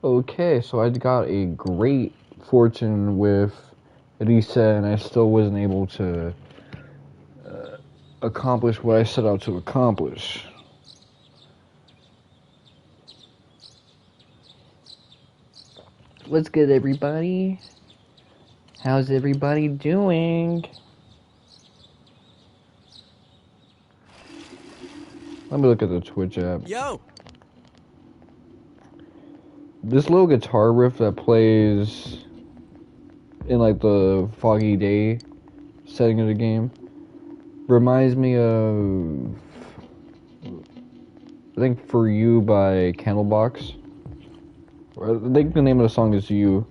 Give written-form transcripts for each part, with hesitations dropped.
Okay, so I got a great fortune with Risa, and I still wasn't able to accomplish what I set out to accomplish. What's good, everybody? How's everybody doing? Let me look at the Twitch app. Yo! This little guitar riff that plays in like the foggy day setting of the game reminds me of, I think, For You by Candlebox. I think the name of the song is You.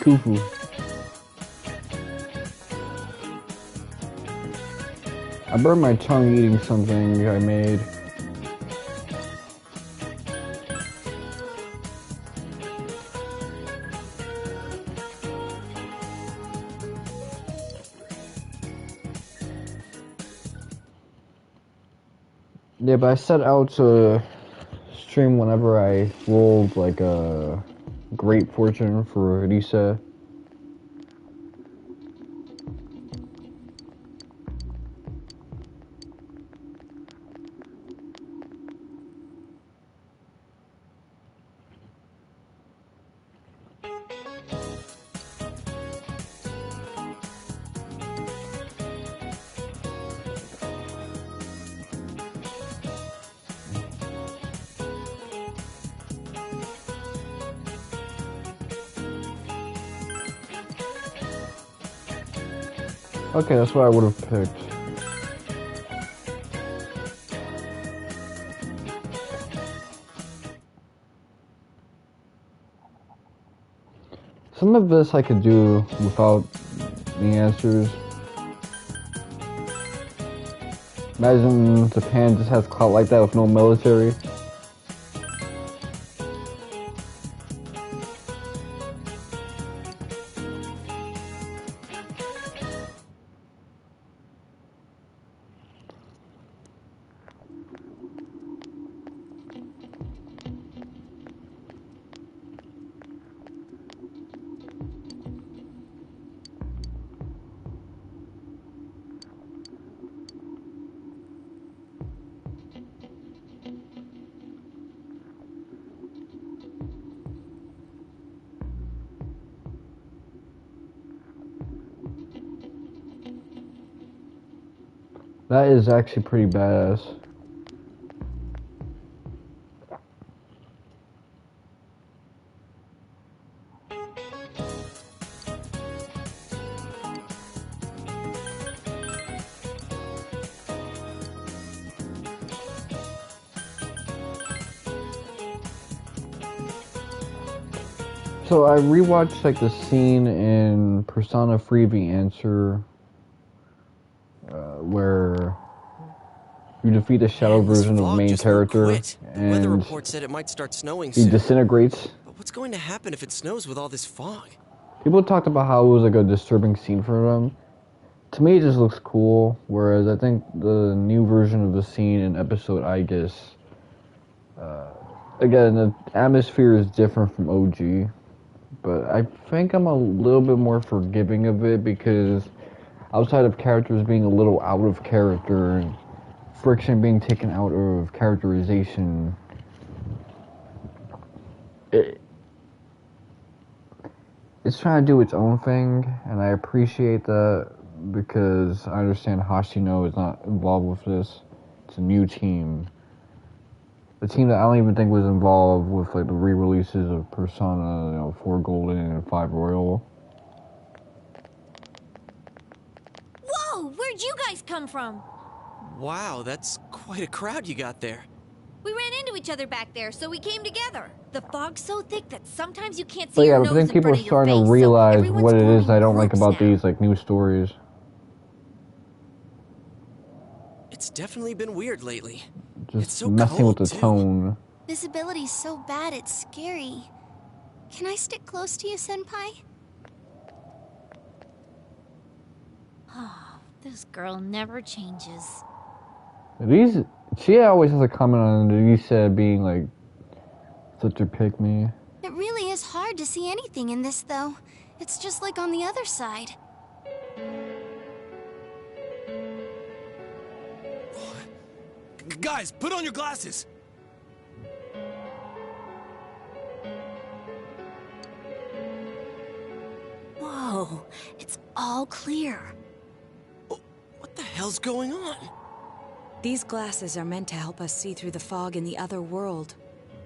Kufu. I burned my tongue eating something I made. Yeah, but I set out to stream whenever I rolled like a great fortune for Risa. Okay, that's what I would have picked. Some of this I could do without the answers. Imagine Japan just has clout like that with no military. That is actually pretty badass. So I rewatched like the scene in Persona 3 The Answer where you defeat the shadow version of the main character and weather report said it might start snowing he soon. disintegrates. But what's going to happen if it snows with all this fog? People talked about how it was like a disturbing scene for them. To me, it just looks cool, whereas I think the new version of the scene in episode Aegis, again, the atmosphere is different from OG, but I think I'm a little bit more forgiving of it because outside of characters being a little out of character and friction being taken out of characterization, it, it's trying to do its own thing, and I appreciate that because I understand Hashino is not involved with this. It's a new team. The team that I don't even think was involved with like the re-releases of Persona, 4 Golden and 5 Royal. Whoa! Where'd you guys come from? Wow, that's quite a crowd you got there. We ran into each other back there, so we came together. The fog's so thick that sometimes you can't see But yeah, your but nose then in people front are of your starting face, to so realize everyone's what it is forming I don't like groups about now. these like new stories. It's definitely been weird lately. Just It's so messing cold, with the too. tone. Visibility's so bad it's scary. Can I stick close to you, Senpai? Oh, this girl never changes. These, she always has a comment on Denise being like such a pick me. It really is hard to see anything in this, though. It's just like on the other side. Guys, put on your glasses! Whoa, it's all clear. Oh, what the hell's going on? These glasses are meant to help us see through the fog in the other world.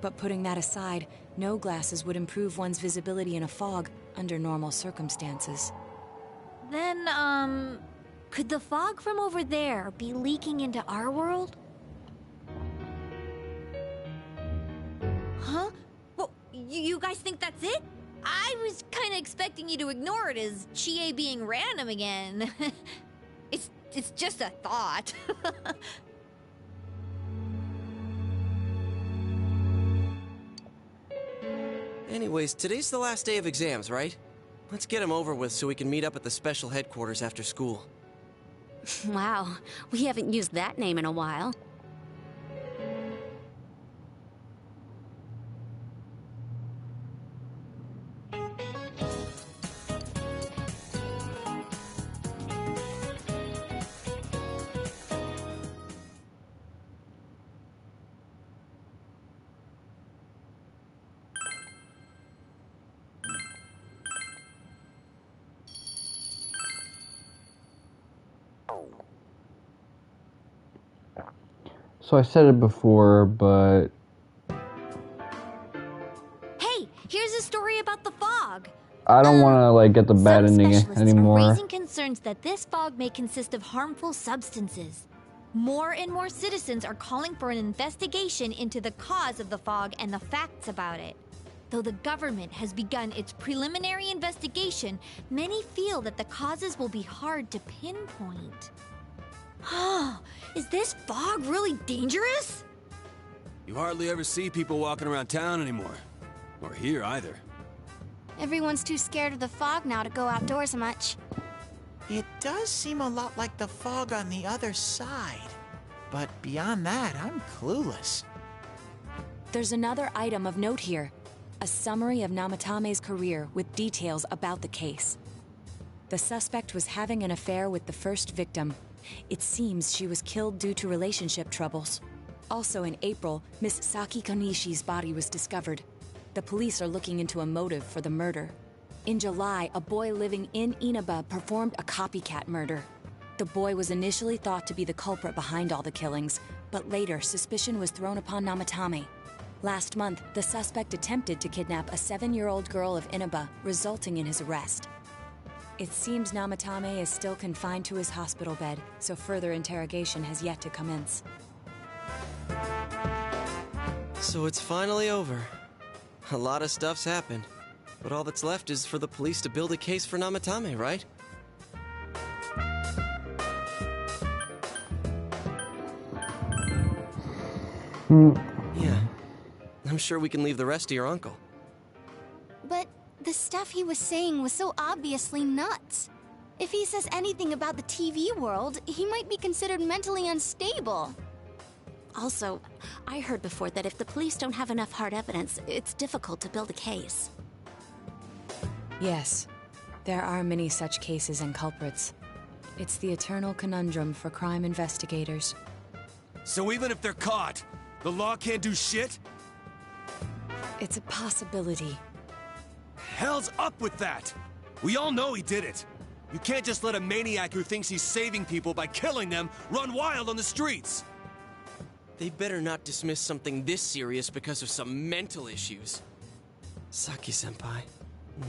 But putting that aside, no glasses would improve one's visibility in a fog under normal circumstances. Then, could the fog from over there be leaking into our world? Huh? Well, you guys think that's it? I was kind of expecting you to ignore it as Chie being random again. It's just a thought. Anyways, today's the last day of exams, right? Let's get them over with so we can meet up at the special headquarters after school. Wow, we haven't used that name in a while. So I said it before, but Hey, here's a story about the fog. I don't want to like get the bad Some ending specialists anymore. are raising concerns that this fog may consist of harmful substances. More and more citizens are calling for an investigation into the cause of the fog and the facts about it. Though the government has begun its preliminary investigation, many feel that the causes will be hard to pinpoint. Is this fog really dangerous? You hardly ever see people walking around town anymore. Or here either. Everyone's too scared of the fog now to go outdoors much. It does seem a lot like the fog on the other side. But beyond that, I'm clueless. There's another item of note here. A summary of Namatame's career with details about the case. The suspect was having an affair with the first victim. It seems she was killed due to relationship troubles. Also in April, Miss Saki Konishi's body was discovered. The police are looking into a motive for the murder. In July, a boy living in Inaba performed a copycat murder. The boy was initially thought to be the culprit behind all the killings, but later suspicion was thrown upon Namatame. Last month, the suspect attempted to kidnap a 7-year-old girl of Inaba, resulting in his arrest. It seems Namatame is still confined to his hospital bed, so further interrogation has yet to commence. So it's finally over. A lot of stuff's happened. But all that's left is for the police to build a case for Namatame, right? Yeah. I'm sure we can leave the rest to your uncle. But the stuff he was saying was so obviously nuts. If he says anything about the TV world, he might be considered mentally unstable. Also, I heard before that if the police don't have enough hard evidence, it's difficult to build a case. Yes, there are many such cases and culprits. It's the eternal conundrum for crime investigators. So even if they're caught, the law can't do shit? It's a possibility. Hell's up with that! We all know he did it. You can't just let a maniac who thinks he's saving people by killing them run wild on the streets. They better not dismiss something this serious because of some mental issues. Saki-senpai.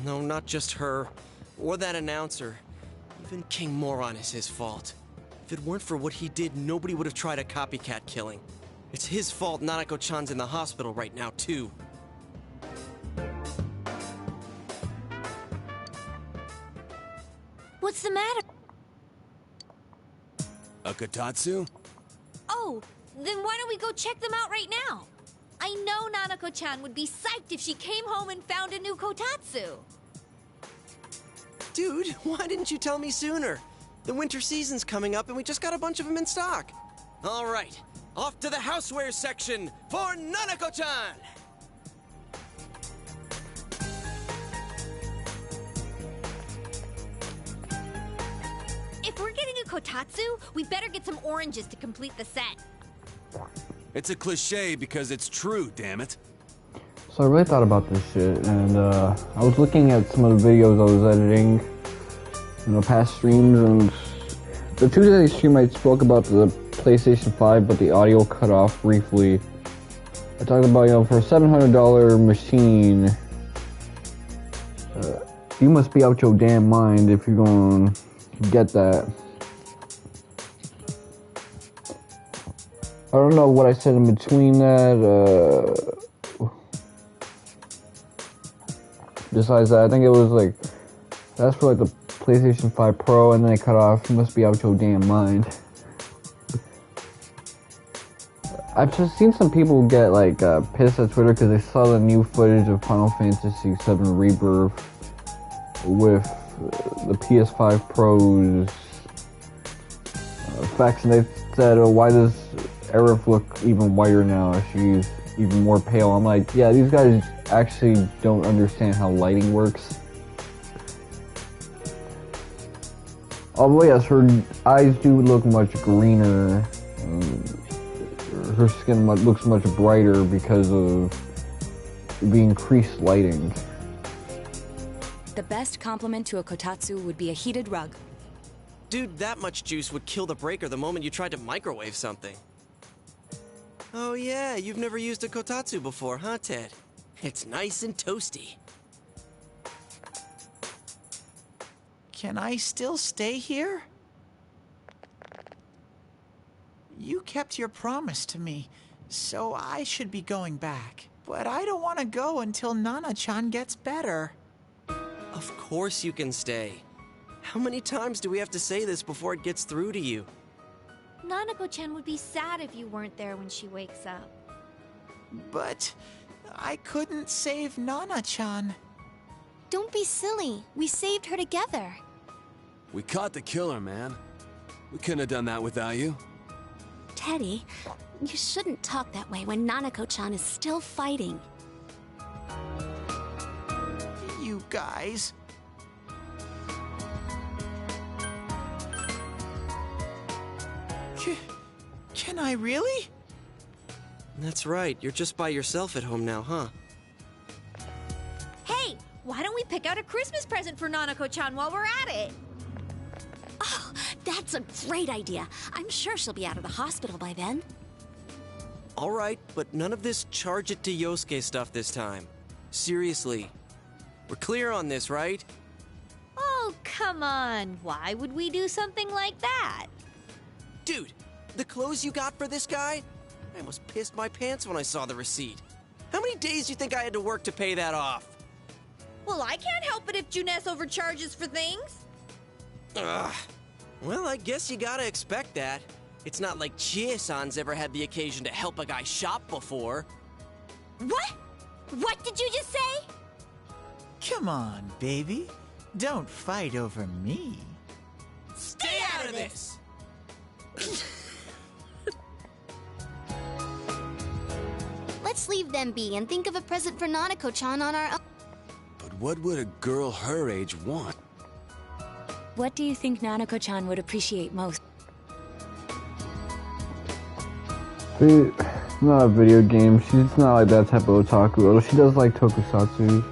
No, not just her. Or that announcer. Even King Moron is his fault. If it weren't for what he did, nobody would have tried a copycat killing. It's his fault Nanako-chan's in the hospital right now, too. What's the matter? A Kotatsu? Oh, then why don't we go check them out right now? I know Nanako-chan would be psyched if she came home and found a new Kotatsu. Dude, why didn't you tell me sooner? The winter season's coming up and we just got a bunch of them in stock. All right, off to the houseware section for Nanako-chan! If we're getting a Kotatsu, we better get some oranges to complete the set. It's a cliche because it's true, damn it. So I really thought about this shit, and I was looking at some of the videos I was editing in the past streams, and the Tuesday stream I spoke about the PlayStation 5, but the audio cut off briefly. I talked about, for a $700 machine, you must be out your damn mind if you're going to get that. I don't know what I said in between that. Besides that, I think it was like, that's for like the PlayStation 5 Pro, and then they cut off, you must be out your damn mind. I've just seen some people get like pissed at Twitter because they saw the new footage of Final Fantasy VII Rebirth with the PS5 Pro's effects, and they said, oh, why does Aerith look even whiter now? She's even more pale. I'm like, yeah, these guys actually don't understand how lighting works. Although yes, her eyes do look much greener. Her skin looks much brighter because of the increased lighting. The best compliment to a Kotatsu would be a heated rug. Dude, that much juice would kill the breaker the moment you tried to microwave something. Oh yeah, you've never used a Kotatsu before, huh, Ted? It's nice and toasty. Can I still stay here? You kept your promise to me, so I should be going back. But I don't want to go until Nana-chan gets better. Of course you can stay. How many times do we have to say this before it gets through to you? Nanako-chan would be sad if you weren't there when she wakes up. But I couldn't save Nana-chan. Don't be silly. We saved her together. We caught the killer, man. We couldn't have done that without you. Teddy, you shouldn't talk that way when Nanako-chan is still fighting. You guys. Can I really? That's right, you're just by yourself at home now, huh? Hey, why don't we pick out a Christmas present for Nanako-chan while we're at it? Oh, that's a great idea. I'm sure she'll be out of the hospital by then. Alright, but none of this charge it to Yosuke stuff this time. Seriously. We're clear on this, right? Oh, come on. Why would we do something like that? Dude, the clothes you got for this guy? I almost pissed my pants when I saw the receipt. How many days do you think I had to work to pay that off? Well, I can't help it if Junes overcharges for things. Ugh. Well, I guess you gotta expect that. It's not like Chie-san's ever had the occasion to help a guy shop before. What? What did you just say? Come on, baby. Don't fight over me. Stay out of this! Let's leave them be and think of a present for Nanako-chan on our own. But what would a girl her age want? What do you think Nanako-chan would appreciate most? See, not a video game. She's not like that type of otaku. Although she does like tokusatsu.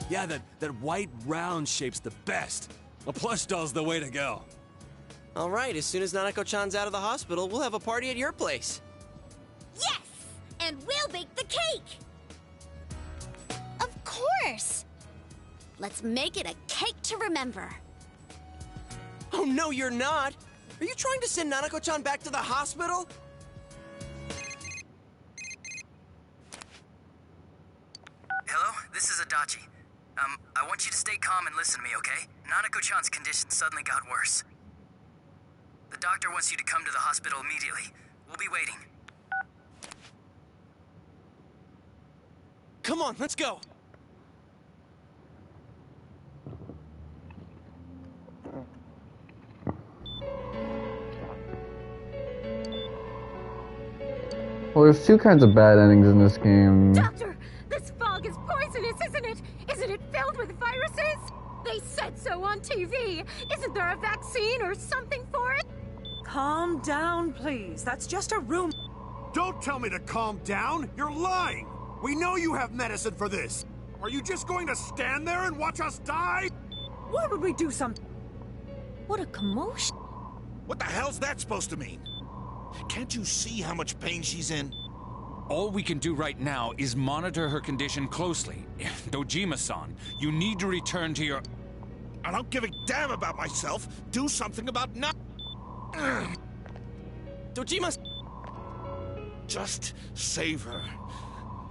Yeah, that white round shape's the best. A plush doll's the way to go. All right, as soon as Nanako-chan's out of the hospital, we'll have a party at your place. Yes! And we'll bake the cake! Of course! Let's make it a cake to remember. Oh, no, you're not. Are you trying to send Nanako-chan back to the hospital? Hello, this is Adachi. I want you to stay calm and listen to me, okay? Nanako-chan's condition suddenly got worse. The doctor wants you to come to the hospital immediately. We'll be waiting. Come on, let's go. Well, there's two kinds of bad endings in this game. Doctor, this fog is poisonous, isn't it? Isn't it filled with viruses? They said so on TV. Isn't there a vaccine or something for it? Calm down, please. That's just a rumor. Don't tell me to calm down! You're lying! We know you have medicine for this! Are you just going to stand there and watch us die? Why would we do something? What a commotion. What the hell's that supposed to mean? Can't you see how much pain she's in? All we can do right now is monitor her condition closely. Dojima-san, you need to return to your... I don't give a damn about myself. Do something about Dojima... Just save her.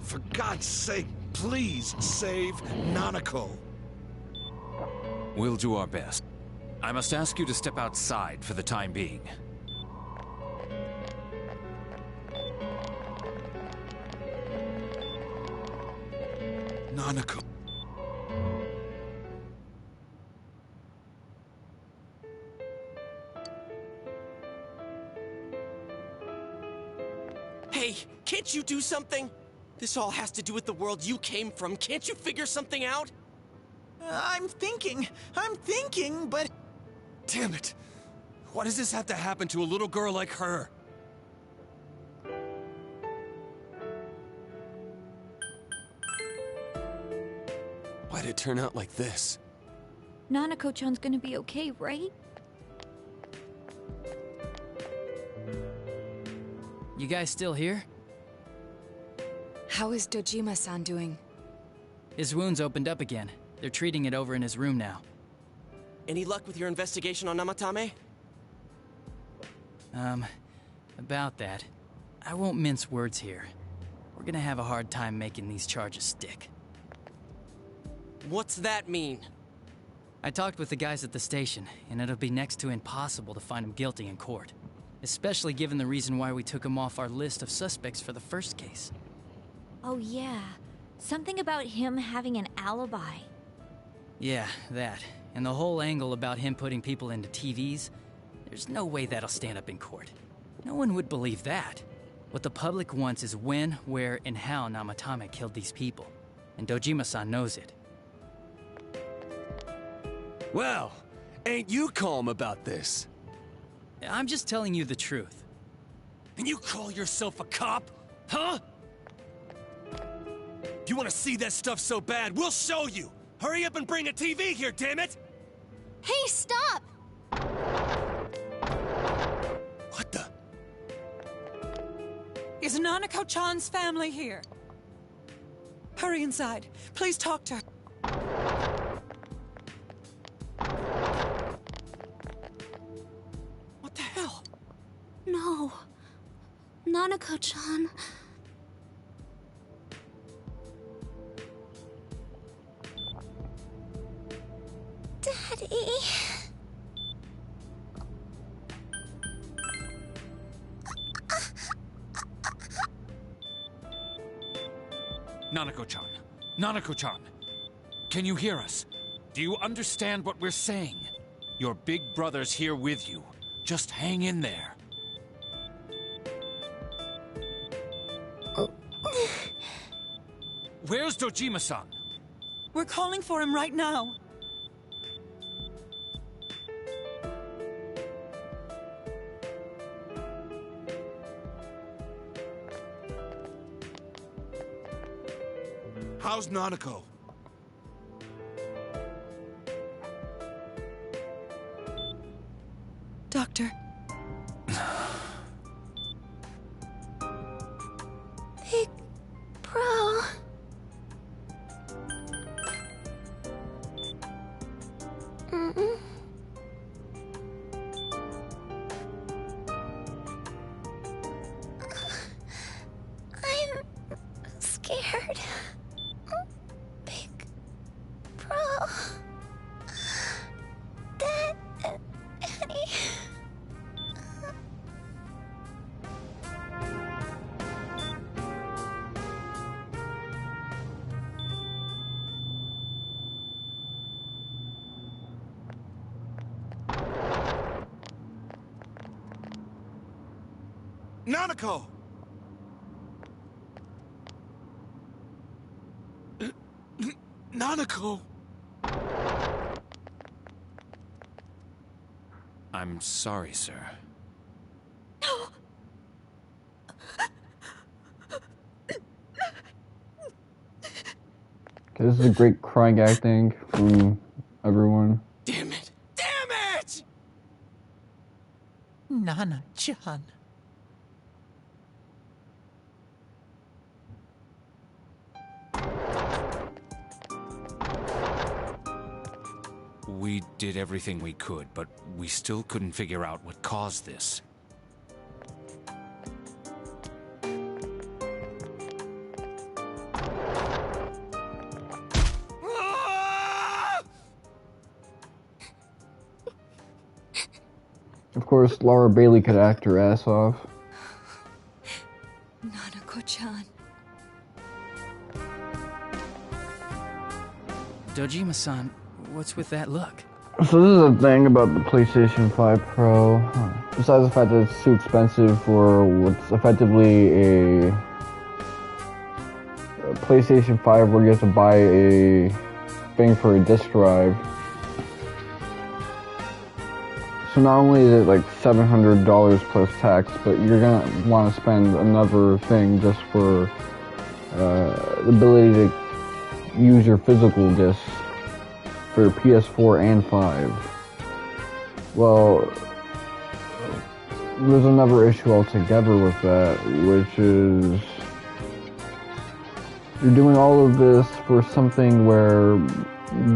For God's sake, please save Nanako. We'll do our best. I must ask you to step outside for the time being. Nanako. Hey, can't you do something? This all has to do with the world you came from. Can't you figure something out? I'm thinking, but... Damn it! Why does this have to happen to a little girl like her? Why'd it turn out like this? Nanako-chan's gonna be okay, right? You guys still here? How is Dojima-san doing? His wound's opened up again. They're treating it over in his room now. Any luck with your investigation on Namatame? About that. I won't mince words here. We're gonna have a hard time making these charges stick. What's that mean? I talked with the guys at the station, and it'll be next to impossible to find him guilty in court. Especially given the reason why we took him off our list of suspects for the first case. Oh yeah, something about him having an alibi. Yeah, that. And the whole angle about him putting people into TVs, there's no way that'll stand up in court. No one would believe that. What the public wants is when, where, and how Namatame killed these people. And Dojima-san knows it. Well, ain't you calm about this? I'm just telling you the truth. And you call yourself a cop? Huh? If you want to see that stuff so bad, we'll show you! Hurry up and bring a TV here, damn it! Hey, stop! What the? Is Nanako-chan's family here? Hurry inside. Please talk to her. What the hell? No. Nanako-chan. Daddy... Nanako-chan. Nanako-chan. Can you hear us? Do you understand what we're saying? Your big brother's here with you. Just hang in there. Where's Dojima-san? We're calling for him right now. How's Nanako? Doctor. Big Bro. Mm-mm. I'm scared. Big Bro. Dad and Annie. Nanako! Nanako! I'm sorry, sir. Okay, this is a great crying acting from everyone. Damn it! Damn it! Nana-chan. We did everything we could, but we still couldn't figure out what caused this. Of course, Laura Bailey could act her ass off. Nanako-chan. Dojima-san, what's with that look? So this is the thing about the PlayStation 5 Pro. Besides the fact that it's too expensive for what's effectively a PlayStation 5 where you have to buy a thing for a disc drive. So not only is it like $700 plus tax, but you're gonna want to spend another thing just for the ability to use your physical discs for PS4 and 5. Well, there's another issue altogether with that, which is you're doing all of this for something where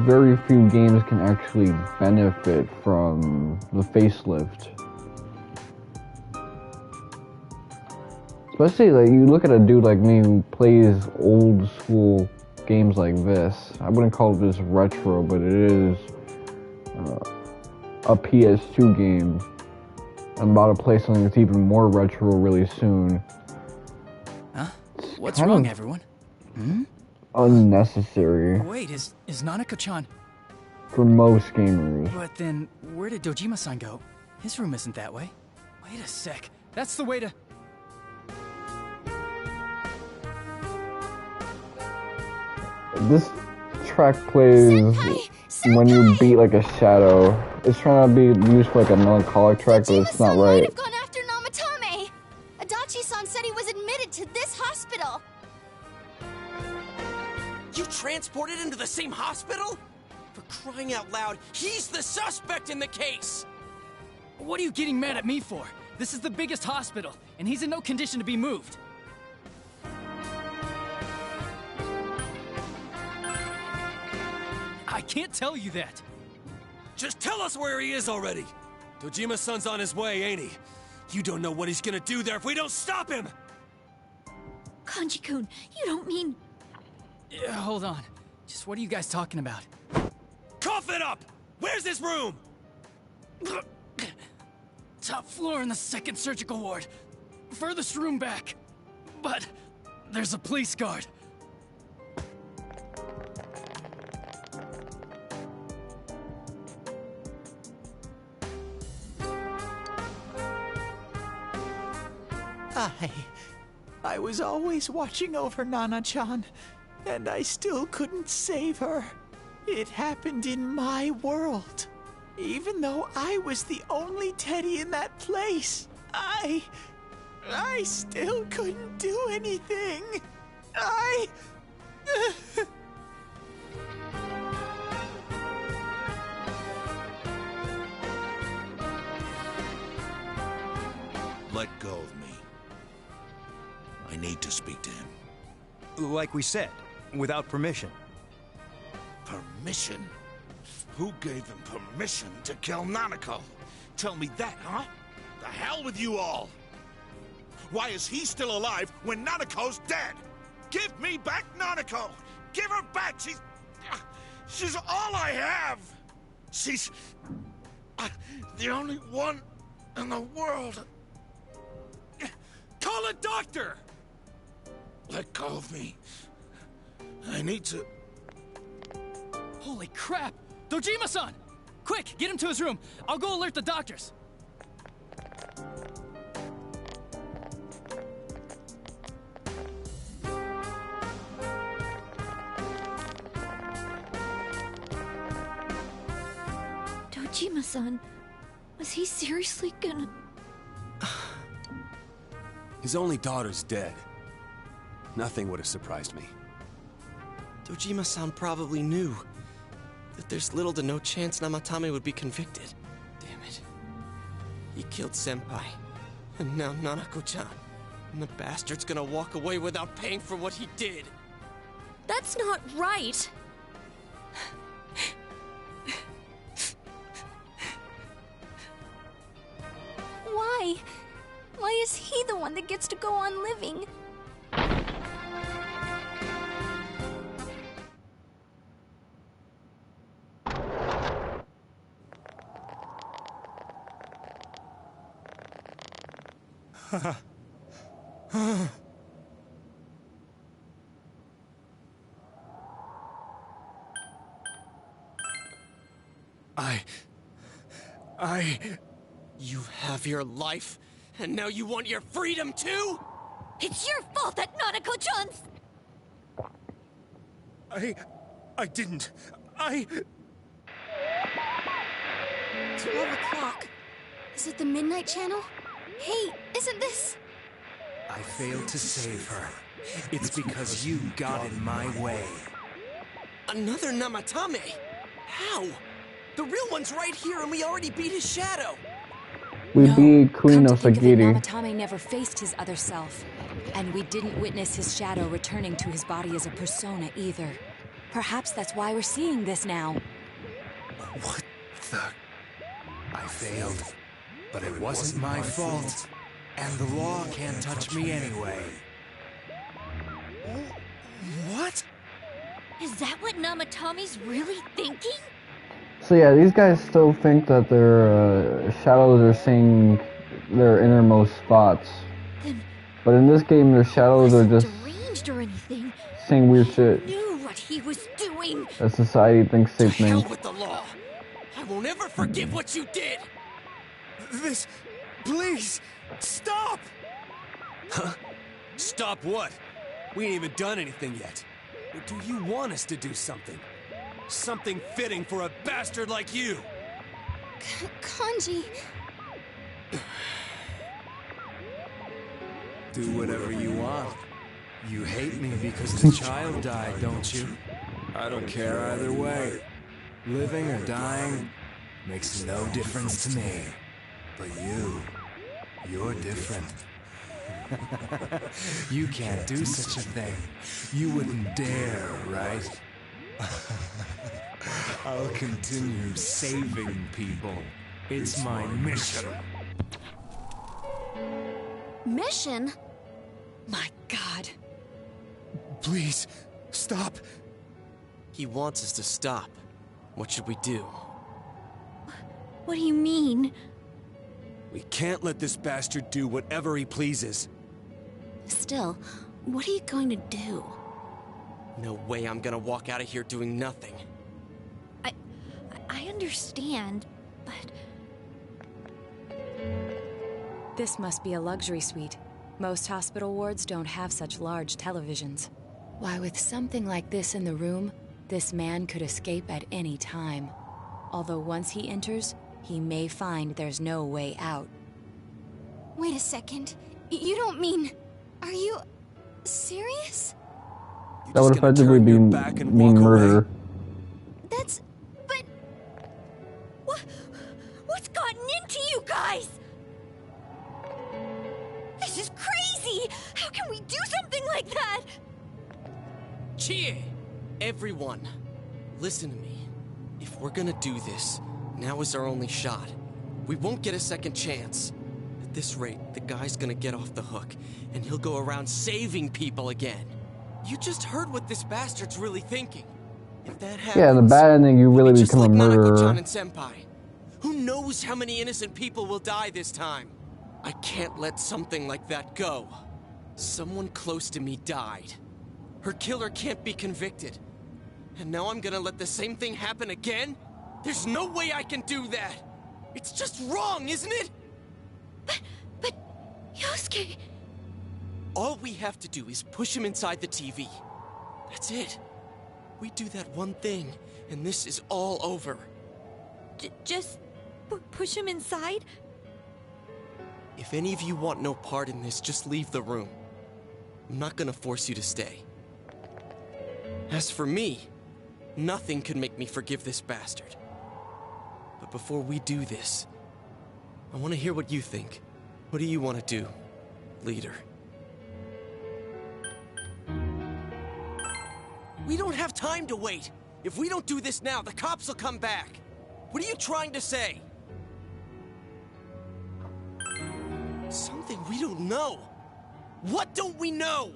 very few games can actually benefit from the facelift. Especially, like, you look at a dude like me who plays old school games like this. I wouldn't call this retro, but it is a PS2 game. I'm about to play something that's even more retro really soon. Huh? What's wrong, everyone? Unnecessary. Wait, is Nanako-chan? For most gamers. But then, where did Dojima-san go? His room isn't that way. Wait a sec. That's the way to... This track plays when you beat like a shadow. It's trying to be used for like a melancholic track, but it's not right. I've gone after Namatame. Adachi-san said he was admitted to this hospital. You transported him to the same hospital? For crying out loud, he's the suspect in the case! What are you getting mad at me for? This is the biggest hospital, and he's in no condition to be moved. I can't tell you that. Just tell us where he is already. Dojima-san's on his way, ain't he? You don't know what he's gonna do there if we don't stop him! Kanji-kun, you don't mean... Yeah, hold on. Just what are you guys talking about? Cough it up! Where's his room? Top floor in the second surgical ward. Furthest room back. But there's a police guard. I was always watching over Nana-chan, and I still couldn't save her. It happened in my world. Even though I was the only Teddy in that place, I still couldn't do anything. Let go of me. I need to speak to him. Like we said, without permission. Permission? Who gave him permission to kill Nanako? Tell me that, huh? The hell with you all! Why is he still alive when Nanako's dead? Give me back Nanako! Give her back! She's all I have! She's the only one in the world. Call a doctor! Let go of me. I need to... Holy crap! Dojima-san! Quick, get him to his room. I'll go alert the doctors. Dojima-san, was he seriously gonna... His only daughter's dead. Nothing would have surprised me. Dojima-san probably knew that there's little to no chance Namatame would be convicted. Damn it. He killed Senpai, and now Nanako-chan. And the bastard's gonna walk away without paying for what he did. That's not right! Why? Why is he the one that gets to go on living? You have your life, and now you want your freedom too? It's your fault that Nanako-chan's... I didn't. 12 o'clock. Is it the Midnight Channel? Hey, isn't this... I failed to save her. It's because you got in my way. Another Namatame? How? The real one's right here, and we already beat his shadow. We beat Queen Come of to think of it, Sagiri. Namatame never faced his other self. And we didn't witness his shadow returning to his body as a persona either. Perhaps that's why we're seeing this now. What the... I failed. But it wasn't my fault. And the law can't touch me anyway. What? Is that what Namatame's really thinking? So yeah, these guys still think that their shadows are seeing their innermost spots. But in this game, their shadows are just Deranged or anything. saying weird shit Knew what he was doing. that society thinks they Hell think. with the law. I won't ever forgive what you did. This... Please! Stop! Huh? Stop what? We ain't even done anything yet. Or do you want us to do something? Something fitting for a bastard like you! Kanji... Do whatever you want. You hate me because the child died, don't you? I don't care either way. Living or dying makes no difference to me. But you're different. You can't do such a thing. You wouldn't dare, right? I'll continue saving people. It's my mission. Mission? My God. Please, stop. He wants us to stop. What should we do? What do you mean? We can't let this bastard do whatever he pleases. Still, what are you going to do? No way I'm gonna walk out of here doing nothing. I understand, but... This must be a luxury suite. Most hospital wards don't have such large televisions. Why, with something like this in the room, this man could escape at any time. Although once he enters, he may find there's no way out. Wait a second. You don't mean... Are you... serious? That would effectively mean murder. That's... but... What's gotten into you guys? This is crazy! How can we do something like that? Chie! Everyone, listen to me. If we're gonna do this, now is our only shot. We won't get a second chance. At this rate, the guy's gonna get off the hook, and he'll go around saving people again. You just heard what this bastard's really thinking. If that happens, yeah, the bad ending, you really become a murderer. Nanako-chan and Senpai. Who knows how many innocent people will die this time? I can't let something like that go. Someone close to me died. Her killer can't be convicted. And now I'm gonna let the same thing happen again? There's no way I can do that! It's just wrong, isn't it? But... Yosuke... All we have to do is push him inside the TV. That's it. We do that one thing, and this is all over. Just... push him inside? If any of you want no part in this, just leave the room. I'm not gonna force you to stay. As for me, nothing could make me forgive this bastard. But before we do this, I want to hear what you think. What do you want to do, leader? We don't have time to wait. If we don't do this now, the cops will come back. What are you trying to say? Something we don't know. What don't we know?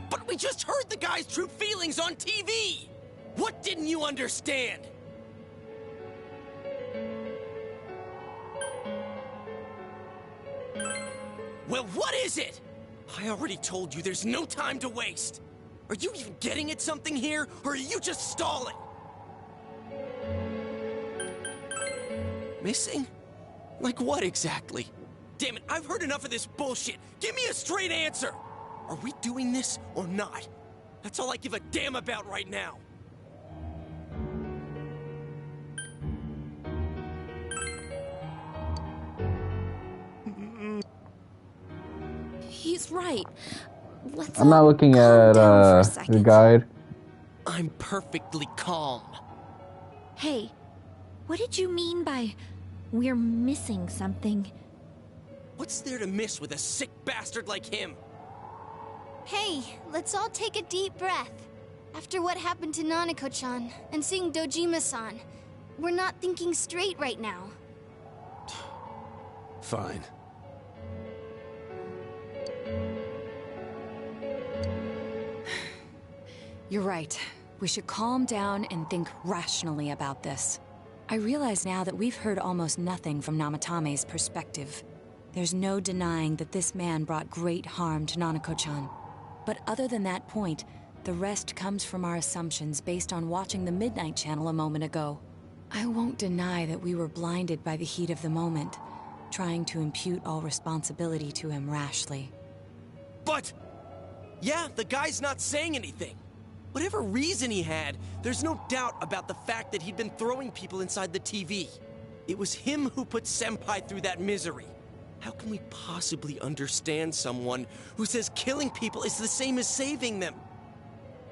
But we just heard the guy's true feelings on TV! What didn't you understand? Well, what is it? I already told you there's no time to waste. Are you even getting at something here, or are you just stalling? Missing? Like what exactly? Damn it, I've heard enough of this bullshit. Give me a straight answer. Are we doing this or not? That's all I give a damn about right now. He's right. I'm not looking at the guide. I'm perfectly calm. Hey, what did you mean by we're missing something? What's there to miss with a sick bastard like him? Hey, let's all take a deep breath. After what happened to Nanako-chan and seeing Dojima-san, we're not thinking straight right now. Fine. You're right. We should calm down and think rationally about this. I realize now that we've heard almost nothing from Namatame's perspective. There's no denying that this man brought great harm to Nanako-chan. But other than that point, the rest comes from our assumptions based on watching the Midnight Channel a moment ago. I won't deny that we were blinded by the heat of the moment, trying to impute all responsibility to him rashly. But... yeah, the guy's not saying anything. Whatever reason he had, there's no doubt about the fact that he'd been throwing people inside the TV. It was him who put Senpai through that misery. How can we possibly understand someone who says killing people is the same as saving them?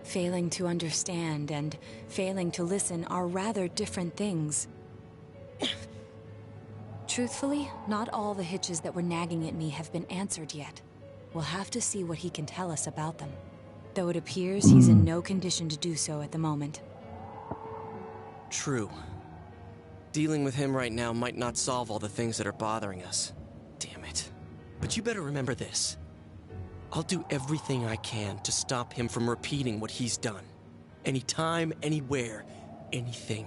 Failing to understand and failing to listen are rather different things. Truthfully, not all the hitches that were nagging at me have been answered yet. We'll have to see what he can tell us about them. Though it appears he's in no condition to do so at the moment. True. Dealing with him right now might not solve all the things that are bothering us. Damn it. But you better remember this. I'll do everything I can to stop him from repeating what he's done. Anytime, anywhere, anything.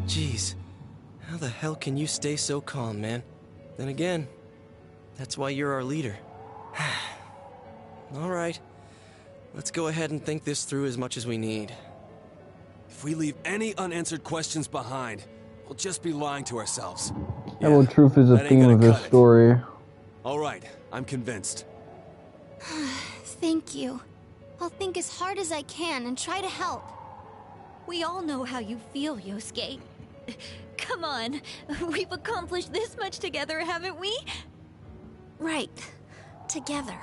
Jeez. How the hell can you stay so calm, man? Then again, that's why you're our leader. All right. Let's go ahead and think this through as much as we need. If we leave any unanswered questions behind, we'll just be lying to ourselves. Yeah, well, truth is the theme of this story. All right, I'm convinced. Thank you. I'll think as hard as I can and try to help. We all know how you feel, Yosuke. Come on, we've accomplished this much together, haven't we? Right. Together.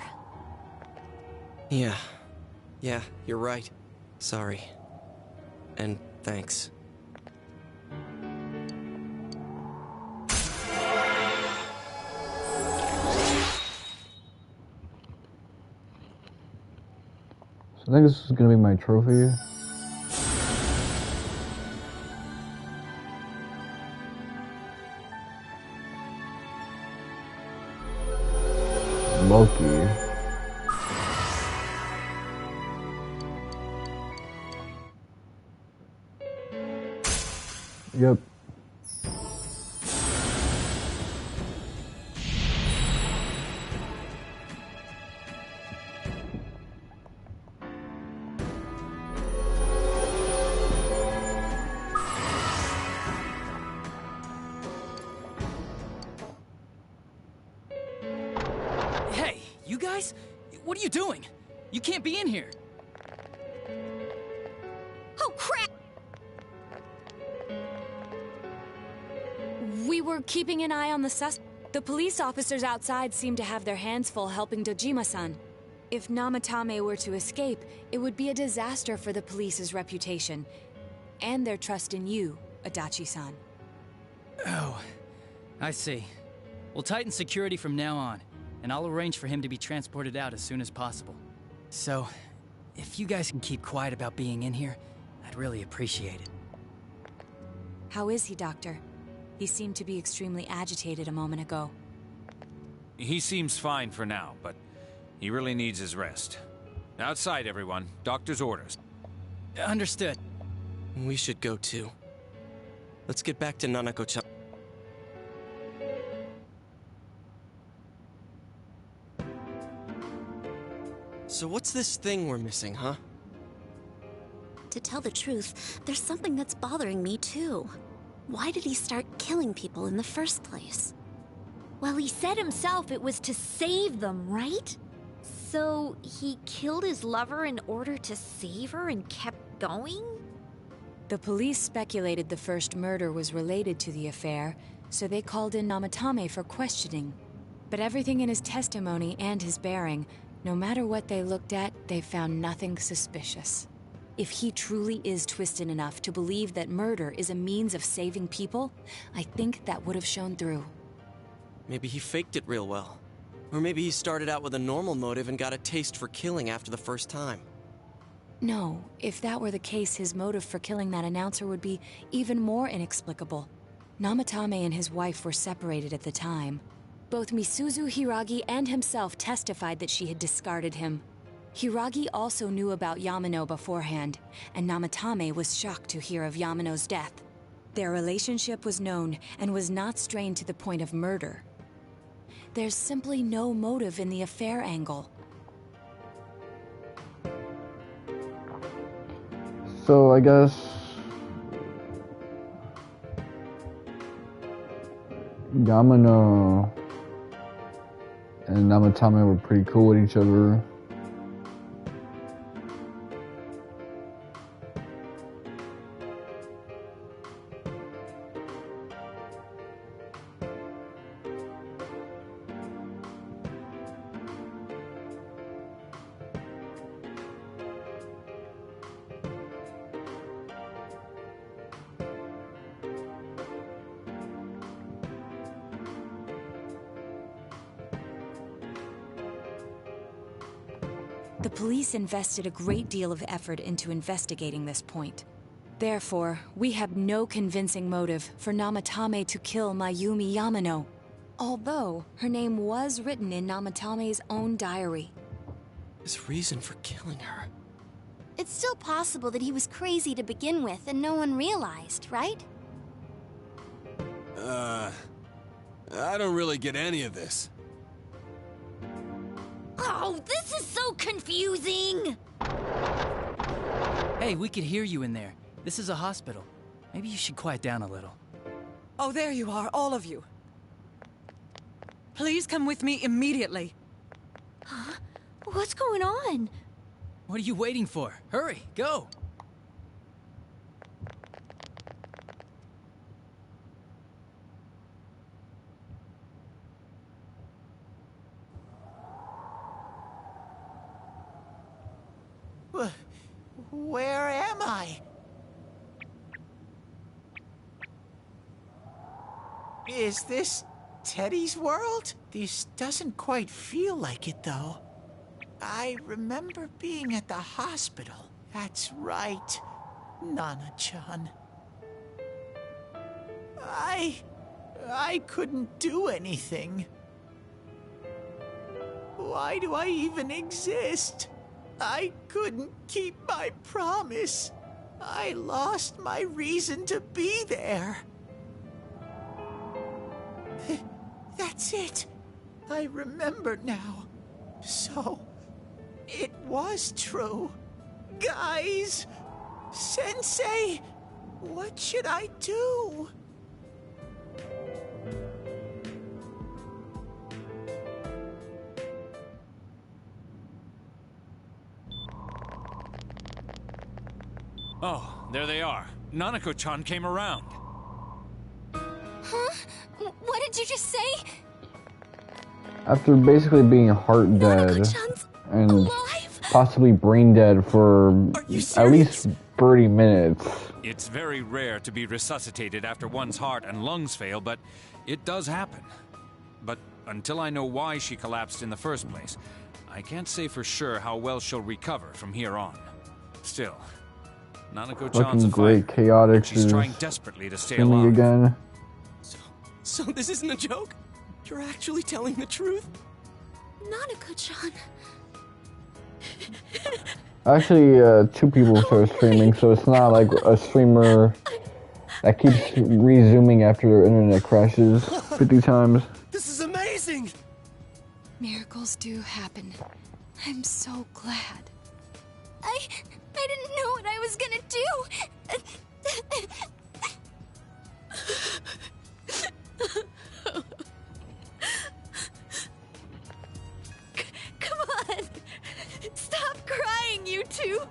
Yeah, you're right. Sorry. And thanks. So I think this is gonna be my trophy. Loki. Yep. Hey, you guys? What are you doing? You can't be in here. Oh, crap! We were keeping an eye on the suspect. The police officers outside seem to have their hands full helping Dojima-san. If Namatame were to escape, it would be a disaster for the police's reputation. And their trust in you, Adachi-san. Oh, I see. We'll tighten security from now on, and I'll arrange for him to be transported out as soon as possible. So, if you guys can keep quiet about being in here, I'd really appreciate it. How is he, Doctor? He seemed to be extremely agitated a moment ago. He seems fine for now, but he really needs his rest. Outside, everyone. Doctor's orders. Understood. We should go too. Let's get back to Nanako-chan. So what's this thing we're missing, huh? To tell the truth, there's something that's bothering me too. Why did he start killing people in the first place? Well, he said himself it was to save them, right? So he killed his lover in order to save her and kept going? The police speculated the first murder was related to the affair, so they called in Namatame for questioning. But everything in his testimony and his bearing, no matter what they looked at, they found nothing suspicious. If he truly is twisted enough to believe that murder is a means of saving people, I think that would have shown through. Maybe he faked it real well. Or maybe he started out with a normal motive and got a taste for killing after the first time. No, if that were the case, his motive for killing that announcer would be even more inexplicable. Namatame and his wife were separated at the time. Both Misuzu Hiragi and himself testified that she had discarded him. Hiragi also knew about Yamano beforehand, and Namatame was shocked to hear of Yamano's death. Their relationship was known and was not strained to the point of murder. There's simply no motive in the affair angle. So I guess Yamano and Namatame were pretty cool with each other. The police invested a great deal of effort into investigating this point. Therefore, we have no convincing motive for Namatame to kill Mayumi Yamano, although her name was written in Namatame's own diary. His reason for killing her. It's still possible that he was crazy to begin with and no one realized, right? I don't really get any of this. Oh, this is so confusing! Hey, we could hear you in there. This is a hospital. Maybe you should quiet down a little. Oh, there you are, all of you. Please come with me immediately. Huh? What's going on? What are you waiting for? Hurry, go! Where am I? Is this Teddy's world? This doesn't quite feel like it, though. I remember being at the hospital. That's right, Nana-chan. I couldn't do anything. Why do I even exist? I couldn't keep my promise. I lost my reason to be there. That's it. I remember now. So, it was true. Guys! Sensei! What should I do? Oh, there they are. Nanako-chan came around. Huh? What did you just say? After basically being heart dead and possibly brain dead for at least 30 minutes. It's very rare to be resuscitated after one's heart and lungs fail, but it does happen. But until I know why she collapsed in the first place, I can't say for sure how well she'll recover from here on. Still, Nanako-chan's Looking a great, fighter. chaotic She's is trying desperately to stay singing alive. again. So this isn't a joke? You're actually telling the truth? Nanako-chan. Actually, 2 people started streaming, so it's not like a streamer that keeps resuming after their internet crashes 50 times. This is amazing! Miracles do happen. I'm so glad. I didn't know what I was gonna do. Come on! Stop crying, you two!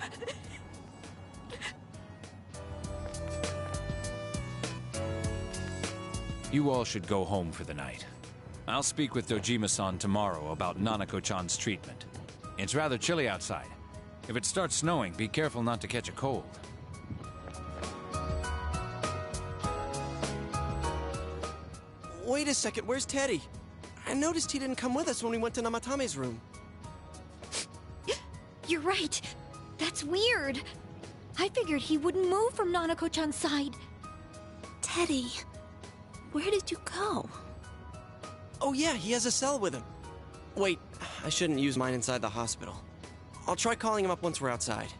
You all should go home for the night. I'll speak with Dojima-san tomorrow about Nanako-chan's treatment. It's rather chilly outside. If it starts snowing, be careful not to catch a cold. Wait a second, where's Teddy? I noticed he didn't come with us when we went to Namatame's room. You're right. That's weird. I figured he wouldn't move from Nanako-chan's side. Teddy, where did you go? Oh yeah, he has a cell with him. Wait, I shouldn't use mine inside the hospital. I'll try calling him up once we're outside.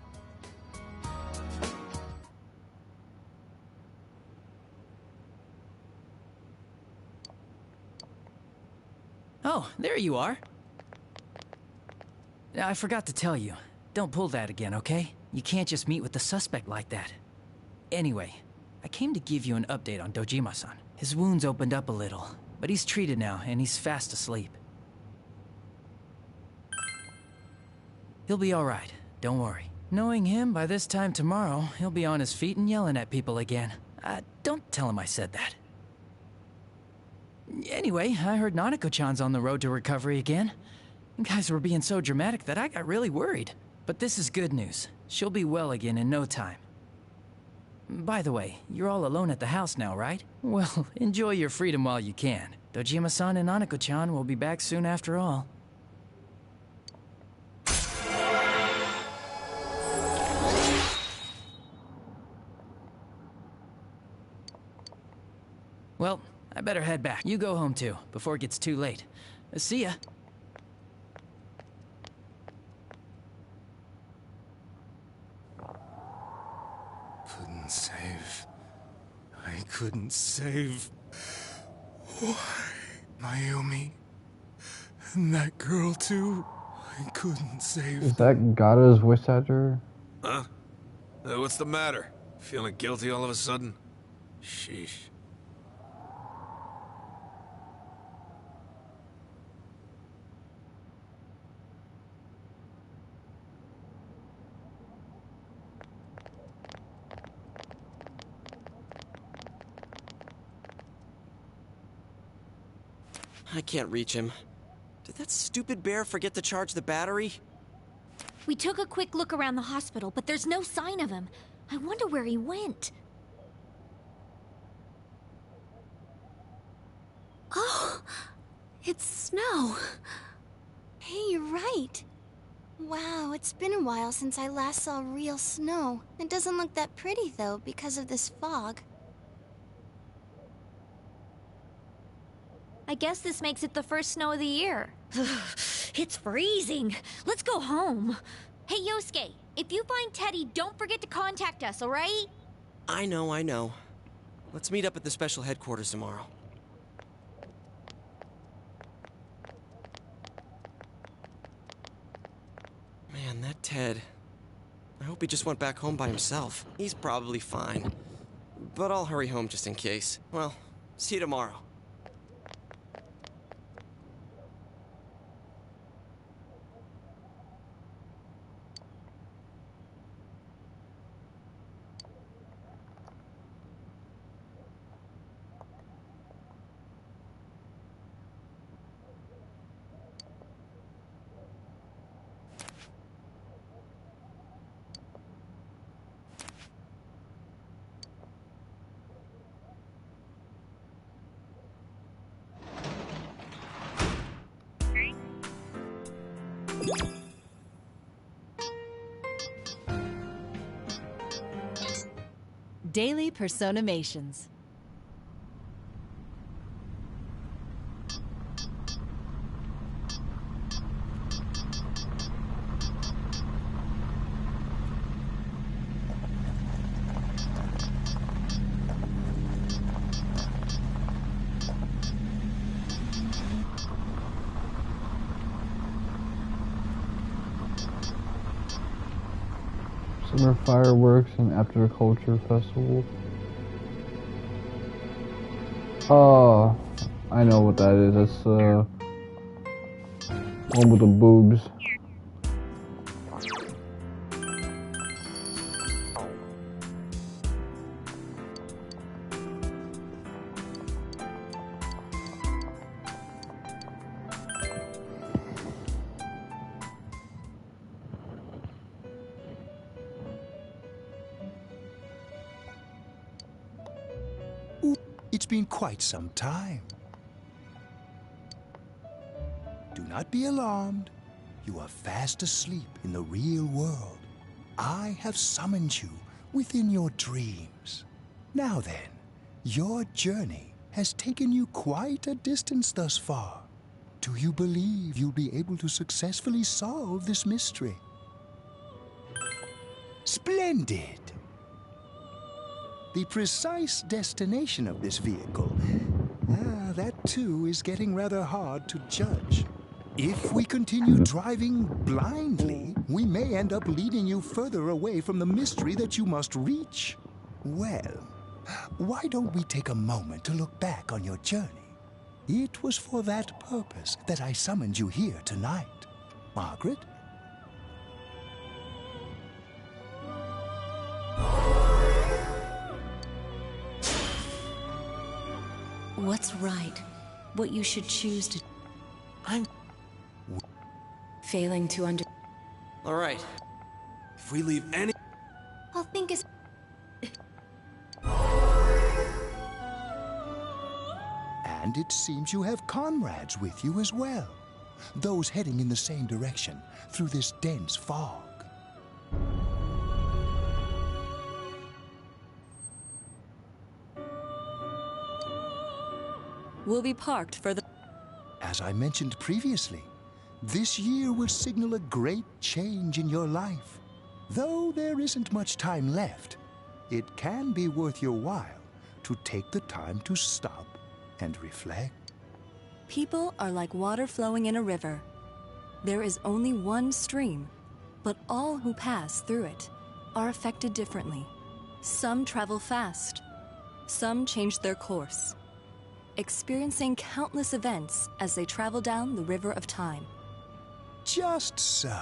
Oh, there you are. I forgot to tell you. Don't pull that again, okay? You can't just meet with the suspect like that. Anyway, I came to give you an update on Dojima-san. His wounds opened up a little, but he's treated now and he's fast asleep. He'll be alright, don't worry. Knowing him, by this time tomorrow, he'll be on his feet and yelling at people again. Don't tell him I said that. Anyway, I heard Nanako-chan's on the road to recovery again. You guys were being so dramatic that I got really worried. But this is good news. She'll be well again in no time. By the way, you're all alone at the house now, right? Well, enjoy your freedom while you can. Dojima-san and Nanako-chan will be back soon after all. Well, I better head back. You go home too, before it gets too late. See ya. Couldn't save. I couldn't save. Why? Mayumi. And that girl too. I couldn't save. Is that Gata's voice actor? Huh? What's the matter? Feeling guilty all of a sudden? Sheesh. I can't reach him. Did that stupid bear forget to charge the battery? We took a quick look around the hospital, but there's no sign of him. I wonder where he went. Oh, it's snow. Hey, you're right. Wow, it's been a while since I last saw real snow. It doesn't look that pretty, though, because of this fog. I guess this makes it the first snow of the year. It's freezing. Let's go home. Hey, Yosuke, if you find Teddy, don't forget to contact us, all right? I know. Let's meet up at the special headquarters tomorrow. Man, that Ted. I hope he just went back home by himself. He's probably fine. But I'll hurry home just in case. Well, see you tomorrow. Daily Personamations. Summer fireworks and after culture festival. Oh, I know what that is. That's one with the boobs. It's been quite some time. Do not be alarmed. You are fast asleep in the real world. I have summoned you within your dreams. Now then, your journey has taken you quite a distance thus far. Do you believe you'll be able to successfully solve this mystery? Splendid! The precise destination of this vehicle, that too is getting rather hard to judge. If we continue driving blindly, we may end up leading you further away from the mystery that you must reach. Well, why don't we take a moment to look back on your journey? It was for that purpose that I summoned you here tonight. Margaret? What's right? What you should choose to... I'm... Failing to under... All right. If we leave any... I'll think it's... And it seems you have comrades with you as well. Those heading in the same direction through this dense fog. We'll be parked for the... As I mentioned previously, this year will signal a great change in your life. Though there isn't much time left, it can be worth your while to take the time to stop and reflect. People are like water flowing in a river. There is only one stream, but all who pass through it are affected differently. Some travel fast, some change their course, experiencing countless events as they travel down the river of time. Just so.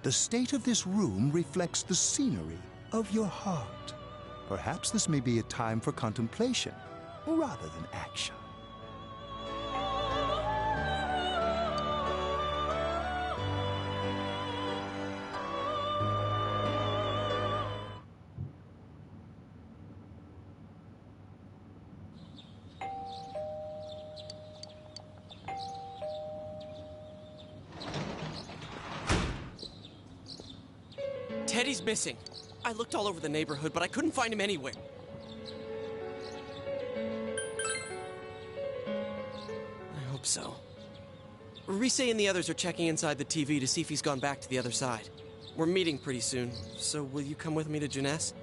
The state of this room reflects the scenery of your heart. Perhaps this may be a time for contemplation rather than action. Teddy's missing. I looked all over the neighborhood, but I couldn't find him anywhere. I hope so. Rise and the others are checking inside the TV to see if he's gone back to the other side. We're meeting pretty soon, so will you come with me to Jeunesse?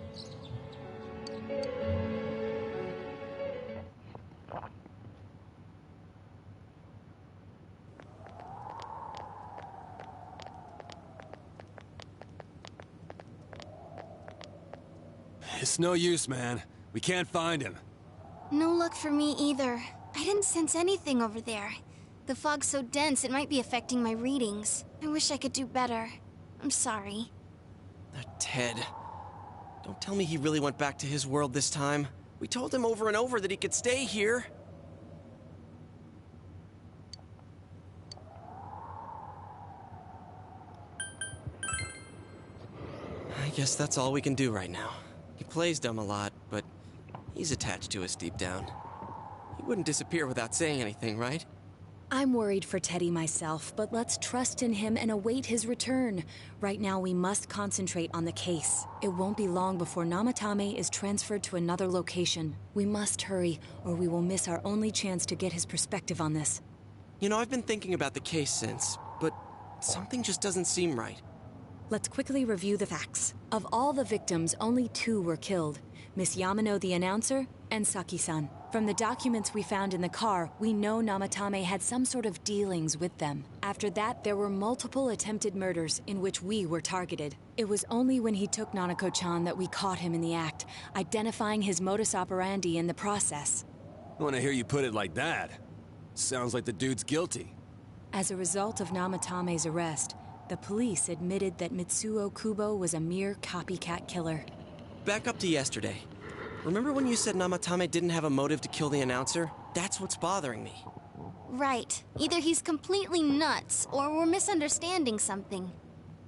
It's no use, man. We can't find him. No luck for me either. I didn't sense anything over there. The fog's so dense it might be affecting my readings. I wish I could do better. I'm sorry. That Ted. Don't tell me he really went back to his world this time. We told him over and over that he could stay here. I guess that's all we can do right now. He plays dumb a lot, but he's attached to us deep down. He wouldn't disappear without saying anything, right? I'm worried for Teddy myself, but let's trust in him and await his return. Right now, we must concentrate on the case. It won't be long before Namatame is transferred to another location. We must hurry, or we will miss our only chance to get his perspective on this. You know, I've been thinking about the case since, but something just doesn't seem right. Let's quickly review the facts. Of all the victims, only 2 were killed. Miss Yamano the announcer, and Saki-san. From the documents we found in the car, we know Namatame had some sort of dealings with them. After that, there were multiple attempted murders in which we were targeted. It was only when he took Nanako-chan that we caught him in the act, identifying his modus operandi in the process. I want to hear you put it like that. Sounds like the dude's guilty. As a result of Namatame's arrest, the police admitted that Mitsuo Kubo was a mere copycat killer. Back up to yesterday. Remember when you said Namatame didn't have a motive to kill the announcer? That's what's bothering me. Right. Either he's completely nuts, or we're misunderstanding something.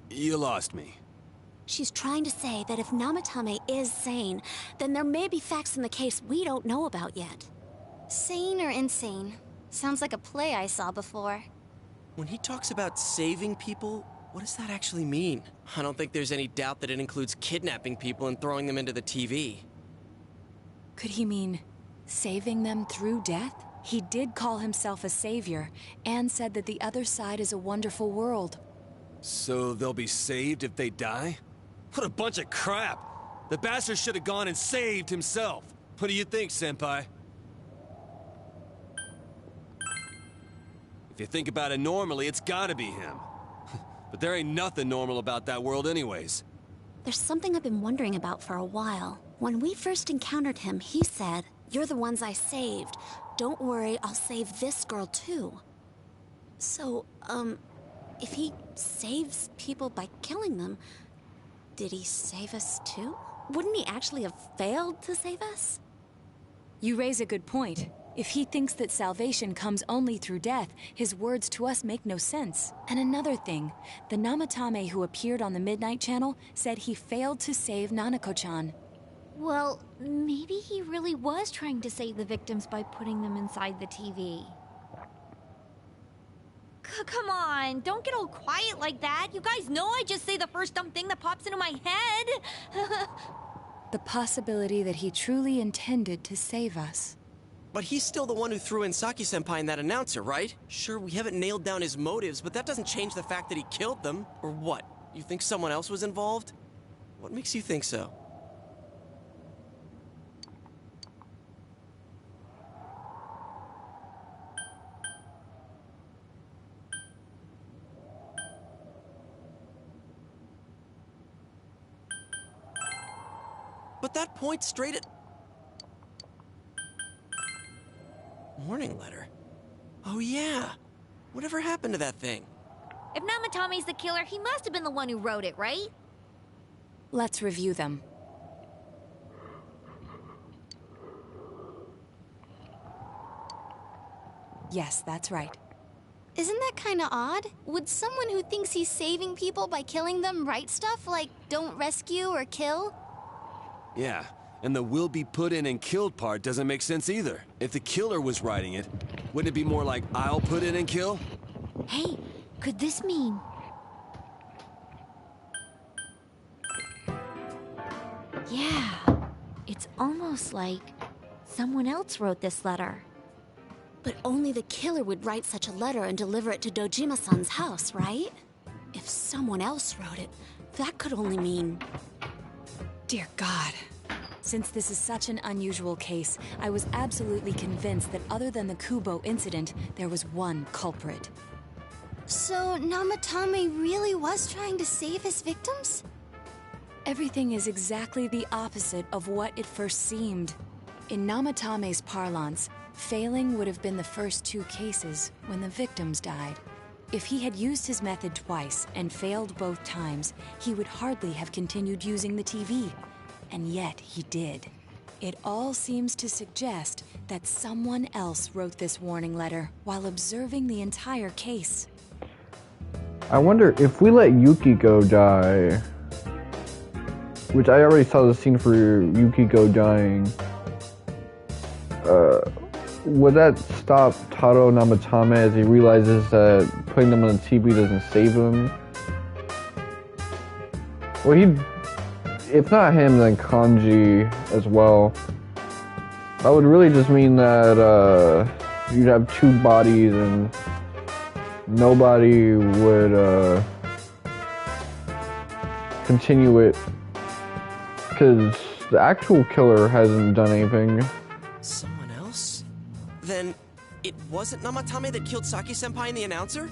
You lost me. She's trying to say that if Namatame is sane, then there may be facts in the case we don't know about yet. Sane or insane? Sounds like a play I saw before. When he talks about saving people, what does that actually mean? I don't think there's any doubt that it includes kidnapping people and throwing them into the TV. Could he mean saving them through death? He did call himself a savior, and said that the other side is a wonderful world. So they'll be saved if they die? What a bunch of crap! The bastard should have gone and saved himself. What do you think, Senpai? If you think about it normally, it's gotta be him. But there ain't nothing normal about that world anyways. There's something I've been wondering about for a while. When we first encountered him, he said, "You're the ones I saved. Don't worry, I'll save this girl too." So, if he saves people by killing them, did he save us too? Wouldn't he actually have failed to save us? You raise a good point. If he thinks that salvation comes only through death, his words to us make no sense. And another thing, the Namatame who appeared on the Midnight Channel said he failed to save Nanako-chan. Well, maybe he really was trying to save the victims by putting them inside the TV. Come on, don't get all quiet like that. You guys know I just say the first dumb thing that pops into my head. The possibility that he truly intended to save us. But he's still the one who threw in Saki-senpai and that announcer, right? Sure, we haven't nailed down his motives, but that doesn't change the fact that he killed them. Or what? You think someone else was involved? What makes you think so? But that points straight at... Warning letter? Oh yeah! Whatever happened to that thing? If Namatame's the killer, he must have been the one who wrote it, right? Let's review them. Yes, that's right. Isn't that kinda odd? Would someone who thinks he's saving people by killing them write stuff like, "Don't rescue or kill"? Yeah, and the "will be put in and killed" part doesn't make sense either. If the killer was writing it, wouldn't it be more like, "I'll put in and kill"? Hey, could this mean... Yeah, it's almost like someone else wrote this letter. But only the killer would write such a letter and deliver it to Dojima-san's house, right? If someone else wrote it, that could only mean... Dear God. Since this is such an unusual case, I was absolutely convinced that other than the Kubo incident, there was one culprit. So Namatame really was trying to save his victims? Everything is exactly the opposite of what it first seemed. In Namatame's parlance, failing would have been the first 2 cases when the victims died. If he had used his method twice and failed both times, he would hardly have continued using the TV. And yet he did. It all seems to suggest that someone else wrote this warning letter while observing the entire case. I wonder if we let Yukiko die, which I already saw the scene for Yukiko dying, would that stop Taro Namatame as he realizes that putting them on the TV doesn't save him? Well, if not him, then Kanji as well. That would really just mean that you'd have 2 bodies and nobody would continue it because the actual killer hasn't done anything. Someone else? Then it wasn't Namatame that killed Saki-senpai and the announcer?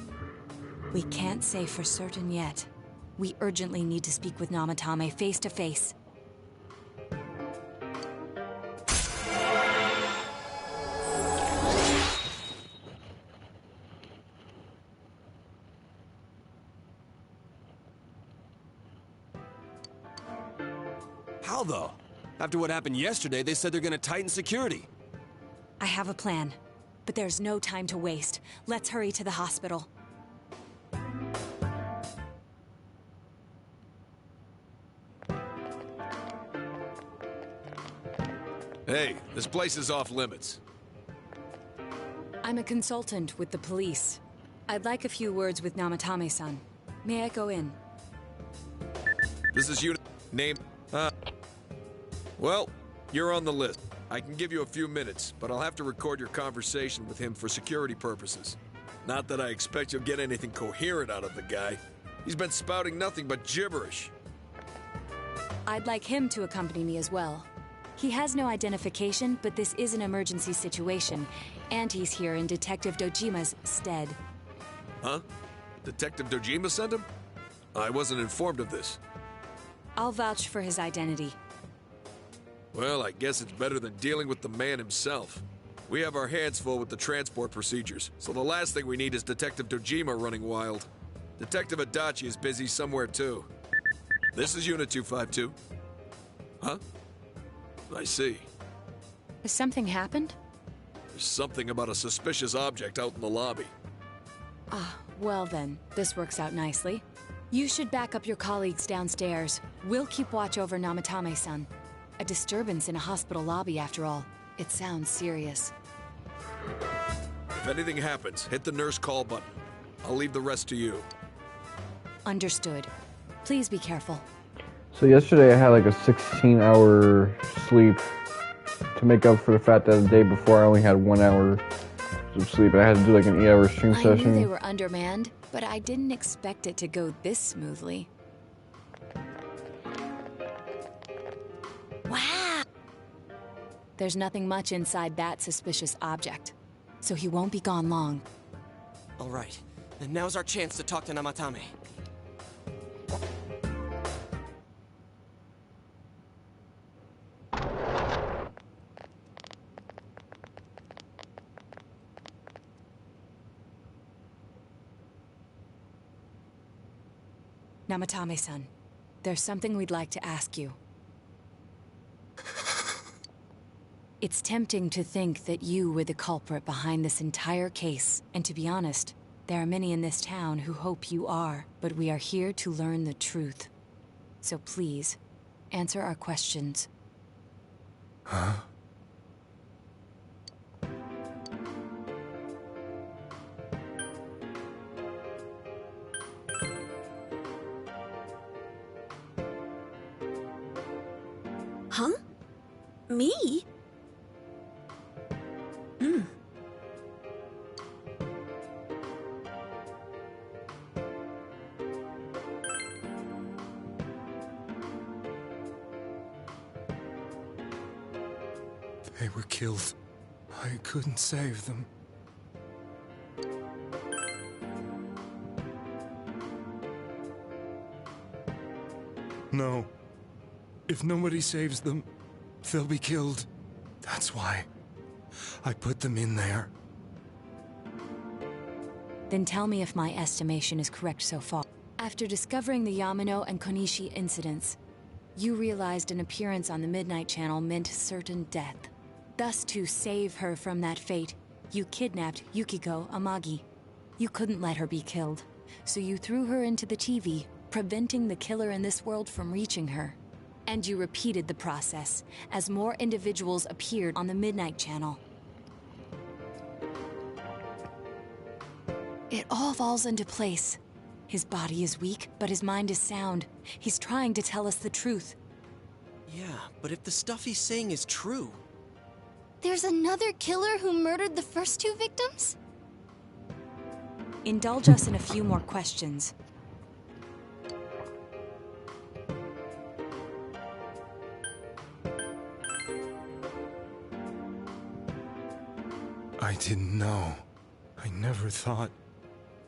We can't say for certain yet. We urgently need to speak with Namatame face to face. How though? After what happened yesterday, they said they're gonna tighten security. I have a plan, but there's no time to waste. Let's hurry to the hospital. Hey, this place is off limits. I'm a consultant with the police. I'd like a few words with Namatame-san. May I go in? This is unit name. Well, you're on the list. I can give you a few minutes, but I'll have to record your conversation with him for security purposes. Not that I expect you'll get anything coherent out of the guy. He's been spouting nothing but gibberish. I'd like him to accompany me as well. He has no identification, but this is an emergency situation, and he's here in Detective Dojima's stead. Huh? Detective Dojima sent him? I wasn't informed of this. I'll vouch for his identity. Well, I guess it's better than dealing with the man himself. We have our hands full with the transport procedures, so the last thing we need is Detective Dojima running wild. Detective Adachi is busy somewhere too. This is Unit 252. Huh? I see. Has something happened? There's something about a suspicious object out in the lobby. Ah, well then, this works out nicely. You should back up your colleagues downstairs. We'll keep watch over Namatame-san. A disturbance in a hospital lobby, after all. It sounds serious. If anything happens, hit the nurse call button. I'll leave the rest to you. Understood. Please be careful. So yesterday I had like a 16-hour sleep to make up for the fact that the day before I only had 1 hour of sleep. I had to do like an 8-hour stream session. I knew they were undermanned, but I didn't expect it to go this smoothly. Wow! There's nothing much inside that suspicious object, so he won't be gone long. All right, then now's our chance to talk to Namatame. Namatame-san, there's something we'd like to ask you. It's tempting to think that you were the culprit behind this entire case, and to be honest, there are many in this town who hope you are, but we are here to learn the truth. So please, answer our questions. Huh? Huh? Me? They were killed. I couldn't save them. No. If nobody saves them, they'll be killed. That's why I put them in there. Then tell me if my estimation is correct so far. After discovering the Yamano and Konishi incidents, you realized an appearance on the Midnight Channel meant certain death. Thus, to save her from that fate, you kidnapped Yukiko Amagi. You couldn't let her be killed, so you threw her into the TV, preventing the killer in this world from reaching her. And you repeated the process, as more individuals appeared on the Midnight Channel. It all falls into place. His body is weak, but his mind is sound. He's trying to tell us the truth. Yeah, but if the stuff he's saying is true... There's another killer who murdered the first two victims? Indulge us in a few more questions. I didn't know. I never thought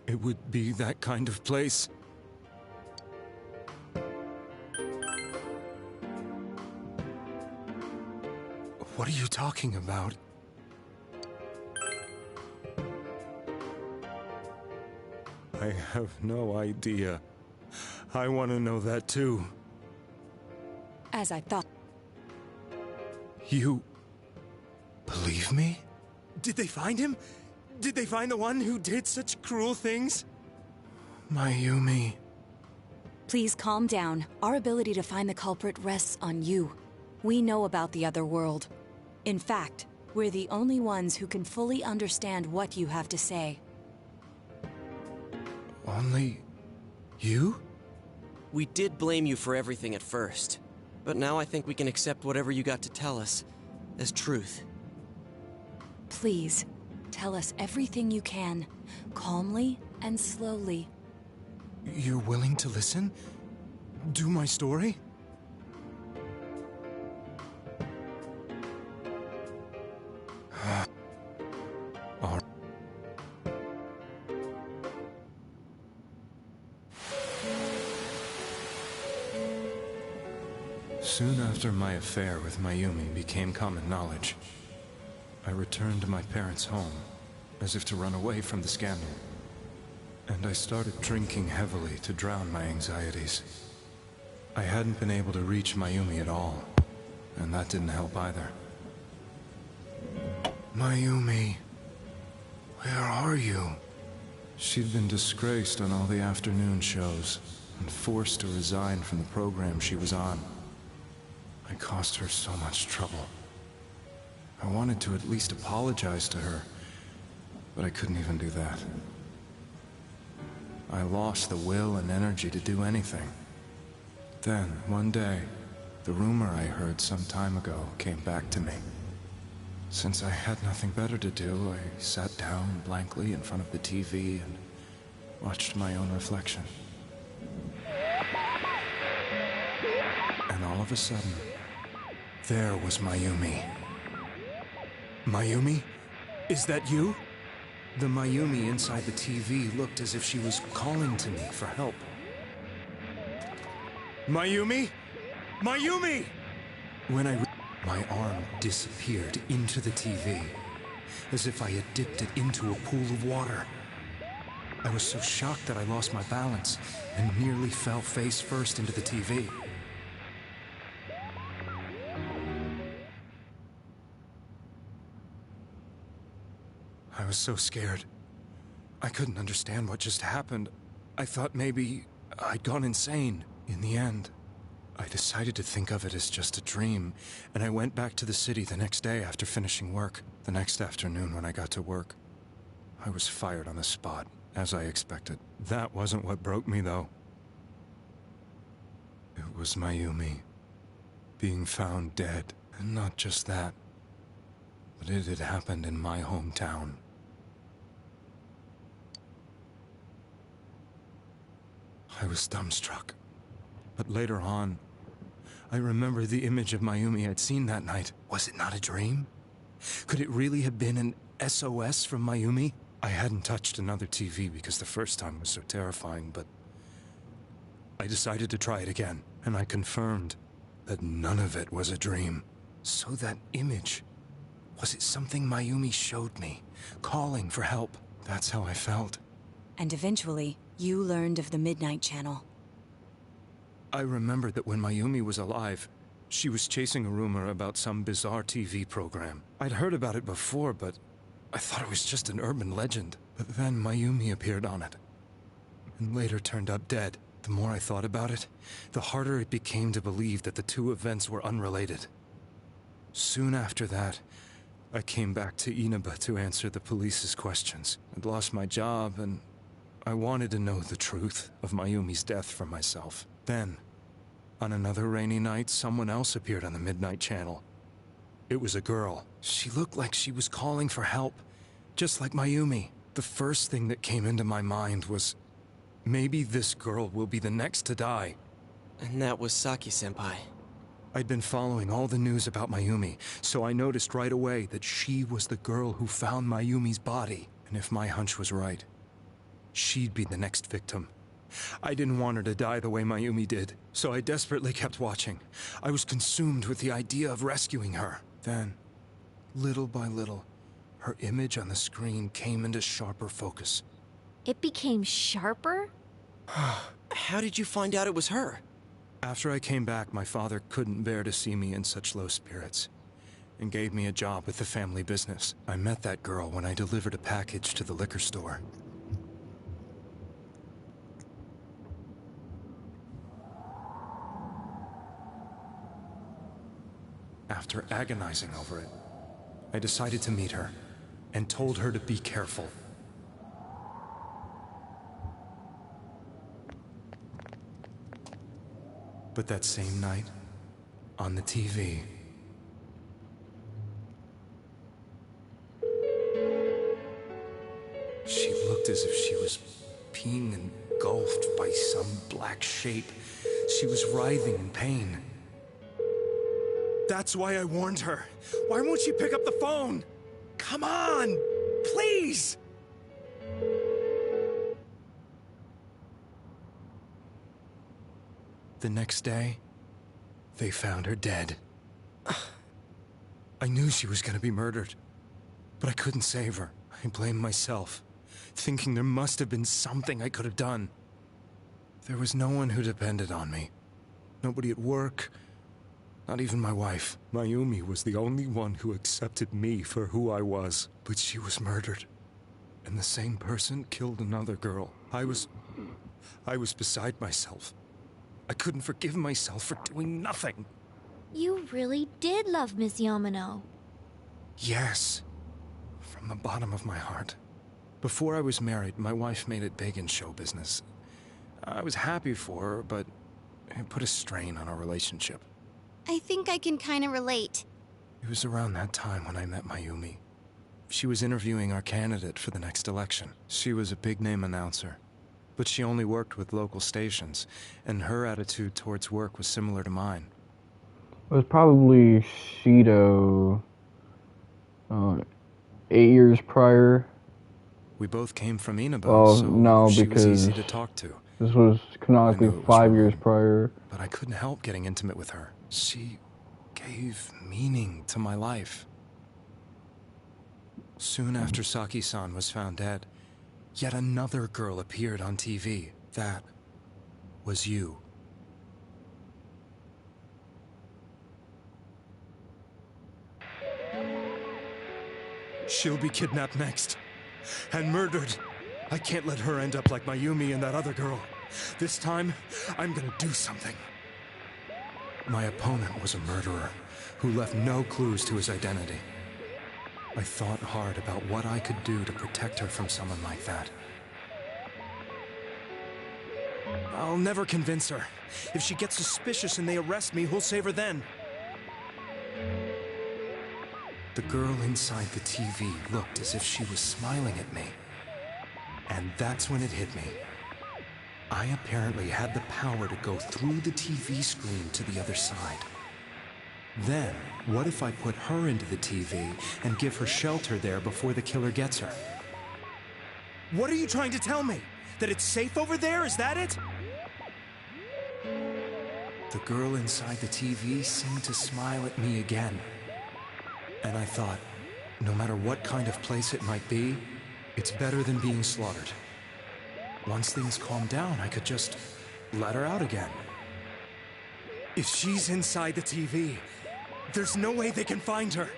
it would be that kind of place. What are you talking about? I have no idea. I want to know that too. As I thought. You believe me? Did they find him? Did they find the one who did such cruel things? Mayumi. Please calm down. Our ability to find the culprit rests on you. We know about the other world. In fact, we're the only ones who can fully understand what you have to say. Only you? We did blame you for everything at first, but now I think we can accept whatever you got to tell us as truth. Please, tell us everything you can, calmly and slowly. You're willing to listen? Do my story? All right. Soon after my affair with Mayumi became common knowledge, I returned to my parents' home, as if to run away from the scandal. And I started drinking heavily to drown my anxieties. I hadn't been able to reach Mayumi at all, and that didn't help either. Mayumi, where are you? She'd been disgraced on all the afternoon shows, and forced to resign from the program she was on. I caused her so much trouble. I wanted to at least apologize to her, but I couldn't even do that. I lost the will and energy to do anything. Then, one day, the rumor I heard some time ago came back to me. Since I had nothing better to do, I sat down blankly in front of the TV and watched my own reflection. And all of a sudden, there was Mayumi. Mayumi? Is that you? The Mayumi inside the TV looked as if she was calling to me for help. Mayumi? Mayumi! When my arm disappeared into the TV, as if I had dipped it into a pool of water. I was so shocked that I lost my balance and nearly fell face first into the TV. I was so scared. I couldn't understand what just happened. I thought maybe I'd gone insane. In the end, I decided to think of it as just a dream, and I went back to the city the next day after finishing work. The next afternoon when I got to work, I was fired on the spot, as I expected. That wasn't what broke me, though. It was Mayumi. being found dead. And not just that, but it had happened in my hometown. I was dumbstruck. But later on, I remember the image of Mayumi I'd seen that night. Was it not a dream? Could it really have been an SOS from Mayumi? I hadn't touched another TV because the first time was so terrifying, but I decided to try it again, and I confirmed that none of it was a dream. So that image, was it something Mayumi showed me, calling for help? That's how I felt. And eventually, you learned of the Midnight Channel. I remembered that when Mayumi was alive, she was chasing a rumor about some bizarre TV program. I'd heard about it before, but I thought it was just an urban legend. But then Mayumi appeared on it, and later turned up dead. The more I thought about it, the harder it became to believe that the two events were unrelated. Soon after that, I came back to Inaba to answer the police's questions. I'd lost my job, and I wanted to know the truth of Mayumi's death for myself. Then, on another rainy night, someone else appeared on the Midnight Channel. It was a girl. She looked like she was calling for help, just like Mayumi. The first thing that came into my mind was, maybe this girl will be the next to die. And that was Saki-senpai. I'd been following all the news about Mayumi, so I noticed right away that she was the girl who found Mayumi's body. And if my hunch was right, she'd be the next victim. I didn't want her to die the way Mayumi did, so I desperately kept watching. I was consumed with the idea of rescuing her. Then, little by little, her image on the screen came into sharper focus. It became sharper? How did you find out it was her? After I came back, my father couldn't bear to see me in such low spirits, and gave me a job with the family business. I met that girl when I delivered a package to the liquor store. After agonizing over it, I decided to meet her, and told her to be careful. But that same night, on the TV, she looked as if she was being engulfed by some black shape. She was writhing in pain. That's why I warned her. Why won't she pick up the phone? Come on, please! The next day, they found her dead. I knew she was gonna be murdered, but I couldn't save her. I blamed myself, thinking there must have been something I could have done. There was no one who depended on me. Nobody at work, not even my wife. Mayumi was the only one who accepted me for who I was. But she was murdered, and the same person killed another girl. I was beside myself. I couldn't forgive myself for doing nothing. You really did love Miss Yamano. Yes, from the bottom of my heart. Before I was married, my wife made it big in show business. I was happy for her, but it put a strain on our relationship. I think I can kind of relate. It was around that time when I met Mayumi. She was interviewing our candidate for the next election. She was a big-name announcer, but she only worked with local stations, and her attitude towards work was similar to mine. It was probably Shido 8 years prior. We both came from Inaba, Oh, so no, she because was easy to talk to. This was canonically 5 years prior. But I couldn't help getting intimate with her. She gave meaning to my life. Soon after Saki-san was found dead, yet another girl appeared on TV. That was you. She'll be kidnapped next, and murdered. I can't let her end up like Mayumi and that other girl. This time, I'm gonna do something. My opponent was a murderer who left no clues to his identity. I thought hard about what I could do to protect her from someone like that. I'll never convince her. If she gets suspicious and they arrest me, who'll save her then? The girl inside the TV looked as if she was smiling at me. And that's when it hit me. I apparently had the power to go through the TV screen to the other side. Then, what if I put her into the TV and give her shelter there before the killer gets her? What are you trying to tell me? That it's safe over there? Is that it? The girl inside the TV seemed to smile at me again. And I thought, no matter what kind of place it might be, it's better than being slaughtered. Once things calmed down, I could just let her out again. If she's inside the TV, there's no way they can find her.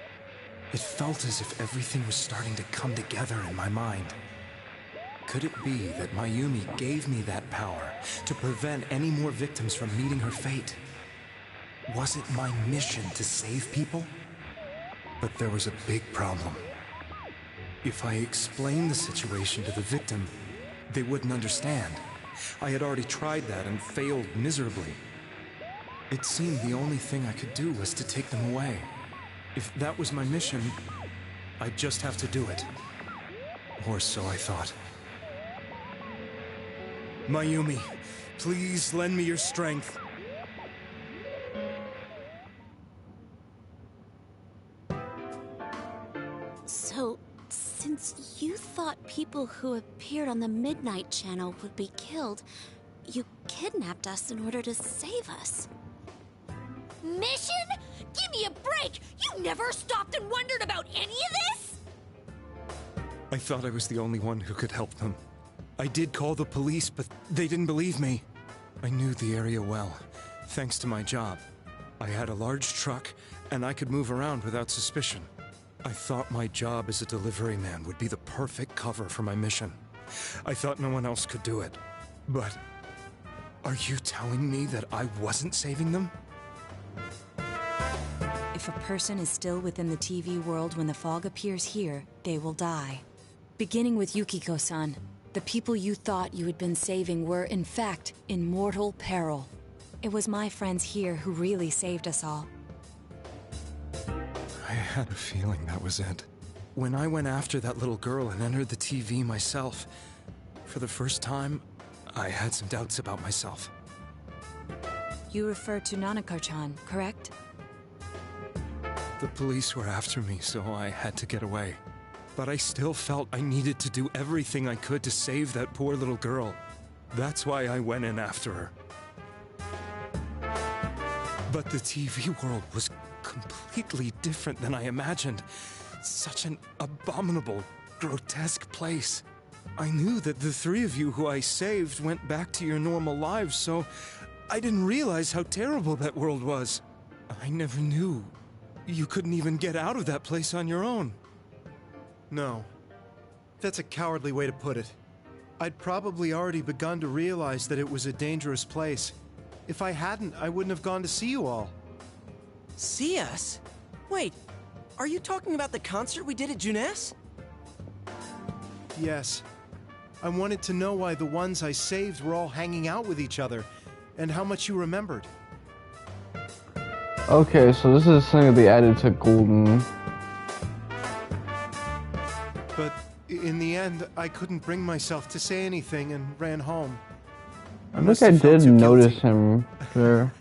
It felt as if everything was starting to come together in my mind. Could it be that Mayumi gave me that power to prevent any more victims from meeting her fate? Was it my mission to save people? But there was a big problem. If I explained the situation to the victim, they wouldn't understand. I had already tried that and failed miserably. It seemed the only thing I could do was to take them away. If that was my mission, I'd just have to do it. Or so I thought. Mayumi, please lend me your strength. So, since you thought people who appeared on the Midnight Channel would be killed, you kidnapped us in order to save us. Mission? Give me a break! You never stopped and wondered about any of this? I thought I was the only one who could help them. I did call the police, but they didn't believe me. I knew the area well, thanks to my job. I had a large truck, and I could move around without suspicion. I thought my job as a delivery man would be the perfect cover for my mission. I thought no one else could do it. But are you telling me that I wasn't saving them? If a person is still within the TV world when the fog appears here, they will die. Beginning with Yukiko-san, the people you thought you had been saving were, in fact, in mortal peril. It was my friends here who really saved us all. I had a feeling that was it. When I went after that little girl and entered the TV myself, for the first time, I had some doubts about myself. You refer to Nanako-chan, correct? The police were after me, so I had to get away. But I still felt I needed to do everything I could to save that poor little girl. That's why I went in after her. But the TV world was completely different than I imagined. Such an abominable, grotesque place. I knew that the three of you who I saved went back to your normal lives, so I didn't realize how terrible that world was. I never knew you couldn't even get out of that place on your own. No. That's a cowardly way to put it. I'd probably already begun to realize that it was a dangerous place. If I hadn't, I wouldn't have gone to see you all. See us? Wait, are you talking about the concert we did at Junes? Yes. I wanted to know why the ones I saved were all hanging out with each other, and how much you remembered. Okay, so this is something that they added to Golden. But in the end, I couldn't bring myself to say anything and ran home. I think I did notice him there.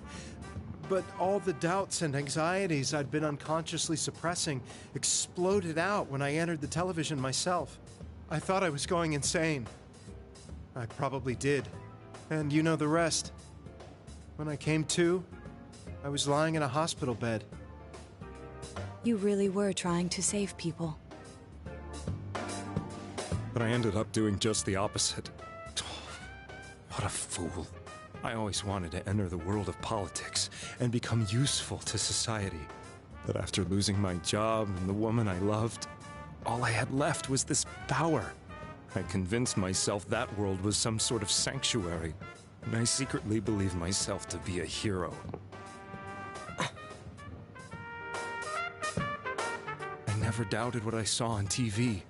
But all the doubts and anxieties I'd been unconsciously suppressing exploded out when I entered the television myself. I thought I was going insane. I probably did. And you know the rest. When I came to, I was lying in a hospital bed. You really were trying to save people. But I ended up doing just the opposite. What a fool. I always wanted to enter the world of politics and become useful to society. But after losing my job and the woman I loved, all I had left was this power. I convinced myself that world was some sort of sanctuary, and I secretly believed myself to be a hero. I never doubted what I saw on TV,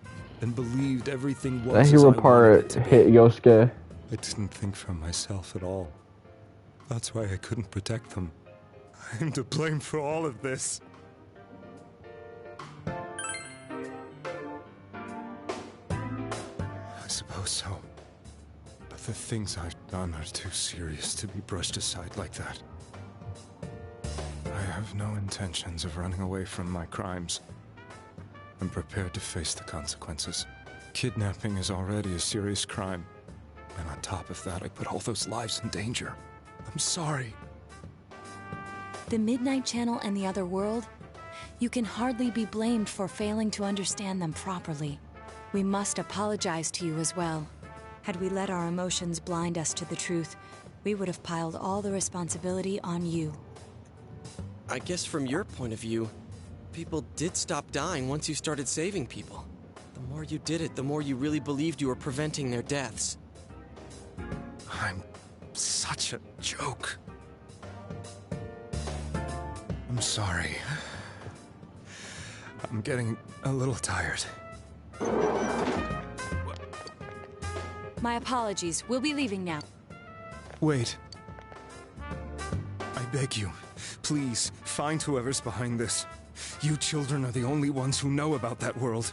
and believed everything was That hero as I part wanted it to be. hit Yosuke. I didn't think for myself at all. That's why I couldn't protect them. I'm to blame for all of this. suppose so. But the things I've done are too serious to be brushed aside like that. I have no intentions of running away from my crimes. I'm prepared to face the consequences. Kidnapping is already a serious crime. And on top of that, I put all those lives in danger. I'm sorry. The Midnight Channel and the other world? You can hardly be blamed for failing to understand them properly. We must apologize to you as well. Had we let our emotions blind us to the truth, we would have piled all the responsibility on you. I guess from your point of view, people did stop dying once you started saving people. The more you did it, the more you really believed you were preventing their deaths. I'm such a joke. I'm sorry. I'm getting a little tired. My apologies. We'll be leaving now. Wait. I beg you, please, find whoever's behind this. You children are the only ones who know about that world.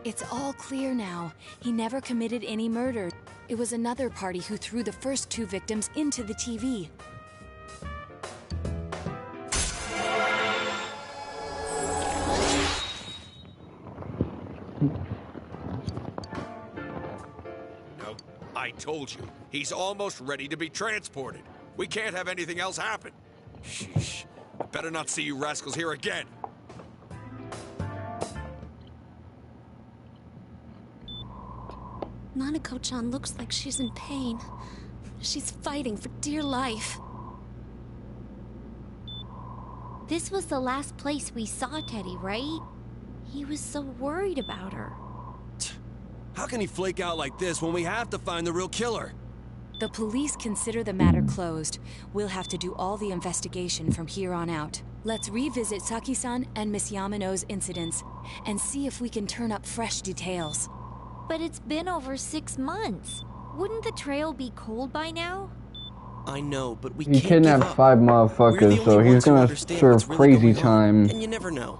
It's all clear now. He never committed any murder. It was another party who threw the first 2 victims into the TV. No, I told you. He's almost ready to be transported. We can't have anything else happen. Sheesh. I better not see you rascals here again. Nanako-chan looks like she's in pain. She's fighting for dear life. This was the last place we saw Teddy, right? He was so worried about her. How can he flake out like this when we have to find the real killer? The police consider the matter closed. We'll have to do all the investigation from here on out. Let's revisit Saki-san and Miss Yamano's incidents and see if we can turn up fresh details. But it's been over 6 months. Wouldn't the trail be cold by now? I know, but we He can't kidnapped give up. 5 We're the motherfuckers, so only he's ones who gonna understand serve what's really crazy going on. time. And you never know.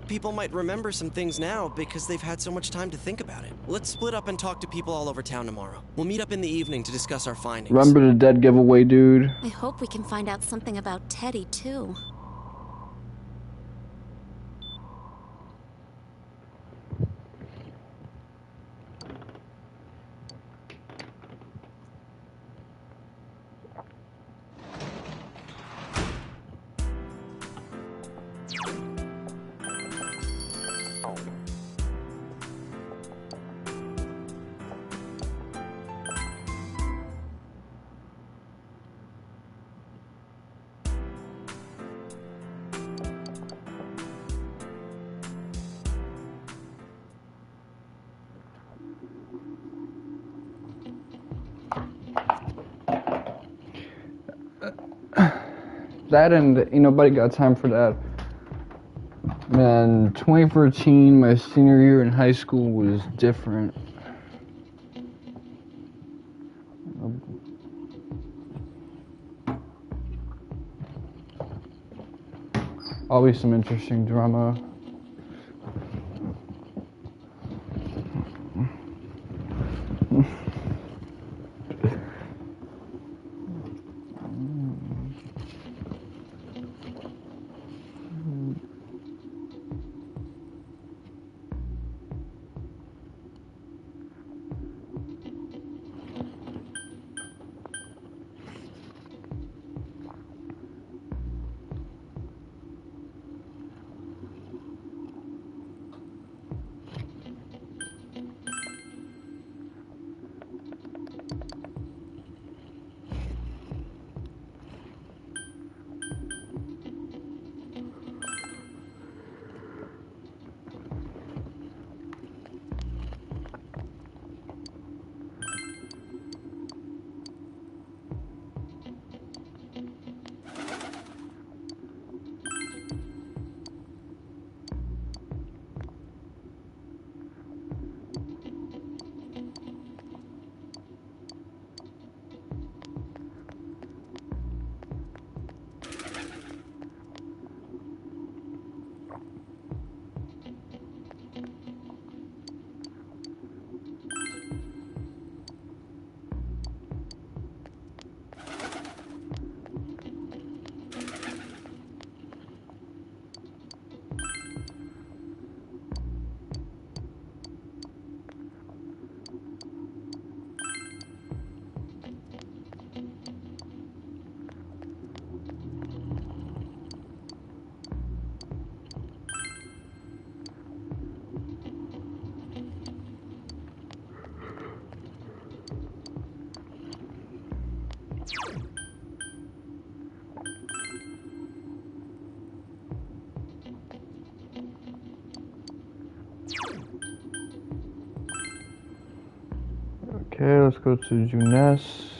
People might remember some things now because they've had so much time to think about it. Let's split up and talk to people all over town tomorrow. We'll meet up in the evening to discuss our findings. Remember the dead giveaway, dude? I hope we can find out something about Teddy, too. That and ain't nobody got time for that. Man, 2014, my senior year in high school was different. Always some interesting drama. Okay, let's go to Junes.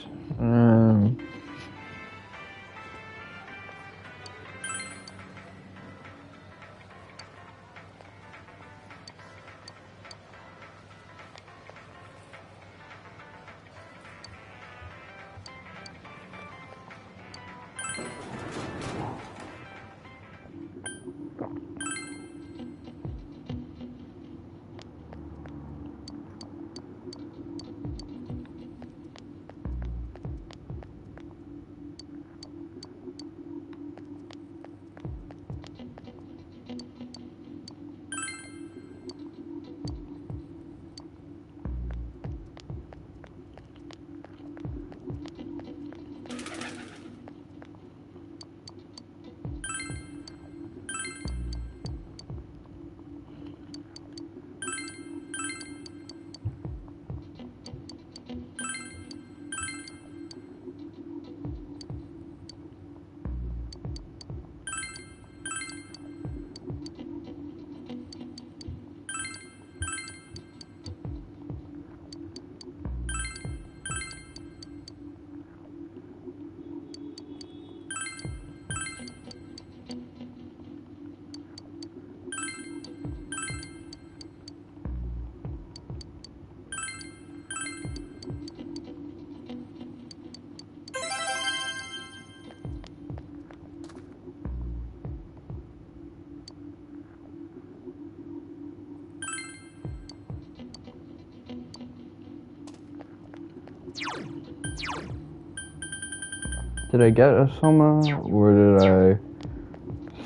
Did I get a Soma, or did I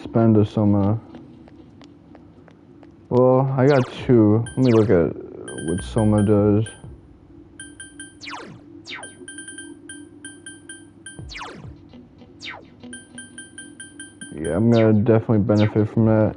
spend a Soma? Well, I got 2. Let me look at what Soma does. Yeah, I'm gonna definitely benefit from that.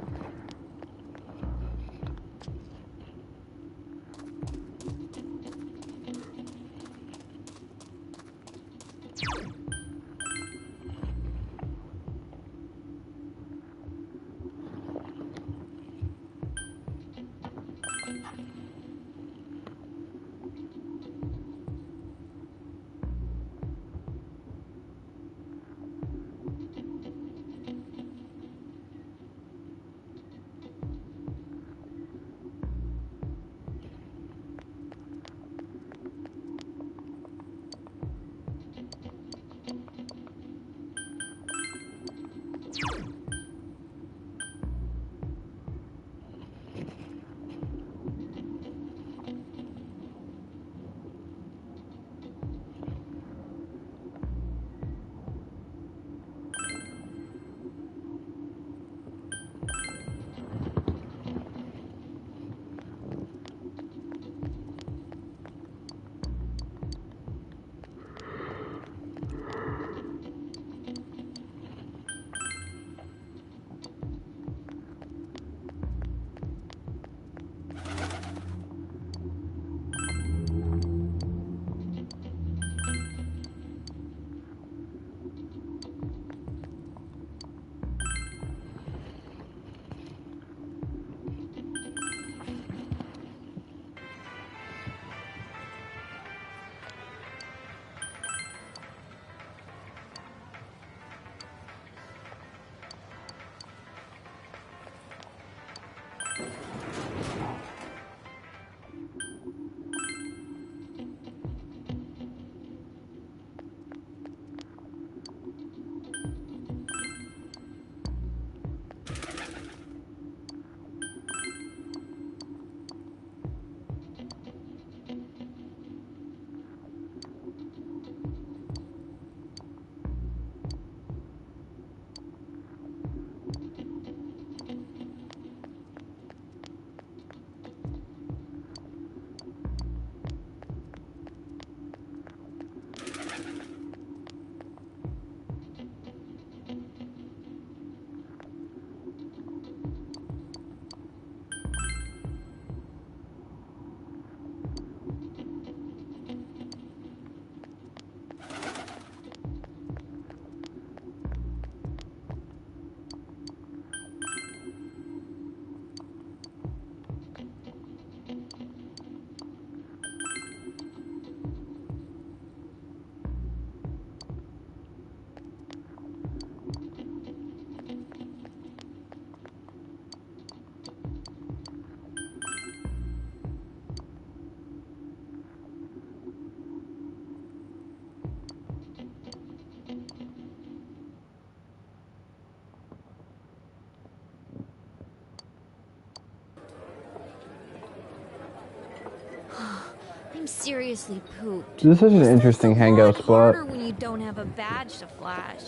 I'm seriously pooped. This is such an interesting hangout spot. Harder when you don't have a badge to flash.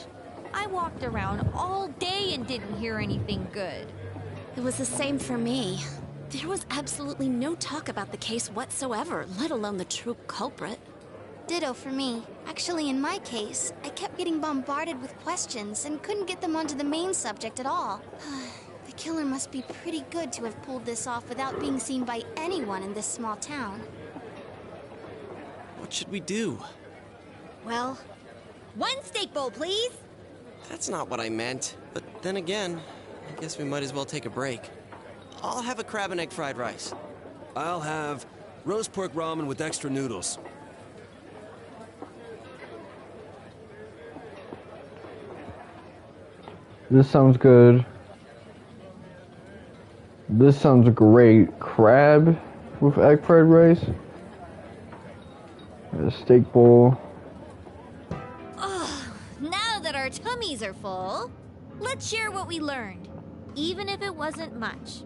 I walked around all day and didn't hear anything good. It was the same for me. There was absolutely no talk about the case whatsoever, let alone the true culprit. Ditto for me. Actually, in my case, I kept getting bombarded with questions and couldn't get them onto the main subject at all. The killer must be pretty good to have pulled this off without being seen by anyone in this small town. What should we do? Well, one steak bowl, please. That's not what I meant. But then again, I guess we might as well take a break. I'll have a crab and egg fried rice. I'll have roast pork ramen with extra noodles. This sounds good. This sounds great. Crab with egg fried rice. A steak bowl. Now that our tummies are full, let's share what we learned, even if it wasn't much.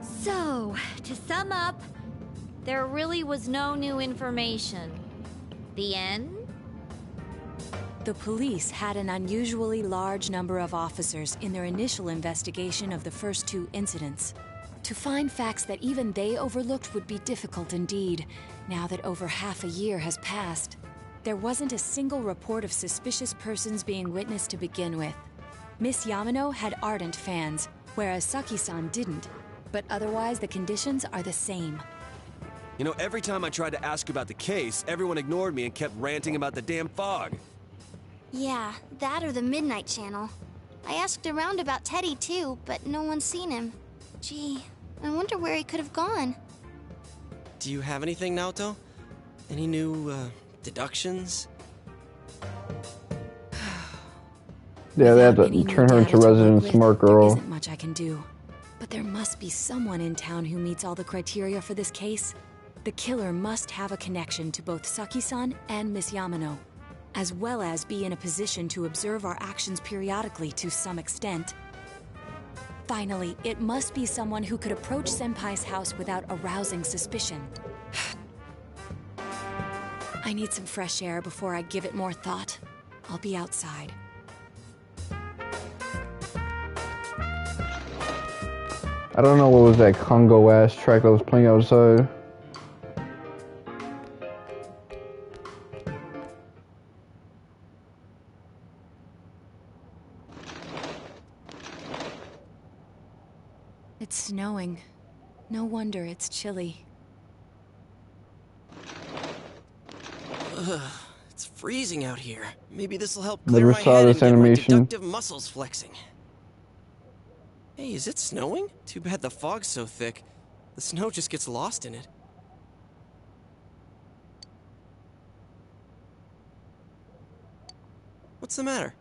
So, to sum up, there really was no new information. The end? The police had an unusually large number of officers in their initial investigation of the first two incidents. To find facts that even they overlooked would be difficult indeed, now that over half a year has passed. There wasn't a single report of suspicious persons being witnessed to begin with. Miss Yamano had ardent fans, whereas Saki-san didn't. But otherwise, the conditions are the same. You know, every time I tried to ask about the case, everyone ignored me and kept ranting about the damn fog. Yeah, that or the Midnight Channel. I asked around about Teddy too, but no one's seen him. Gee, I wonder where he could have gone. Do you have anything, Naoto? Any new, deductions? Yeah, they have to turn her into resident smart girl. There isn't much I can do. But there must be someone in town who meets all the criteria for this case. The killer must have a connection to both Saki-san and Miss Yamano, as well as be in a position to observe our actions periodically to some extent. Finally, it must be someone who could approach Senpai's house without arousing suspicion. I need some fresh air before I give it more thought. I'll be outside. I don't know what was that Congo ass track that was playing outside. It's snowing. No wonder it's chilly. Ugh, it's freezing out here. Maybe this'll help Never clear my saw head this and get my animation. deductive muscles flexing. Hey, is it snowing? Too bad the fog's so thick. The snow just gets lost in it. What's the matter?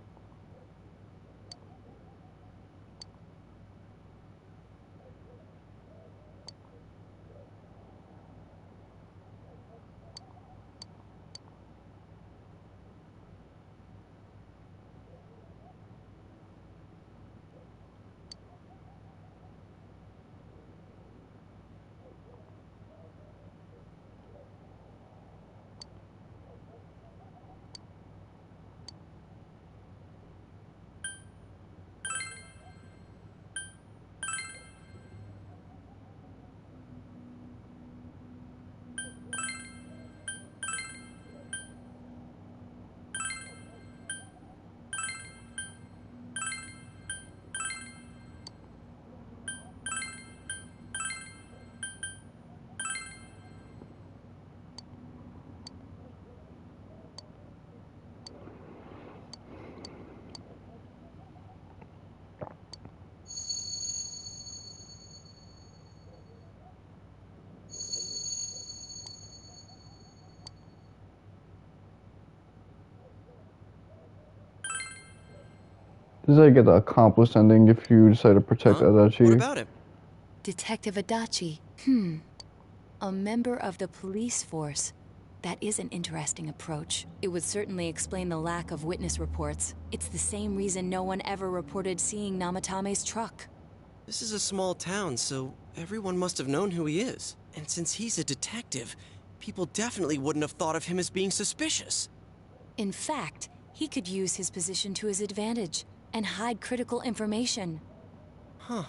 This is how you get the accomplished ending if you decide to protect Adachi. What about him? Detective Adachi. A member of the police force. That is an interesting approach. It would certainly explain the lack of witness reports. It's the same reason no one ever reported seeing Namatame's truck. This is a small town, so Everyone must have known who he is. And since he's a detective, people definitely wouldn't have thought of him as being suspicious. In fact, he could use his position to his advantage and hide critical information. Huh.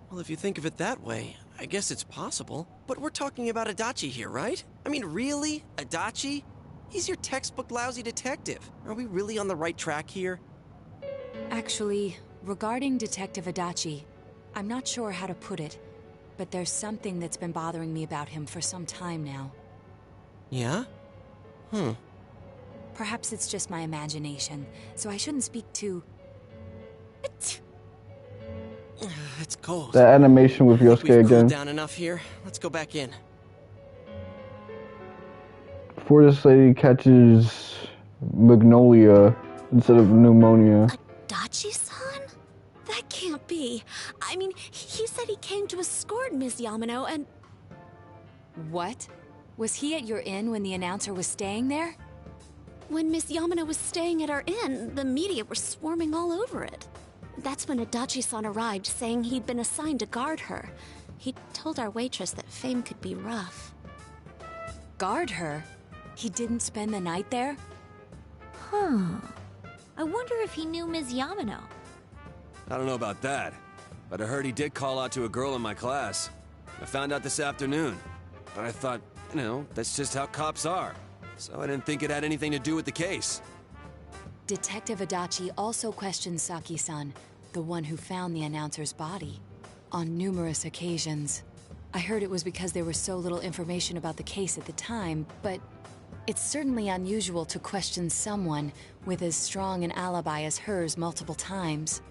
Well, if you think of it that way, I guess it's possible. But we're talking about Adachi here, right? I mean, really? Adachi? He's your textbook lousy detective. Are we really on the right track here? Actually, regarding Detective Adachi, I'm not sure how to put it, but there's something that's been bothering me about him for some time now. Yeah? Perhaps it's just my imagination, so I shouldn't speak too... It's cold. That animation with We've Yosuke cooled again. down enough here. Let's go back in. Before this lady catches Magnolia instead of pneumonia. Adachi-san? That can't be. I mean, he said he came to escort Ms. Yamano and... What? Was he at your inn when the announcer was staying there? When Miss Yamano was staying at our inn, the media were swarming all over it. That's when Adachi-san arrived, saying he'd been assigned to guard her. He told our waitress that fame could be rough. Guard her? He didn't spend the night there? Huh. I wonder if he knew Ms. Yamano. I don't know about that, but I heard he did call out to a girl in my class. I found out this afternoon, but I thought, you know, that's just how cops are. So I didn't think it had anything to do with the case. Detective Adachi also questioned Saki-san, the one who found the announcer's body, on numerous occasions. I heard it was because there was so little information about the case at the time, but it's certainly unusual to question someone with as strong an alibi as hers multiple times.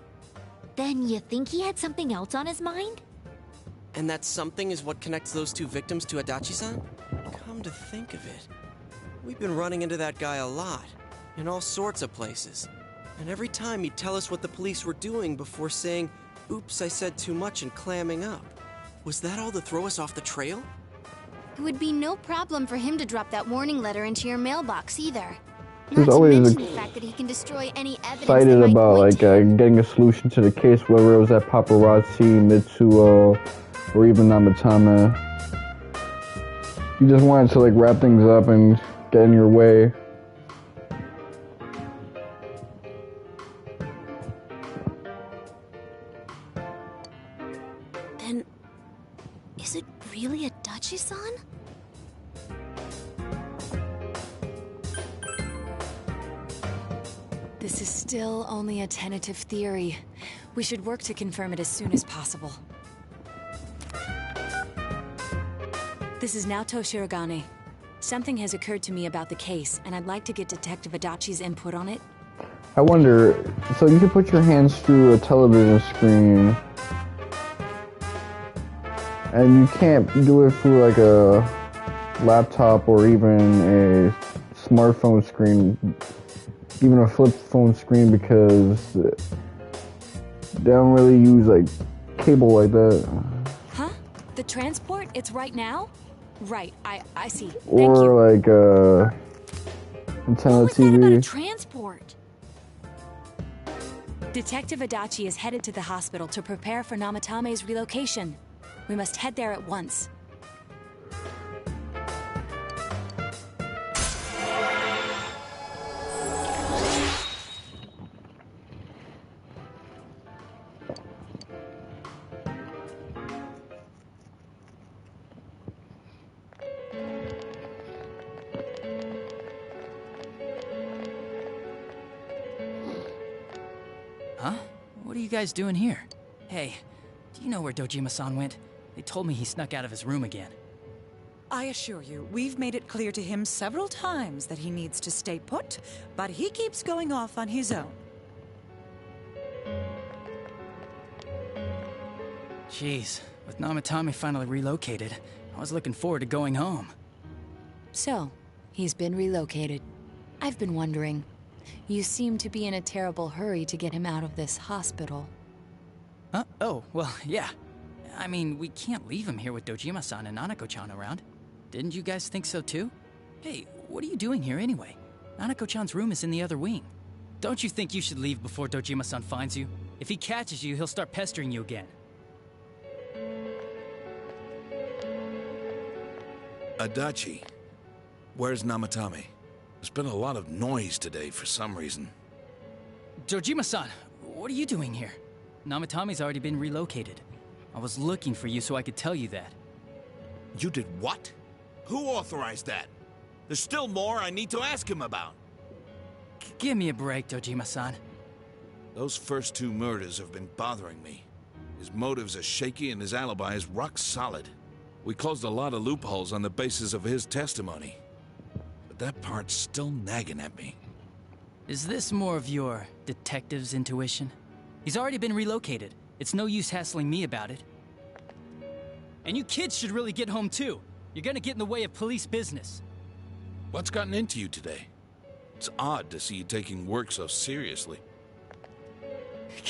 Then you think he had something else on his mind? And that something is what connects those two victims to Adachi-san? Come to think of it, we've been running into that guy a lot, in all sorts of places. And every time he'd tell us what the police were doing before saying, "Oops, I said too much," and clamming up. Was that all to throw us off the trail? It would be no problem for him to drop that warning letter into your mailbox either. She's Not to always mention the fact that he can destroy any evidence that excited might about point like getting a solution to the case, whether it was at Paparazzi, Mitsuo, or even Namatame. You just wanted to like wrap things up and get in your way. Then, is it really Adachi-san? This is still only a tentative theory. We should work to confirm it as soon as possible. This is Naoto Shirogane. Something has occurred to me about the case, and I'd like to get Detective Adachi's input on it. I wonder, so you can put your hands through a television screen, and you can't do it through like a laptop or even a smartphone screen, even a flip phone screen, because they don't really use like cable like that. Huh? The transport? It's right now? Right, I see. Thank you. Or like antenna TV. Transport. Detective Adachi is headed to the hospital to prepare for Namatame's relocation. We must head there at once. Huh? What are you guys doing here? Hey, do you know where Dojima-san went? They told me he snuck out of his room again. I assure you, we've made it clear to him several times that he needs to stay put, but he keeps going off on his own. Jeez, with Namatame finally relocated, I was looking forward to going home. So, he's been relocated. I've been wondering. You seem to be in a terrible hurry to get him out of this hospital. Huh? Oh, well, yeah. I mean, we can't leave him here with Dojima-san and Nanako-chan around. Didn't you guys think so too? Hey, what are you doing here anyway? Nanako-chan's room is in the other wing. Don't you think you should leave before Dojima-san finds you? If he catches you, he'll start pestering you again. Adachi, where's Namatame? There's been a lot of noise today for some reason. Dojima-san, what are you doing here? Namatame's already been relocated. I was looking for you so I could tell you that. You did what? Who authorized that? There's still more I need to ask him about. Give me a break, Dojima-san. Those first 2 murders have been bothering me. His motives are shaky and his alibi is rock solid. We closed a lot of loopholes on the basis of his testimony. But that part's still nagging at me. Is this more of your detective's intuition? He's already been relocated. It's no use hassling me about it. And you kids should really get home too. You're gonna get in the way of police business. What's gotten into you today? It's odd to see you taking work so seriously.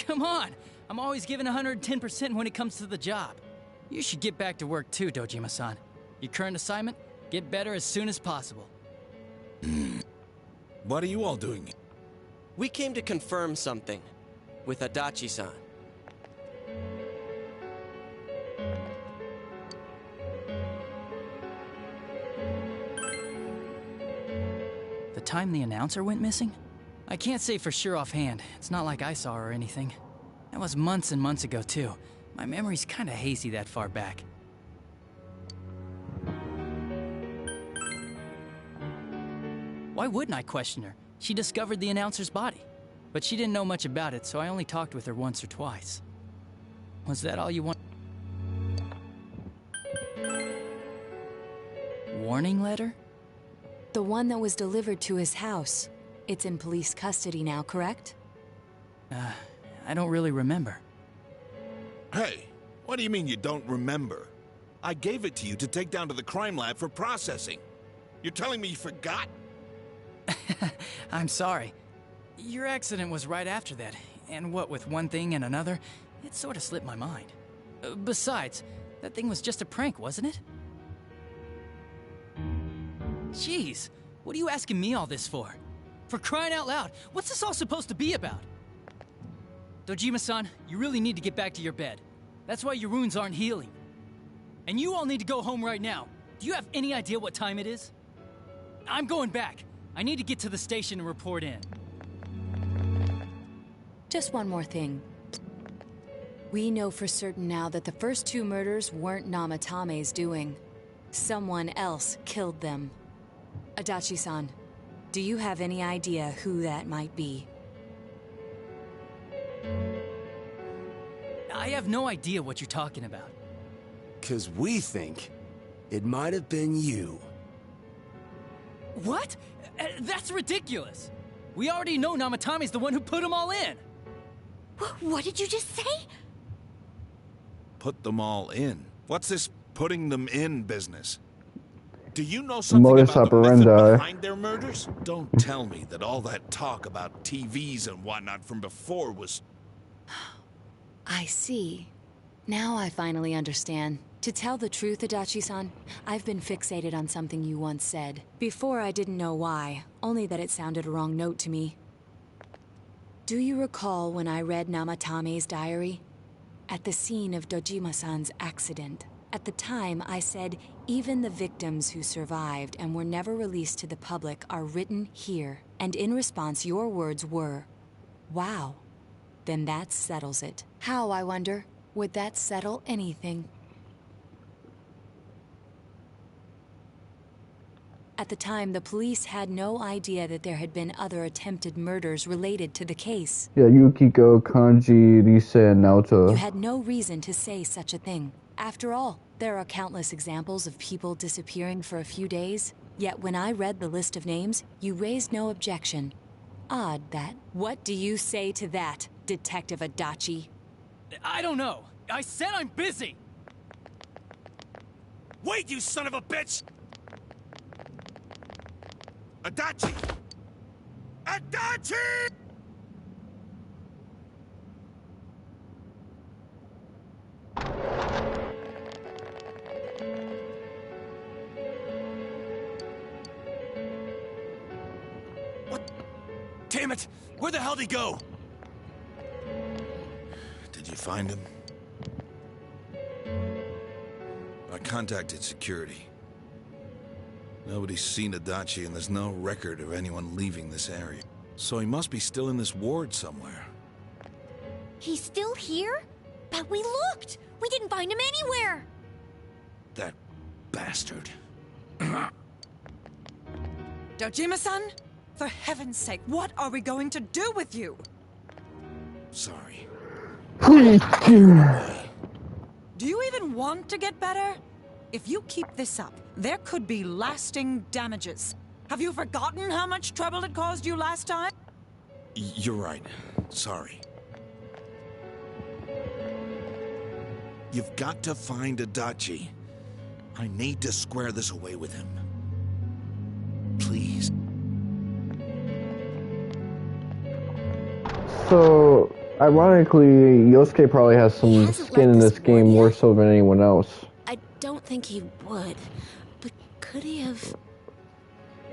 Come on! I'm always giving 110% when it comes to the job. You should get back to work too, Dojima-san. Your current assignment? Get better as soon as possible. What are you all doing? We came to confirm something with Adachi-san. The time the announcer went missing? I can't say for sure offhand. It's not like I saw her or anything. That was months and months ago, too. My memory's kinda hazy that far back. Why wouldn't I question her? She discovered the announcer's body. But she didn't know much about it, so I only talked with her once or twice. Was that all you want? Warning letter? The one that was delivered to his house. It's in police custody now, correct? I don't really remember. Hey, what do you mean you don't remember? I gave it to you to take down to the crime lab for processing. You're telling me you forgot? I'm sorry. Your accident was right after that, and what with one thing and another, it sort of slipped my mind. Besides, that thing was just a prank, wasn't it? Jeez, what are you asking me all this for? For crying out loud, what's this all supposed to be about? Dojima-san, you really need to get back to your bed. That's why your wounds aren't healing. And you all need to go home right now. Do you have any idea what time it is? I'm going back. I need to get to the station and report in. Just one more thing. We know for certain now that the first 2 murders weren't Namatame's doing. Someone else killed them. Adachi-san, do you have any idea who that might be? I have no idea what you're talking about. 'Cause we think it might have been you. What? That's ridiculous! We already know Namatame's the one who put them all in! What did you just say? Put them all in? What's this putting them in business? Do you know something Modus about the method operandi. behind their murders? Don't tell me that all that talk about TVs and whatnot from before was... I see. Now I finally understand. To tell the truth, Adachi-san, I've been fixated on something you once said. Before I didn't know why, only that it sounded a wrong note to me. Do you recall when I read Namatame's diary? At the scene of Dojima-san's accident. At the time, I said, even the victims who survived and were never released to the public are written here. And in response, your words were, wow. Then that settles it. How, I wonder? Would that settle anything? At the time, the police had no idea that there had been other attempted murders related to the case. Yeah, Yukiko, Kanji, Risa, and Naoto. You had no reason to say such a thing. After all, there are countless examples of people disappearing for a few days. Yet when I read the list of names, you raised no objection. Odd that. What do you say to that, Detective Adachi? I don't know. I said I'm busy! Wait, you son of a bitch! Adachi! Adachi! What? Damn it! Where the hell did he go? Did you find him? I contacted security. Nobody's seen Adachi, and there's no record of anyone leaving this area. So he must be still in this ward somewhere. He's still here? But we looked! We didn't find him anywhere! That bastard. Dojima-san? For heaven's sake, what are we going to do with you? Sorry. Do you even want to get better? If you keep this up, there could be lasting damages. Have you forgotten how much trouble it caused you last time? You're right. Sorry. You've got to find Adachi. I need to square this away with him. Please. So, ironically, Yosuke probably has some skin in this game more so than anyone else. I don't think he would, but could he have...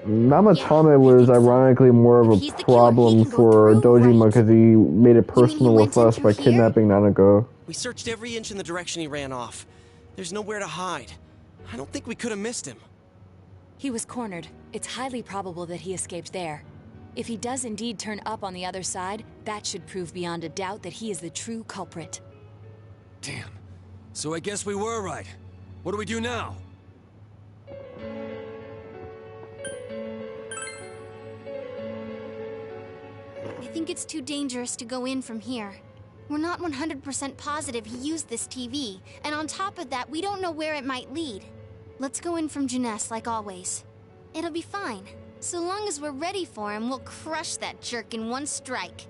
Namatame was ironically more of a problem for Dojima because he made it personal with us by kidnapping Nanako. We searched every inch in the direction he ran off. There's nowhere to hide. I don't think we could have missed him. He was cornered. It's highly probable that he escaped there. If he does indeed turn up on the other side, that should prove beyond a doubt that he is the true culprit. Damn. So I guess we were right. What do we do now? I think it's too dangerous to go in from here. We're not 100% positive he used this TV, and on top of that, we don't know where it might lead. Let's go in from Junes like always. It'll be fine. So long as we're ready for him, we'll crush that jerk in one strike.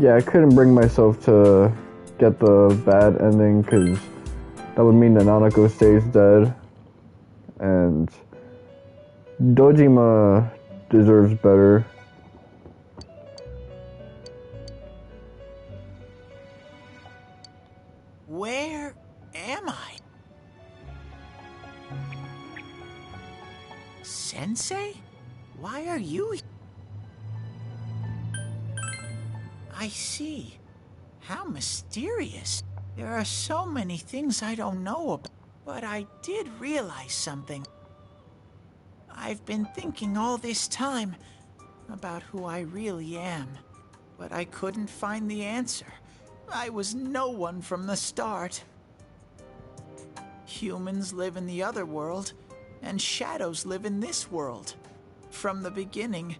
Yeah, I couldn't bring myself to get the bad ending because that would mean that Nanako stays dead. And Dojima deserves better. Where am I? Sensei? Why are you here? I see. How mysterious. There are so many things I don't know about. But I did realize something. I've been thinking all this time about who I really am. But I couldn't find the answer. I was no one from the start. Humans live in the other world, and shadows live in this world. From the beginning,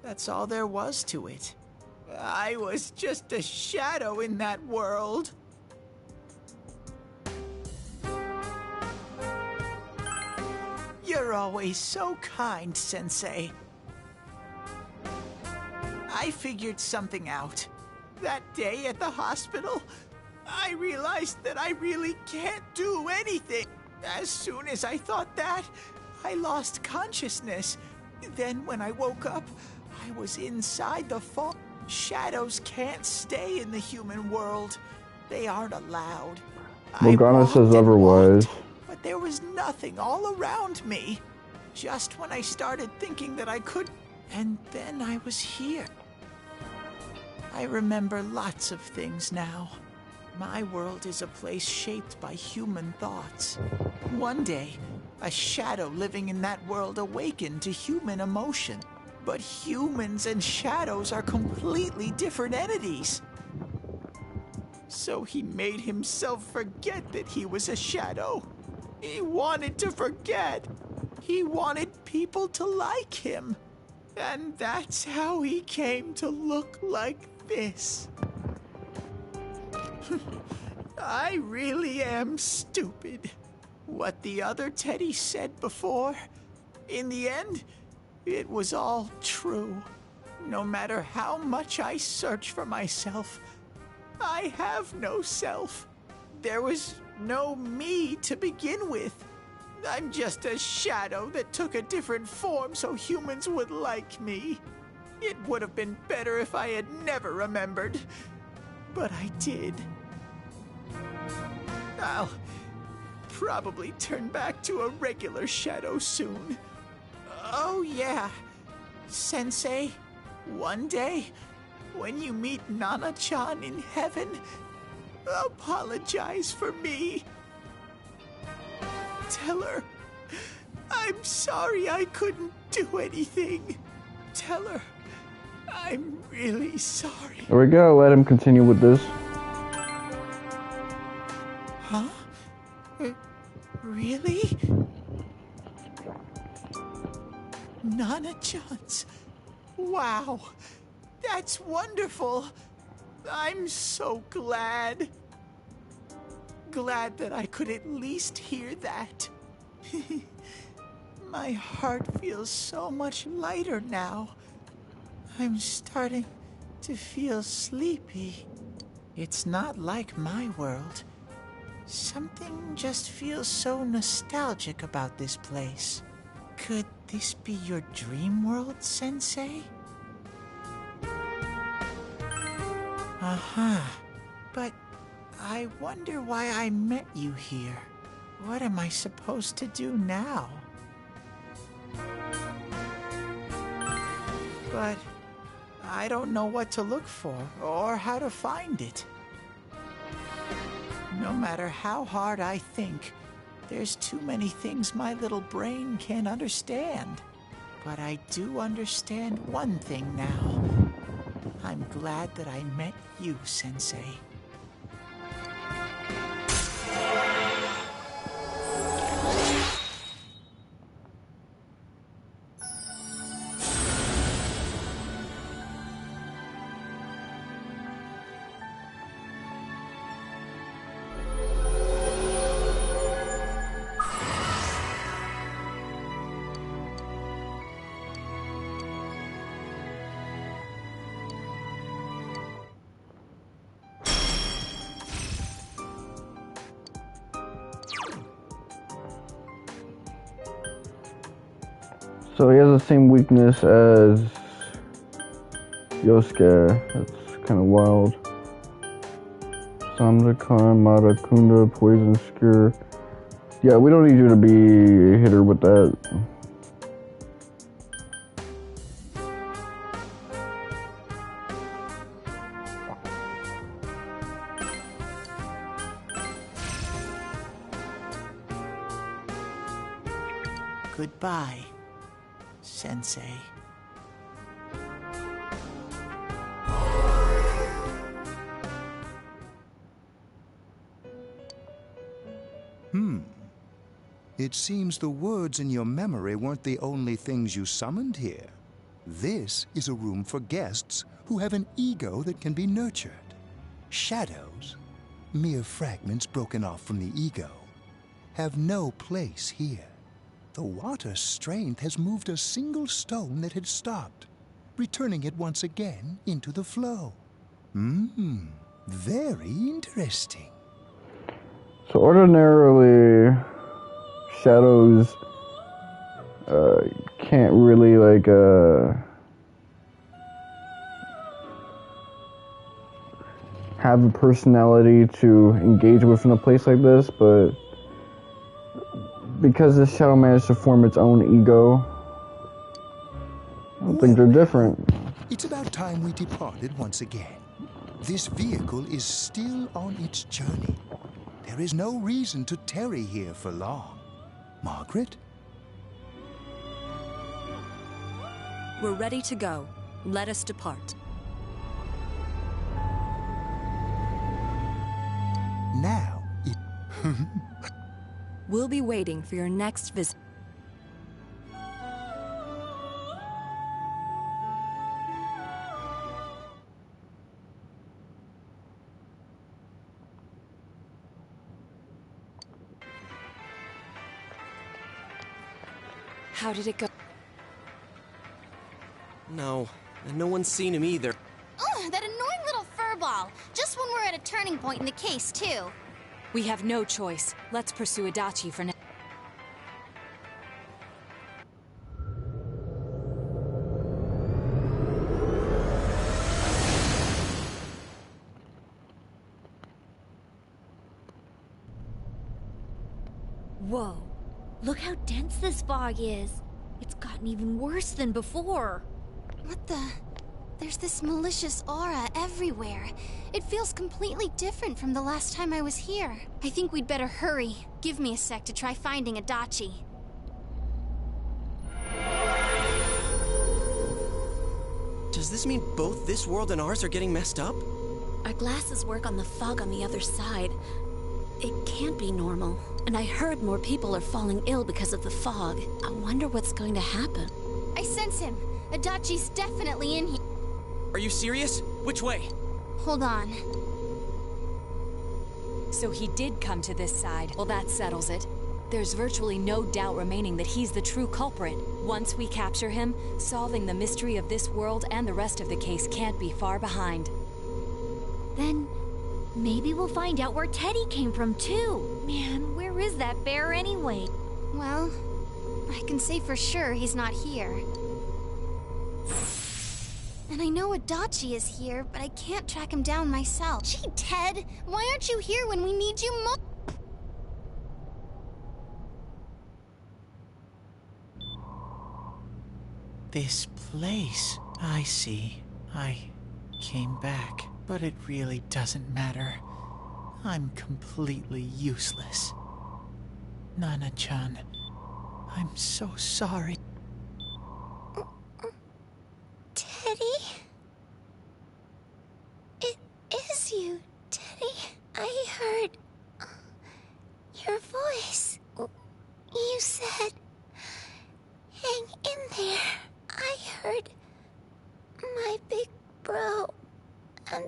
that's all there was to it. I was just a shadow in that world. You're always so kind, Sensei. I figured something out. That day at the hospital, I realized that I really can't do anything. As soon as I thought that, I lost consciousness. Then when I woke up, I was inside the fog. Shadows can't stay in the human world. They aren't allowed. Morgana says otherwise. But there was nothing all around me. Just when I started thinking that I could, and then I was here. I remember lots of things now. My world is a place shaped by human thoughts. One day, a shadow living in that world awakened to human emotion. But humans and shadows are completely different entities. So he made himself forget that he was a shadow. He wanted to forget. He wanted people to like him. And that's how he came to look like this. I really am stupid. What the other Teddy said before, in the end, it was all true. No matter how much I search for myself, I have no self. There was no me to begin with. I'm just a shadow that took a different form so humans would like me. It would have been better if I had never remembered. But I did. I'll probably turn back to a regular shadow soon. Oh yeah, Sensei, one day, when you meet Nana-chan in heaven, apologize for me. Tell her, I'm sorry I couldn't do anything. Tell her, I'm really sorry. There we go, let him continue with this. Huh? Really? Nana-chan's. Wow, that's wonderful. I'm so glad. Glad that I could at least hear that. My heart feels so much lighter now. I'm starting to feel sleepy. It's not like my world. Something just feels so nostalgic about this place. Could this be your dream world, Sensei? Uh-huh. But I wonder why I met you here. What am I supposed to do now? But I don't know what to look for or how to find it. No matter how hard I think, there's too many things my little brain can't understand. But I do understand one thing now. I'm glad that I met you, Sensei. So he has the same weakness as Yosuke. That's kind of wild. Samdakan, Marakunda, Poison Skewer. Yeah, we don't need you to be a hitter with that. Goodbye, Sensei. It seems the words in your memory weren't the only things you summoned here. This is a room for guests who have an ego that can be nurtured. Shadows, mere fragments broken off from the ego, have no place here. The water's strength has moved a single stone that had stopped, returning it once again into the flow. Very interesting. So ordinarily, shadows can't really have a personality to engage with in a place like this, but because this shadow managed to form its own ego, I don't think they're different. It's about time we departed once again. This vehicle is still on its journey. There is no reason to tarry here for long. Margaret? We're ready to go. Let us depart. Now, We'll be waiting for your next visit. How did it go? No, and no one's seen him either. Ugh, that annoying little furball. Just when we're at a turning point in the case, too. We have no choice. Let's pursue Adachi for now. Whoa. Look how dense this fog is. It's gotten even worse than before. What the? There's this malicious aura everywhere. It feels completely different from the last time I was here. I think we'd better hurry. Give me a sec to try finding Adachi. Does this mean both this world and ours are getting messed up? Our glasses work on the fog on the other side. It can't be normal. And I heard more people are falling ill because of the fog. I wonder what's going to happen. I sense him. Adachi's definitely in here. Are you serious? Which way? Hold on. So he did come to this side. Well, that settles it. There's virtually no doubt remaining that he's the true culprit. Once we capture him, solving the mystery of this world and the rest of the case can't be far behind. Then maybe we'll find out where Teddy came from too. Man, where is that bear anyway? Well, I can say for sure he's not here. And I know Adachi is here, but I can't track him down myself. Gee, Ted, why aren't you here when we need you most? This place. I see. I came back, but it really doesn't matter. I'm completely useless. Nana-chan, I'm so sorry. Teddy? It is you, Teddy. I heard your voice. You said, hang in there. I heard my big bro and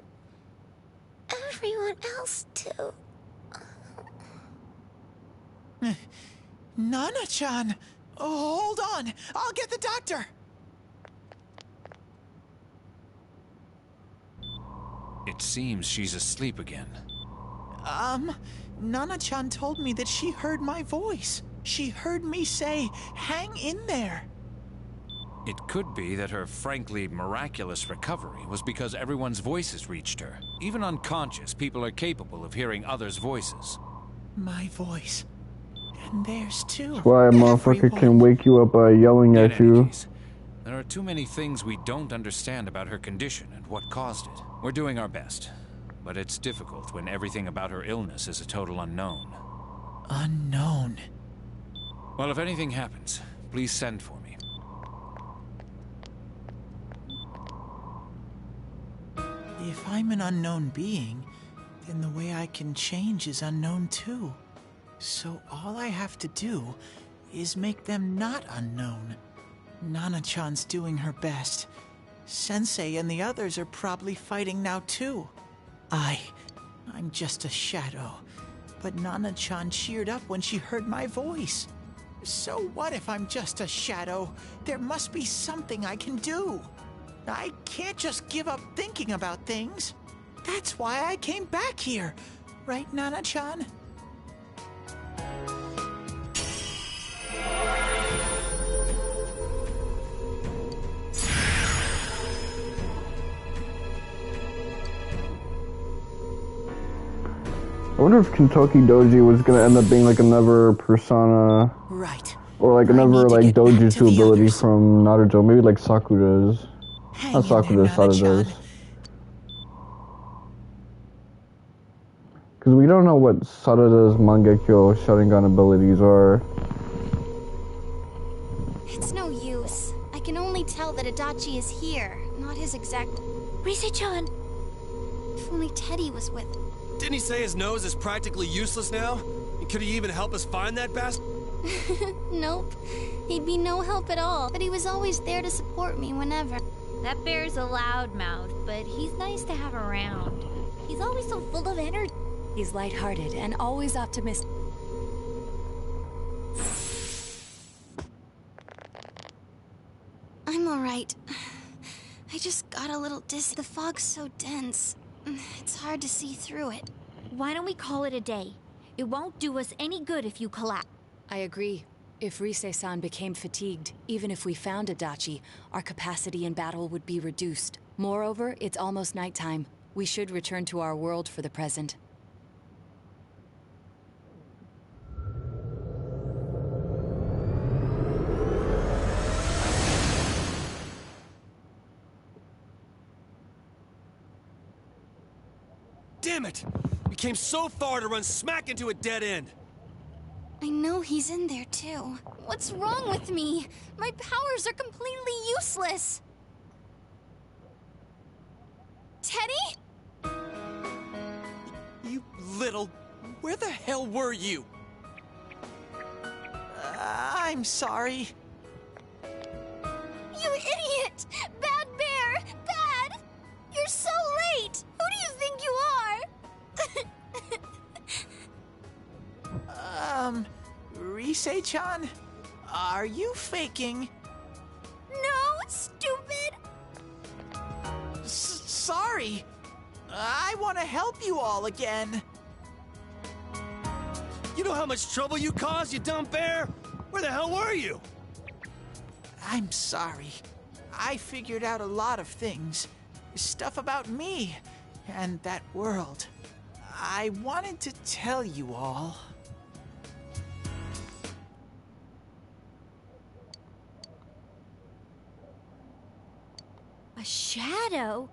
everyone else too. Nana-chan! Oh, hold on! I'll get the doctor! It seems she's asleep again. Nana-chan told me that she heard my voice. She heard me say, hang in there. It could be that her frankly miraculous recovery was because everyone's voices reached her. Even unconscious, people are capable of hearing others' voices. My voice. And theirs too. That's why a motherfucker can wake you up by yelling at you. There are too many things we don't understand about her condition and what caused it. We're doing our best, but it's difficult when everything about her illness is a total unknown. Unknown? Well, if anything happens, please send for me. If I'm an unknown being, then the way I can change is unknown too. So all I have to do is make them not unknown. Nana-chan's doing her best. Sensei and the others are probably fighting now too. I'm just a shadow. But Nana-chan cheered up when she heard my voice. So what if I'm just a shadow? There must be something I can do. I can't just give up thinking about things. That's why I came back here. Right, Nana-chan? I wonder if Kentucky Doji was gonna end up being like another persona. Right. Or like another like Dojutsu ability from Naruto. Maybe like Sakura's. Not Sakura's, Sarada's. Because we don't know what Sarada's Mangekyo Sharingan abilities are. It's no use. I can only tell that Adachi is here, not his exact... Rise-chan! If only Teddy was with... Didn't he say his nose is practically useless now? And could he even help us find that bastard? Nope. He'd be no help at all, but he was always there to support me whenever. That bear's a loudmouth, but he's nice to have around. He's always so full of energy. He's lighthearted and always optimistic. I'm alright. I just got a little dizzy. The fog's so dense. It's hard to see through it. Why don't we call it a day? It won't do us any good if you collapse. I agree. If Rise-san became fatigued, even if we found Adachi, our capacity in battle would be reduced. Moreover, it's almost nighttime. We should return to our world for the present. Damn it! We came so far to run smack into a dead end. I know he's in there too. What's wrong with me? My powers are completely useless. Teddy? You little... Where the hell were you? I'm sorry. You idiot! Bad Bear! Bad! You're so late! Who do you think you are? Rise-chan? Are you faking? No, stupid! Sorry. I want to help you all again. You know how much trouble you caused, you dumb bear? Where the hell were you? I'm sorry. I figured out a lot of things. Stuff about me and that world. I wanted to tell you all. A shadow?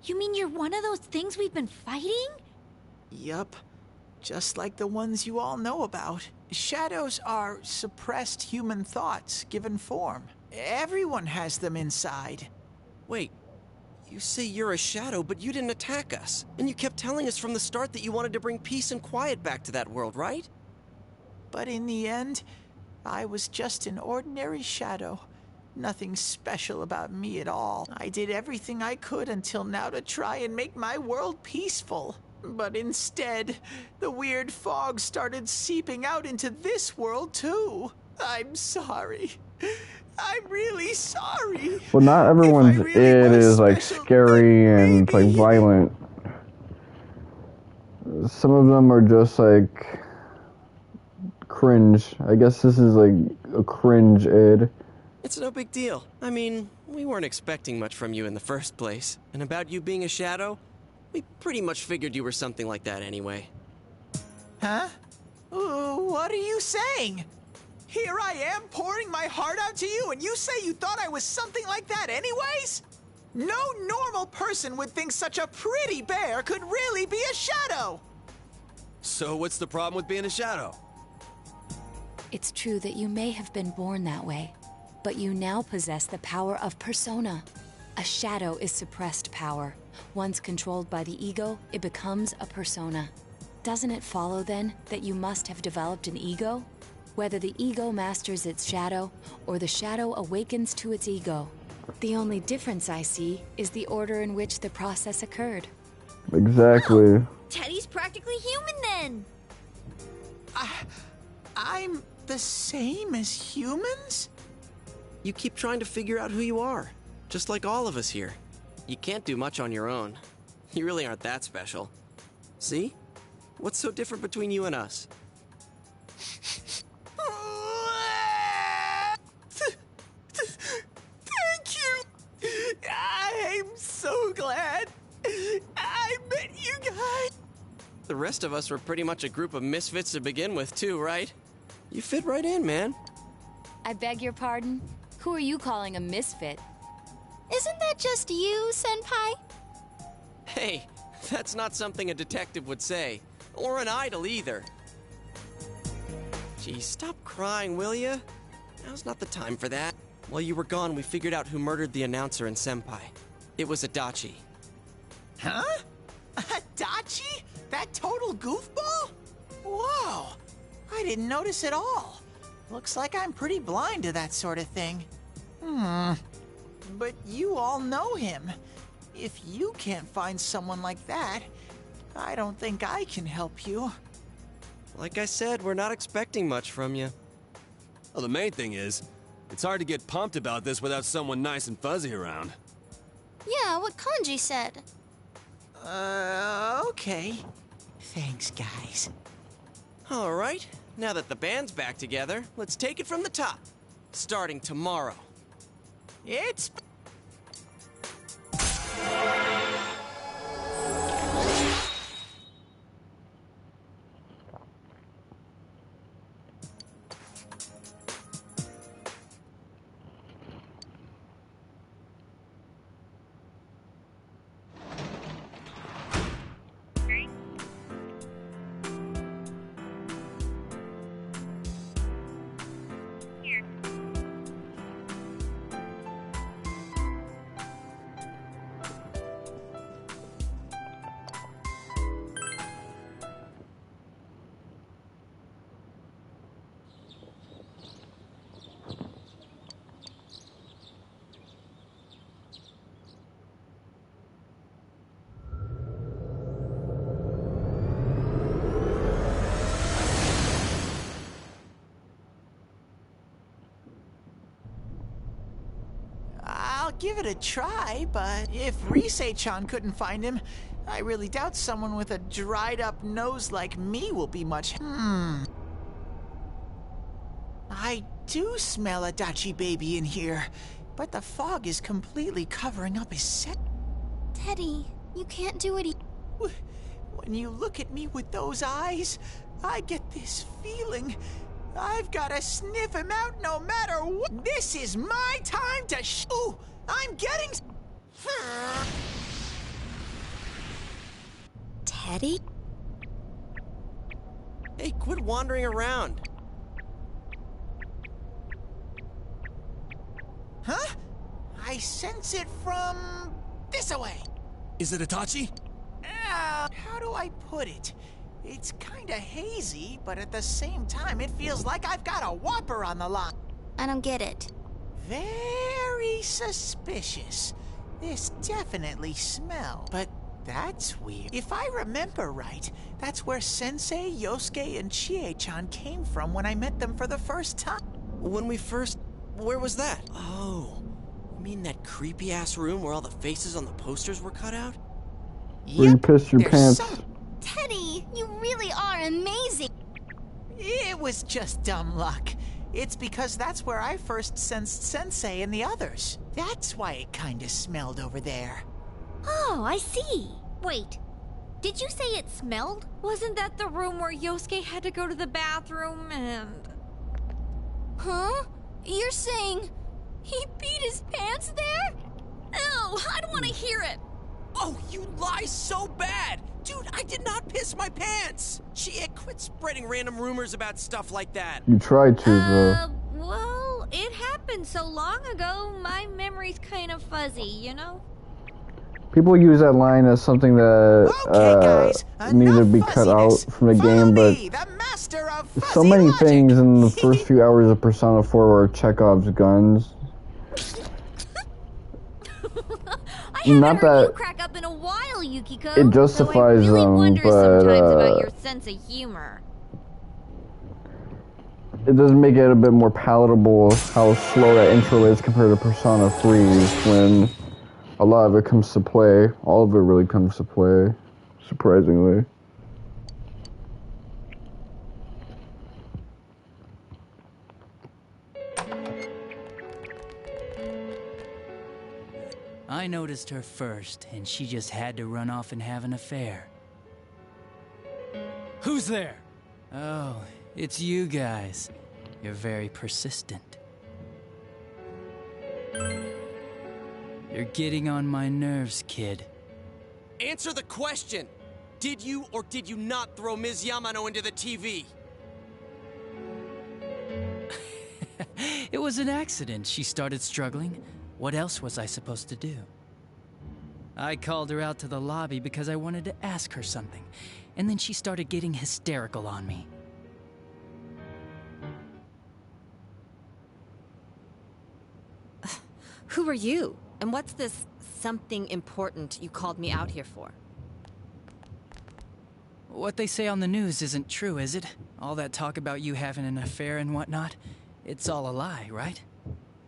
You mean you're one of those things we've been fighting? Yup. Just like the ones you all know about. Shadows are suppressed human thoughts given form. Everyone has them inside. Wait, you say you're a shadow, but you didn't attack us. And you kept telling us from the start that you wanted to bring peace and quiet back to that world, right? But in the end, I was just an ordinary shadow. Nothing special about me at all. I did everything I could until now to try and make my world peaceful. But instead, the weird fog started seeping out into this world too. I'm sorry. I'm really sorry. Well, not everyone's id is like scary and like violent. Some of them are just like cringe. I guess this is like a cringe id. It's no big deal. I mean, we weren't expecting much from you in the first place. And about you being a shadow, we pretty much figured you were something like that anyway. Huh? What are you saying? Here I am pouring my heart out to you, and you say you thought I was something like that anyways? No normal person would think such a pretty bear could really be a shadow. So what's the problem with being a shadow? It's true that you may have been born that way, but you now possess the power of persona. A shadow is suppressed power. Once controlled by the ego, it becomes a persona. Doesn't it follow, then, that you must have developed an ego? Whether the ego masters its shadow, or the shadow awakens to its ego. The only difference I see is the order in which the process occurred. Exactly. Oh, Teddy's practically human then! I'm the same as humans? You keep trying to figure out who you are, just like all of us here. You can't do much on your own. You really aren't that special. See? What's so different between you and us? Thank you! I'm so glad I met you guys! The rest of us were pretty much a group of misfits to begin with, too, right? You fit right in, man. I beg your pardon? Who are you calling a misfit? Isn't that just you, Senpai? Hey, that's not something a detective would say. Or an idol, either. Gee, stop crying, will ya? Now's not the time for that. While you were gone, we figured out who murdered the announcer and Senpai. It was Adachi. Huh? Adachi? That total goofball? Whoa! I didn't notice at all. Looks like I'm pretty blind to that sort of thing. But you all know him. If you can't find someone like that, I don't think I can help you. Like I said, we're not expecting much from you. Well, the main thing is, it's hard to get pumped about this without someone nice and fuzzy around. Yeah, what Kanji said. Okay. Thanks, guys. All right, now that the band's back together, let's take it from the top. Starting tomorrow. It's... give it a try, but if Rise-chan couldn't find him, I really doubt someone with a dried-up nose like me will be much... I do smell a Dachi baby in here, but the fog is completely covering up his set. Teddy, you can't do it. When you look at me with those eyes, I get this feeling. I've gotta sniff him out no matter what. This is my time to Ooh, I'm getting... Teddy? Hey, quit wandering around. Huh? I sense it from... this away. Is it Itachi? How do I put it? It's kinda hazy, but at the same time, it feels like I've got a whopper on the line. I don't get it. Very suspicious. This definitely smells. But that's weird. If I remember right, that's where Sensei, Yosuke, and Chie-chan came from when I met them for the first time. When we first... where was that? Oh, you mean that creepy-ass room where all the faces on the posters were cut out? Where you pissed your pants. Teddy, you really are amazing. It was just dumb luck. It's because that's where I first sensed Sensei and the others. That's why it kinda smelled over there. Oh, I see. Wait, did you say it smelled? Wasn't that the room where Yosuke had to go to the bathroom and... Huh? You're saying he beat his pants there? Ew, I don't want to hear it. Oh, you lie so bad! Dude, I did not piss my pants! Chie, quit spreading random rumors about stuff like that. You tried to, though. Well, it happened so long ago, my memory's kind of fuzzy, you know? People use that line as something that needed to be cut out from the game, but so many things in the first few hours of Persona 4 were Chekhov's guns. Not that crack up in a while, Yukiko. it justifies so I really them, wonder but sometimes about your sense of humor. It does make it a bit more palatable how slow that intro is compared to Persona 3 when a lot of it comes to play. All of it really comes to play, surprisingly. I noticed her first, and she just had to run off and have an affair. Who's there? Oh, it's you guys. You're very persistent. You're getting on my nerves, kid. Answer the question! Did you or did you not throw Ms. Yamano into the TV? It was an accident. She started struggling. What else was I supposed to do? I called her out to the lobby because I wanted to ask her something, and then she started getting hysterical on me. Who are you? And what's this something important you called me out here for? What they say on the news isn't true, is it? All that talk about you having an affair and whatnot? It's all a lie, right?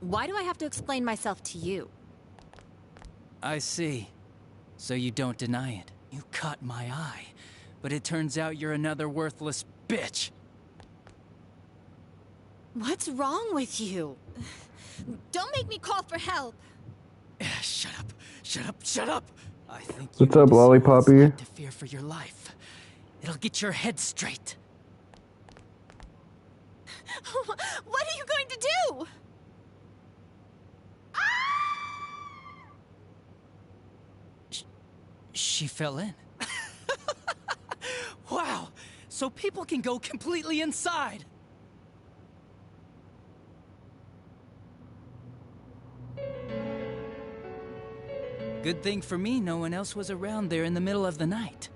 Why do I have to explain myself to you? I see. So you don't deny it. You caught my eye. But it turns out you're another worthless bitch. What's wrong with you? Don't make me call for help. Shut up. Shut up. Shut up. I think What's up, Lollipoppy? to fear for your life. It'll get your head straight. What are you going to do? She fell in. Wow, so people can go completely inside. Good thing for me, no one else was around there in the middle of the night.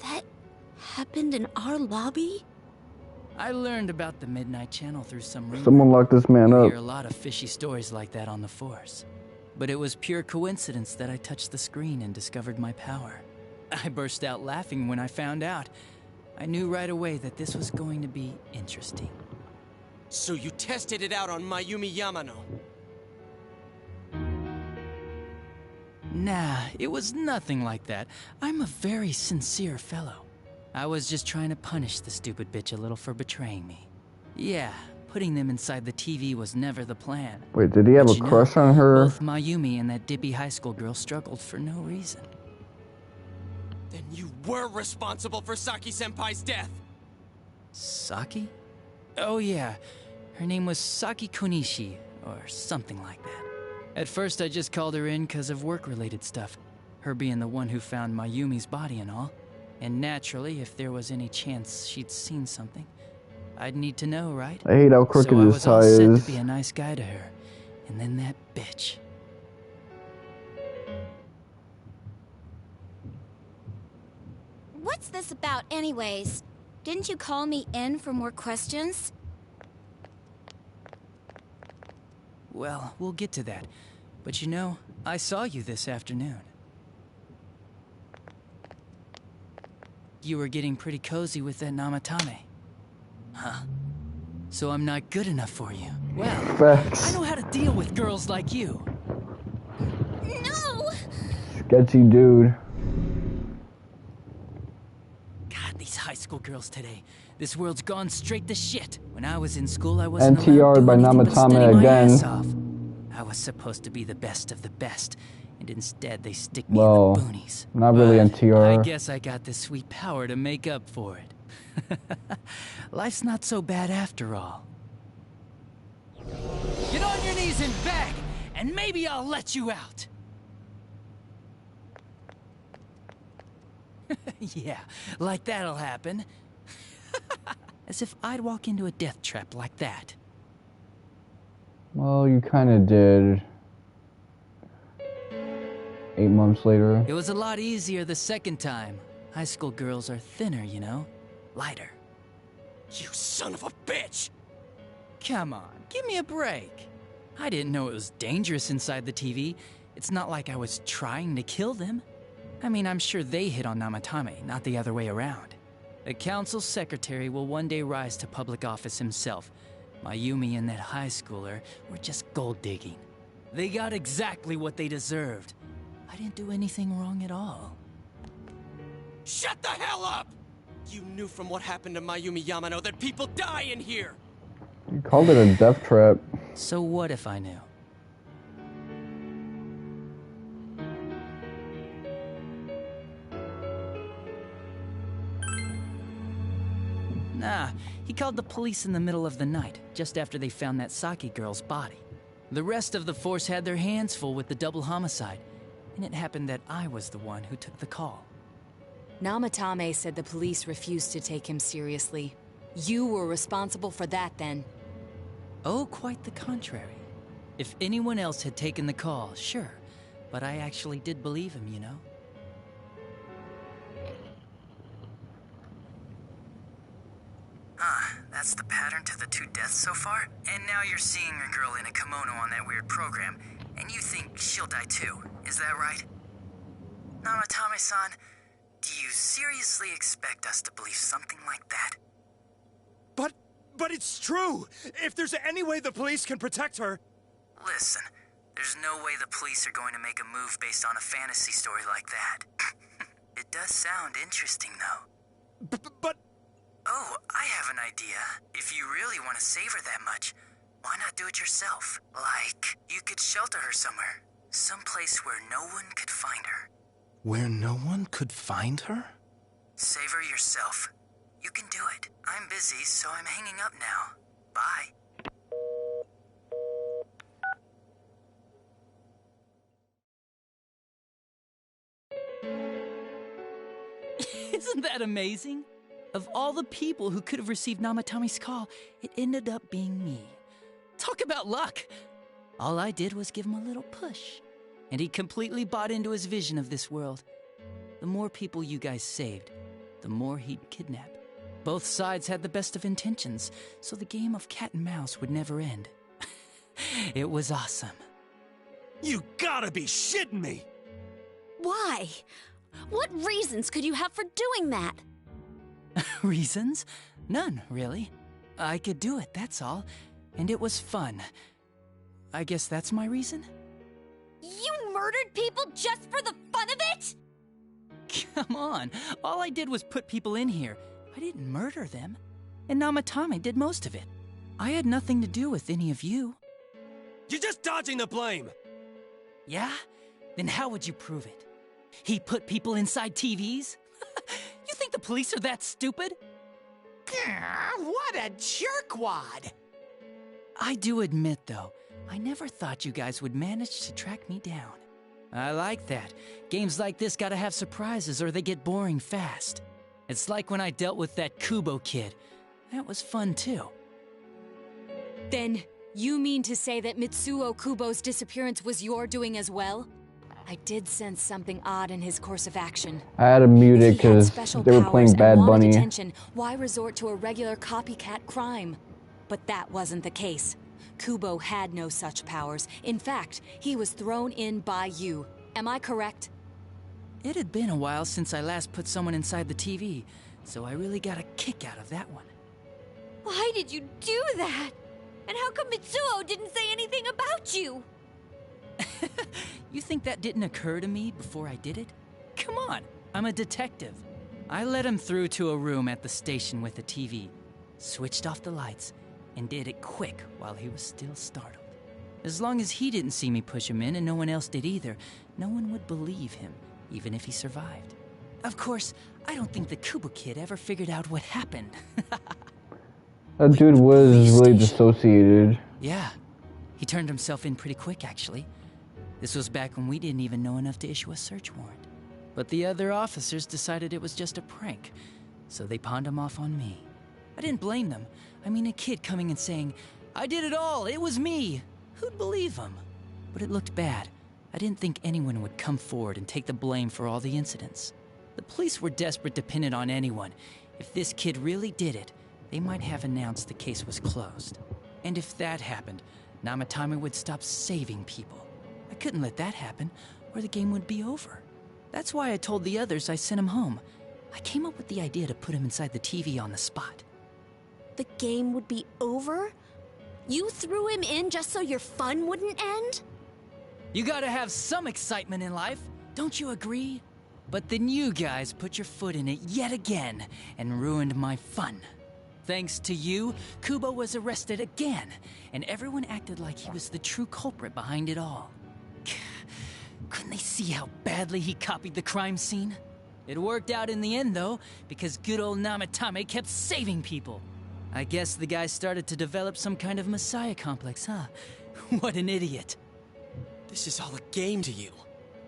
That happened in our lobby? I learned about the Midnight Channel through some rumor. Someone lock this man You up. hear a lot of fishy stories like that on the Force. But it was pure coincidence that I touched the screen and discovered my power. I burst out laughing when I found out. I knew right away that this was going to be interesting. So you tested it out on Mayumi Yamano? Nah, it was nothing like that. I'm a very sincere fellow. I was just trying to punish the stupid bitch a little for betraying me. Yeah, putting them inside the TV was never the plan. Wait, did he have a crush on her? Both Mayumi and that dippy high school girl struggled for no reason. Then you were responsible for Saki-senpai's death! Saki? Oh yeah, her name was Saki Konishi, or something like that. At first I just called her in because of work-related stuff, her being the one who found Mayumi's body and all. And naturally, if there was any chance she'd seen something, I'd need to know, right? I hate how crooked this tie is. So I was all set is. to be a nice guy to her, and then that bitch. What's this about anyways? Didn't you call me in for more questions? Well, we'll get to that. But you know, I saw you this afternoon. You were getting pretty cozy with that Namatame. Huh. So I'm not good enough for you. Well, Facts. I know how to deal with girls like you. No! Sketchy dude. God, these high school girls today. This world's gone straight to shit. When I was in school, I wasn't allowed to NTR'd do by anything but study Namatame my again. ass off. I was supposed to be the best of the best, and instead they stick me Well, in the boonies. not really But NTR. I guess I got the sweet power to make up for it. Life's not so bad after all. Get on your knees and beg, and maybe I'll let you out. Yeah, like that'll happen. As if I'd walk into a death trap like that. Well, you kind of did. 8 months later. It was a lot easier the second time. High school girls are thinner, you know? Lighter. You son of a bitch! Come on, give me a break. I didn't know it was dangerous inside the TV. It's not like I was trying to kill them. I mean, I'm sure they hit on Namatame, not the other way around. The council secretary will one day rise to public office himself. Mayumi and that high schooler were just gold digging. They got exactly what they deserved. I didn't do anything wrong at all. Shut the hell up! You knew from what happened to Mayumi Yamano that people die in here! You called it a death trap. So what if I knew? Nah, he called the police in the middle of the night, just after they found that Saki girl's body. The rest of the force had their hands full with the double homicide, and it happened that I was the one who took the call. Namatame said the police refused to take him seriously. You were responsible for that then. Oh, quite the contrary. If anyone else had taken the call, sure, but I actually did believe him, you know? That's the pattern to the 2 deaths so far? And now you're seeing a girl in a kimono on that weird program, and you think she'll die too, is that right? Namatame-san, do you seriously expect us to believe something like that? But it's true! If there's any way the police can protect her... Listen, there's no way the police are going to make a move based on a fantasy story like that. It does sound interesting, though. But... Oh, I have an idea. If you really want to save her that much, why not do it yourself? Like, you could shelter her somewhere. Someplace where no one could find her. Where no one could find her? Save her yourself. You can do it. I'm busy, so I'm hanging up now. Bye. Isn't that amazing? Of all the people who could have received Namatame's call, it ended up being me. Talk about luck! All I did was give him a little push, and he completely bought into his vision of this world. The more people you guys saved, the more he'd kidnap. Both sides had the best of intentions, so the game of cat and mouse would never end. It was awesome. You gotta be shitting me! Why? What reasons could you have for doing that? Reasons? None, really. I could do it, that's all. And it was fun. I guess that's my reason? You murdered people just for the fun of it? Come on, all I did was put people in here. I didn't murder them. And Namatame did most of it. I had nothing to do with any of you. You're just dodging the blame! Yeah? Then how would you prove it? He put people inside TVs? You think the police are that stupid? What a jerkwad! I do admit, though, I never thought you guys would manage to track me down. I like that. Games like this gotta have surprises or they get boring fast. It's like when I dealt with that Kubo kid. That was fun, too. Then, you mean to say that Mitsuo Kubo's disappearance was your doing as well? I did sense something odd in his course of action. I had to mute it because they were playing Bad Bunny. Attention, why resort to a regular copycat crime? But that wasn't the case. Kubo had no such powers. In fact, he was thrown in by you. Am I correct? It had been a while since I last put someone inside the TV, so I really got a kick out of that one. Why did you do that? And how come Mitsuo didn't say anything about you? You think that didn't occur to me before I did it? Come on, I'm a detective. I led him through to a room at the station with a TV, switched off the lights, and did it quick while he was still startled. As long as he didn't see me push him in and no one else did either, no one would believe him, even if he survived. Of course, I don't think the Kubo kid ever figured out what happened. That dude was really dissociated. Yeah, he turned himself in pretty quick, actually. This was back when we didn't even know enough to issue a search warrant. But the other officers decided it was just a prank, so they pawned him off on me. I didn't blame them. I mean, a kid coming and saying, "I did it all, it was me." Who'd believe him? But it looked bad. I didn't think anyone would come forward and take the blame for all the incidents. The police were desperate to pin it on anyone. If this kid really did it, they might have announced the case was closed. And if that happened, Namatame would stop saving people. I couldn't let that happen, or the game would be over. That's why I told the others I sent him home. I came up with the idea to put him inside the TV on the spot. The game would be over? You threw him in just so your fun wouldn't end? You gotta have some excitement in life, don't you agree? But then you guys put your foot in it yet again and ruined my fun. Thanks to you, Kubo was arrested again, and everyone acted like he was the true culprit behind it all. Couldn't they see how badly he copied the crime scene? It worked out in the end, though, because good old Namatame kept saving people. I guess the guy started to develop some kind of messiah complex, huh? What an idiot. This is all a game to you.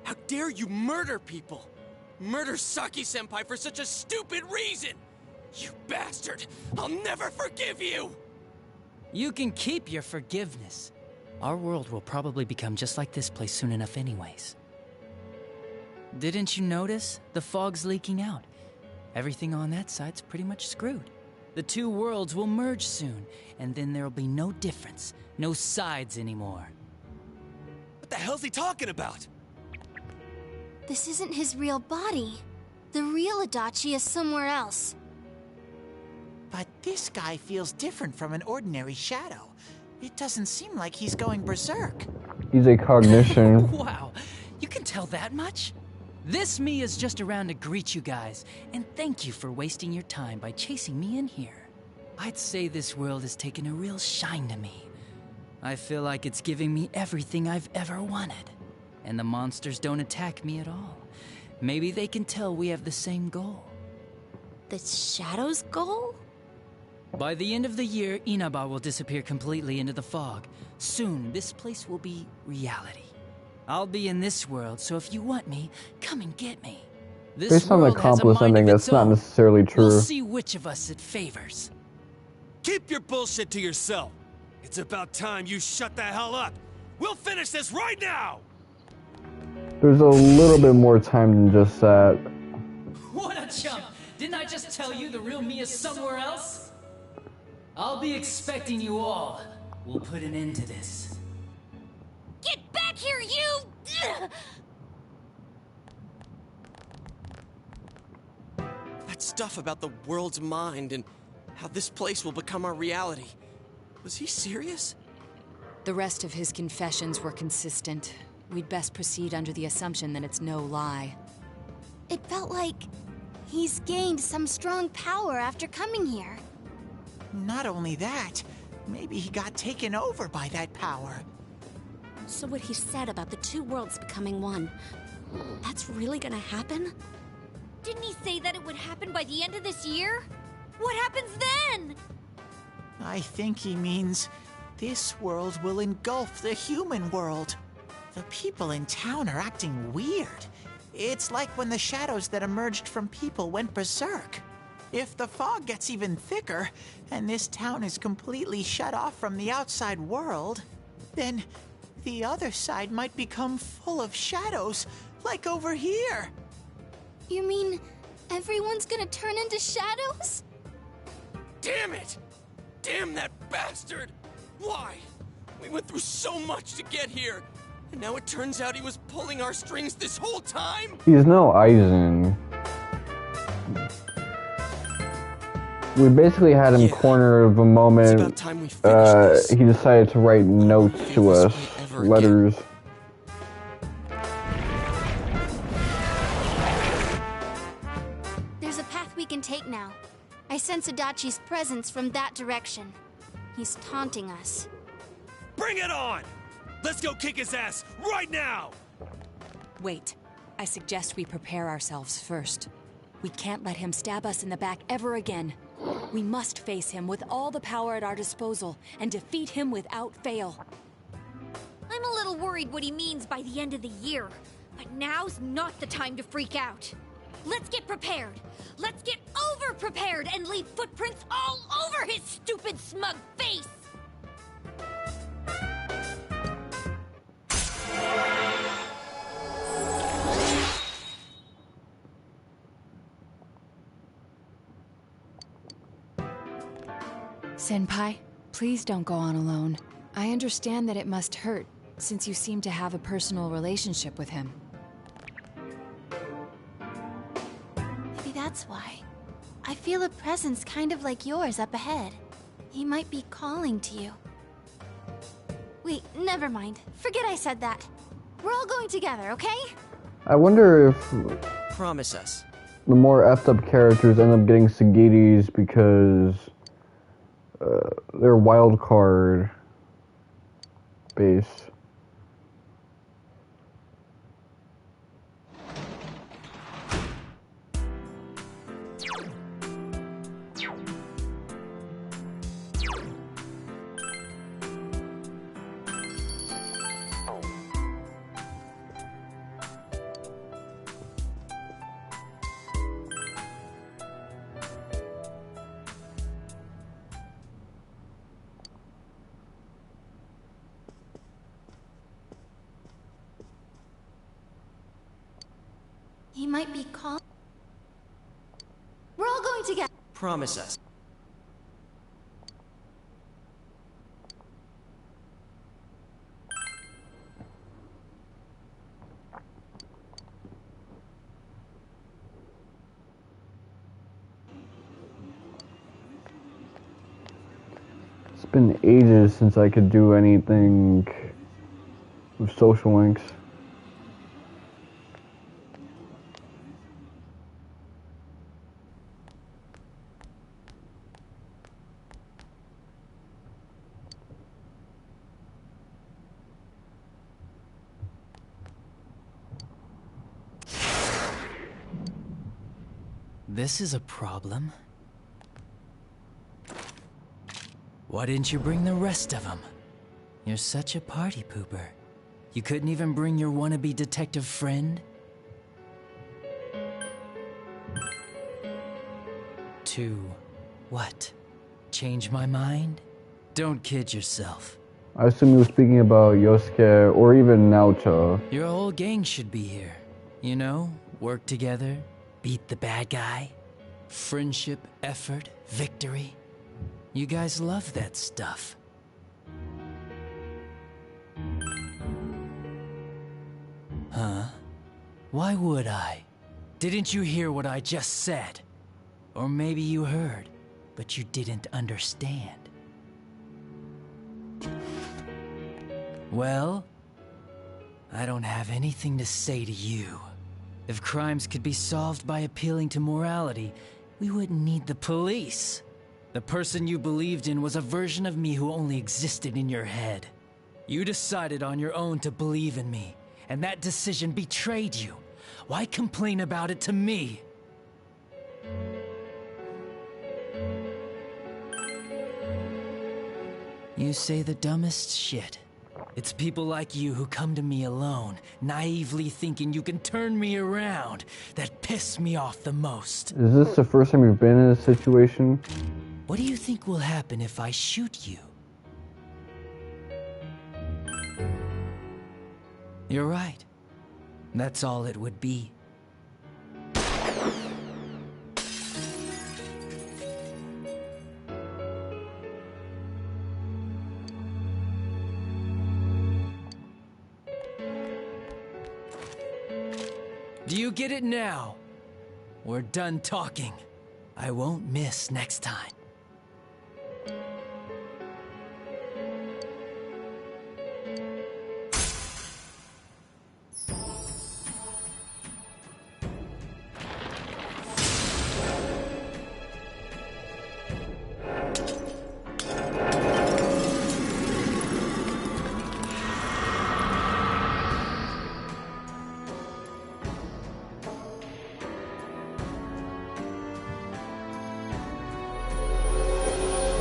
How dare you murder people? Murder Saki-senpai for such a stupid reason! You bastard! I'll never forgive you! You can keep your forgiveness. Our world will probably become just like this place soon enough anyways. Didn't you notice? The fog's leaking out. Everything on that side's pretty much screwed. The two worlds will merge soon, and then there'll be no difference, no sides anymore. What the hell's he talking about? This isn't his real body. The real Adachi is somewhere else. But this guy feels different from an ordinary shadow. It doesn't seem like he's going berserk. He's a cognition. Wow, you can tell that much? This me is just around to greet you guys, and thank you for wasting your time by chasing me in here. I'd say this world has taken a real shine to me. I feel like it's giving me everything I've ever wanted. And the monsters don't attack me at all. Maybe they can tell we have the same goal. The Shadow's goal? By the end of the year, Inaba will disappear completely into the fog. Soon, this place will be reality. I'll be in this world, so if you want me, come and get me. This Based on the accomplice ending, that's not necessarily true. We'll see which of us it favors. Keep your bullshit to yourself. It's about time you shut the hell up. We'll finish this right now! There's a little bit more time than just that. What a chump! Didn't I just tell you the real me is somewhere else? I'll be expecting you all. We'll put an end to this. Get back here, you! That stuff about the world's mind and how this place will become our reality. Was he serious? The rest of his confessions were consistent. we'd best proceed under the assumption that it's no lie. It felt like he's gained some strong power after coming here. Not only that, maybe he got taken over by that power. So what he said about the two worlds becoming one, that's really gonna happen? Didn't he say that it would happen by the end of this year? What happens then? I think he means this world will engulf the human world. The people in town are acting weird. It's like when the shadows that emerged from people went berserk. If the fog gets even thicker, and this town is completely shut off from the outside world, then the other side might become full of shadows, like over here. You mean everyone's gonna turn into shadows? Damn it! Damn that bastard! Why? We went through so much to get here, and now it turns out he was pulling our strings this whole time? He's no Aizen. We basically had him cornered the moment he decided to write notes to us, letters. There's a path we can take now. I sense Adachi's presence from that direction. He's taunting us. Bring it on! Let's go kick his ass right now! Wait. I suggest we prepare ourselves first. We can't let him stab us in the back ever again. We must face him with all the power at our disposal and defeat him without fail. I'm a little worried what he means by the end of the year, but now's not the time to freak out. Let's get prepared. Let's get over-prepared and leave footprints all over his stupid, smug face! Senpai, please don't go on alone. I understand that it must hurt, since you seem to have a personal relationship with him. Maybe that's why. I feel a presence kind of like yours up ahead. He might be calling to you. Wait, never mind. Forget I said that. We're all going together, okay? I wonder if Promise us. the more effed up characters end up getting Sagittys because they're wild card based. He might be calling. We're all going together. Promise us. It's been ages since I could do anything with social links. This is a problem. Why didn't you bring the rest of them? You're such a party pooper. You couldn't even bring your wannabe detective friend? To what? Change my mind? Don't kid yourself. I assume you were speaking about Yosuke or even Naoto. Your whole gang should be here. You know, work together, beat the bad guy. Friendship, effort, victory. You guys love that stuff. Huh? Why would I? Didn't you hear what I just said? Or maybe you heard, but you didn't understand. Well, I don't have anything to say to you. If crimes could be solved by appealing to morality, we wouldn't need the police. The person you believed in was a version of me who only existed in your head. You decided on your own to believe in me, and that decision betrayed you. Why complain about it to me? You say the dumbest shit. It's people like you who come to me alone, naively thinking you can turn me around, that piss me off the most. Is this the first time you've been in this situation? What do you think will happen if I shoot you? You're right. That's all it would be. Do you get it now? We're done talking. I won't miss next time.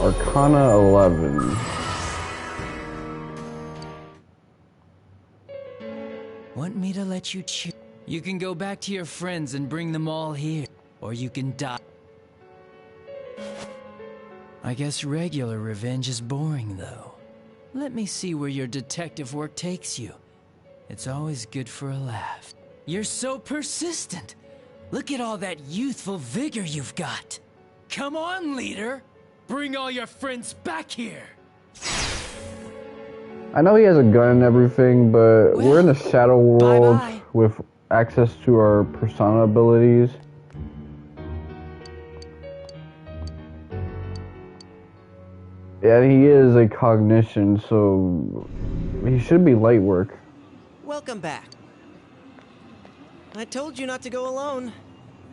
Arcana 11. Want me to let you choose? You can go back to your friends and bring them all here, or you can die. I guess regular revenge is boring, though. Let me see where your detective work takes you. It's always good for a laugh. You're so persistent. Look at all that youthful vigor you've got. Come on, leader. Bring all your friends back here. I know he has a gun and everything, but we're in a shadow world with access to our persona abilities. Yeah, he is a cognition, so he should be light work. Welcome back. I told you not to go alone,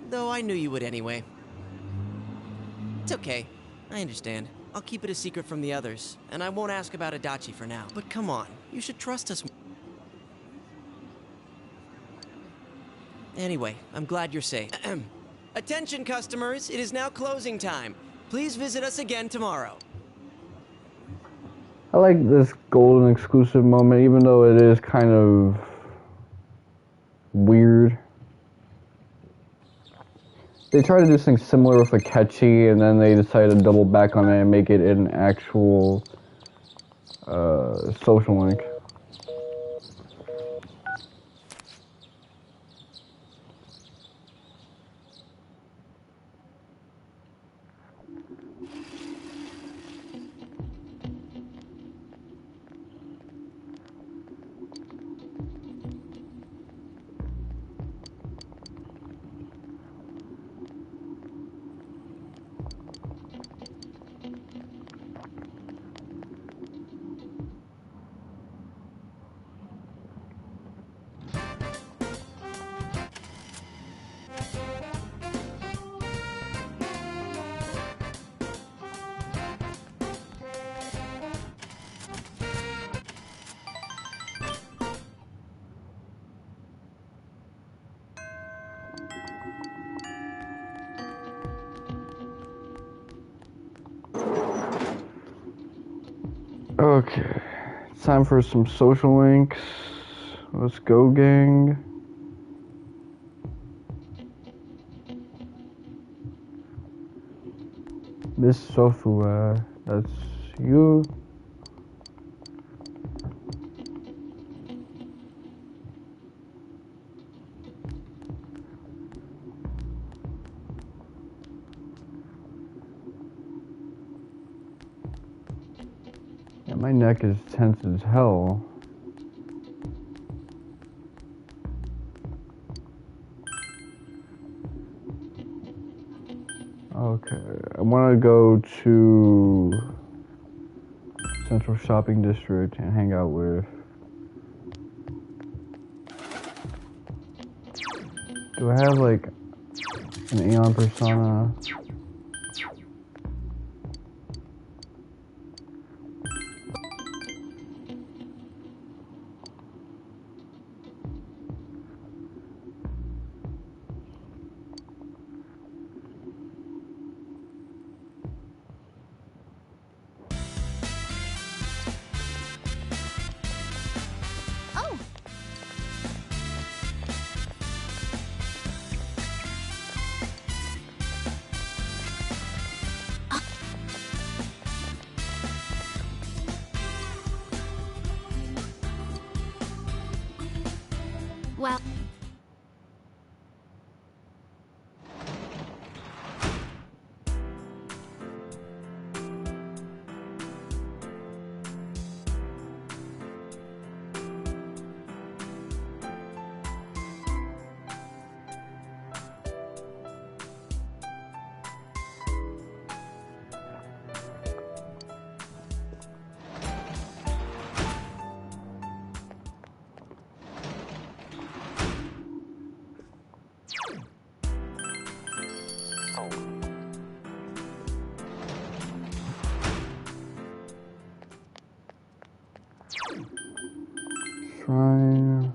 though I knew you would anyway. It's okay. I understand. I'll keep it a secret from the others, and I won't ask about Adachi for now. But come on, you should trust us. Anyway, I'm glad you're safe. Attention, customers, it is now closing time. Please visit us again tomorrow. I like this golden exclusive moment, even though it is kind of weird. They tried to do something similar with Akechi, and then they decided to double back on it and make it an actual social link. Okay, it's time for some social links. Let's go, gang. Miss Sofua, that's you. My neck is tense as hell. Okay, I want to go to Central Shopping District and hang out with Do I have like an Aeon persona? Well... Shrine.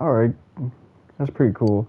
Alright, that's pretty cool.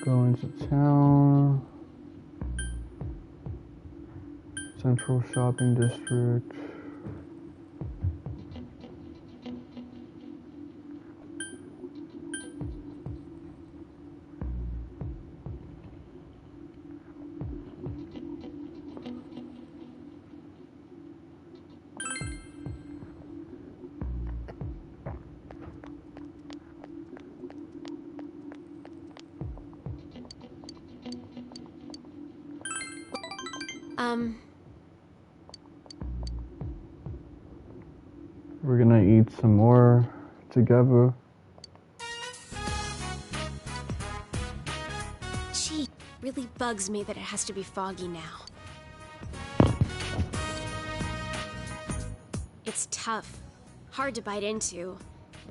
Go into town. Central Shopping District. We're gonna eat some more together. Gee, really bugs me that it has to be foggy now. It's tough, hard to bite into,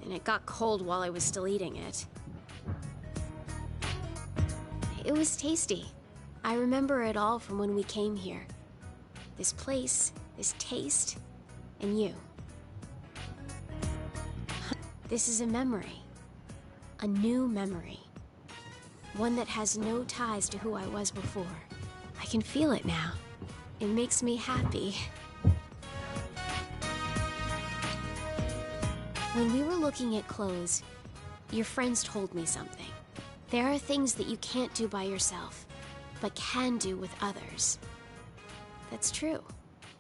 and it got cold while I was still eating it. It was tasty. I remember it all from when we came here. This place, this taste, and you. This is a memory. A new memory. One that has no ties to who I was before. I can feel it now. It makes me happy. When we were looking at clothes, your friends told me something. There are things that you can't do by yourself, but can do with others. That's true.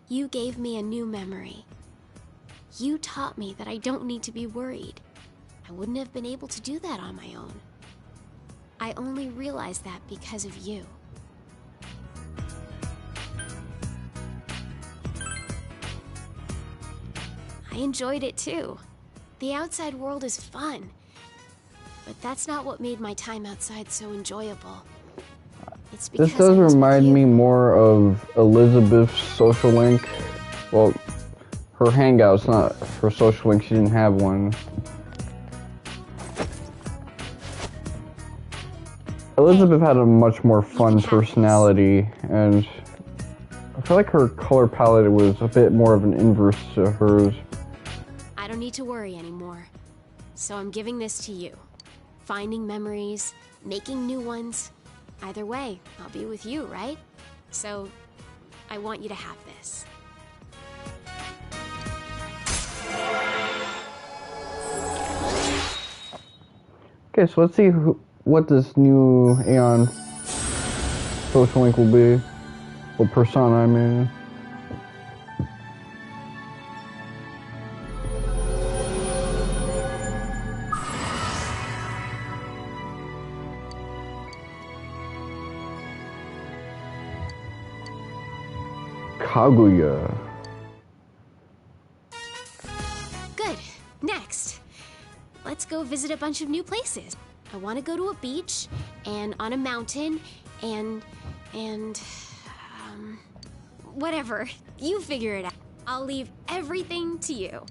You gave me a new memory. You taught me that I don't need to be worried. I wouldn't have been able to do that on my own. I only realized that because of you. I enjoyed it too. The outside world is fun, but that's not what made my time outside so enjoyable. It's because This does remind me more of Elizabeth's social link. Well, her hangouts, not her social link. She didn't have one. Elizabeth had a much more fun personality, and I feel like her color palette was a bit more of an inverse to hers. I don't need to worry anymore. So I'm giving this to you. Finding memories, making new ones. Either way, I'll be with you, right? So, I want you to have this. Okay, so let's see what this new Aeon social link will be. What persona, I mean. Kaguya. Good. Next. Let's go visit a bunch of new places. I want to go to a beach, and on a mountain, and whatever. You figure it out. I'll leave everything to you.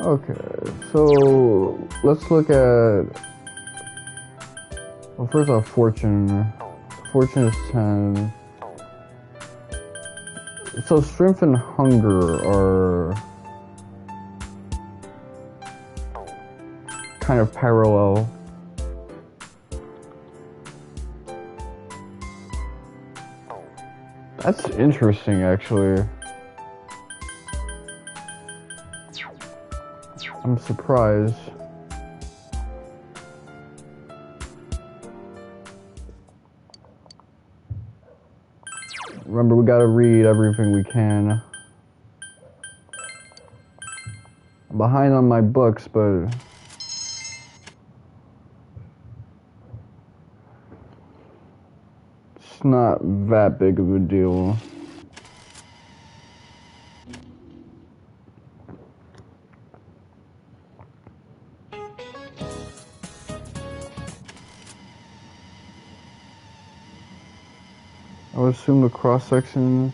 Okay, so let's look at, well, first off, Fortune. Fortune is 10. So Strength and Hunger are kind of parallel. That's interesting, actually. I'm surprised. Remember, we gotta read everything we can. I'm behind on my books, but it's not that big of a deal. I would assume the cross section.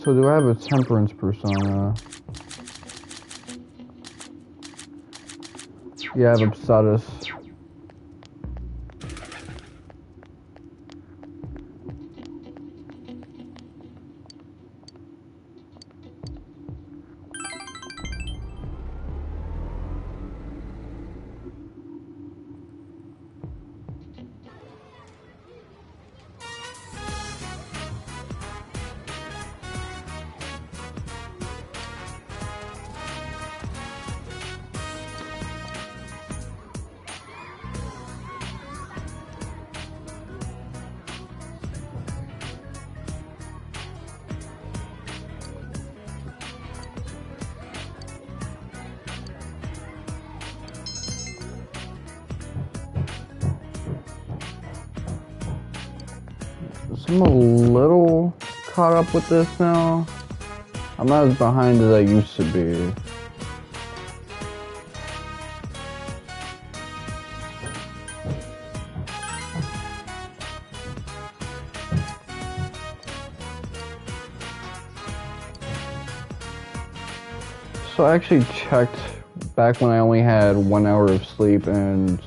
So do I have a temperance persona? Yeah, I have Upsatus. So I'm a little caught up with this now. I'm not as behind as I used to be. So I actually checked back when I only had 1 hour of sleep, and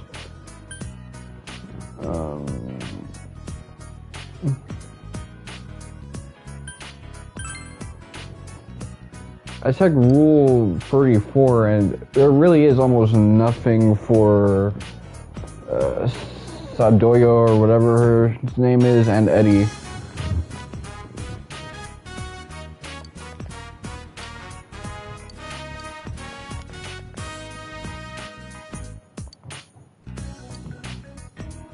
I checked Rule 34, and there really is almost nothing for Sadoyo or whatever her name is, and Eddie.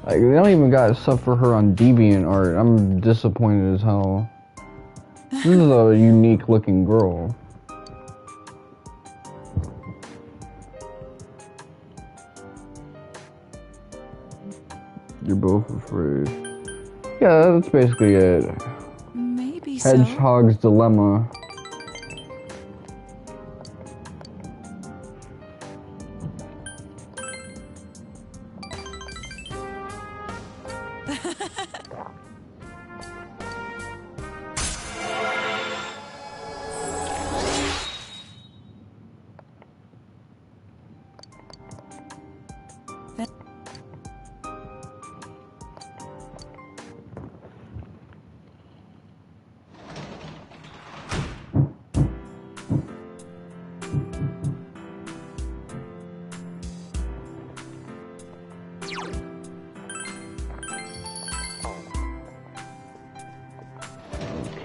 Like, they don't even got stuff for her on DeviantArt. I'm disappointed as hell. This is a unique looking girl. You're both afraid. Yeah, that's basically it. Maybe so. Hedgehog's Dilemma.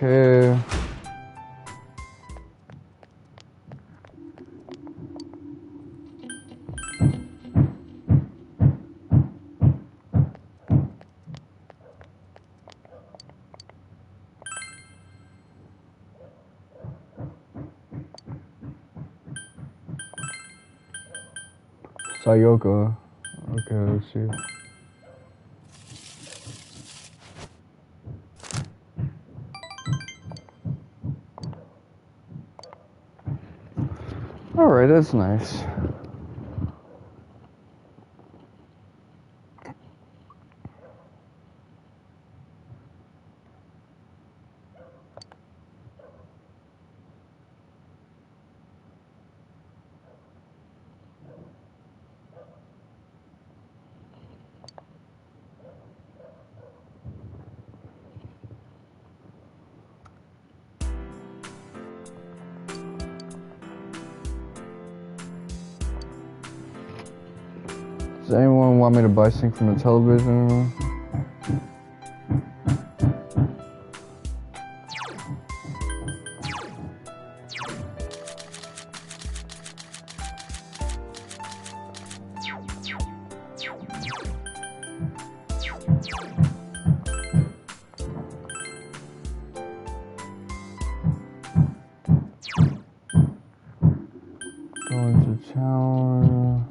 Okay. Sayaka. Okay, let's see. Alright, that's nice. Does anyone want me to buy something from the television? Going to town.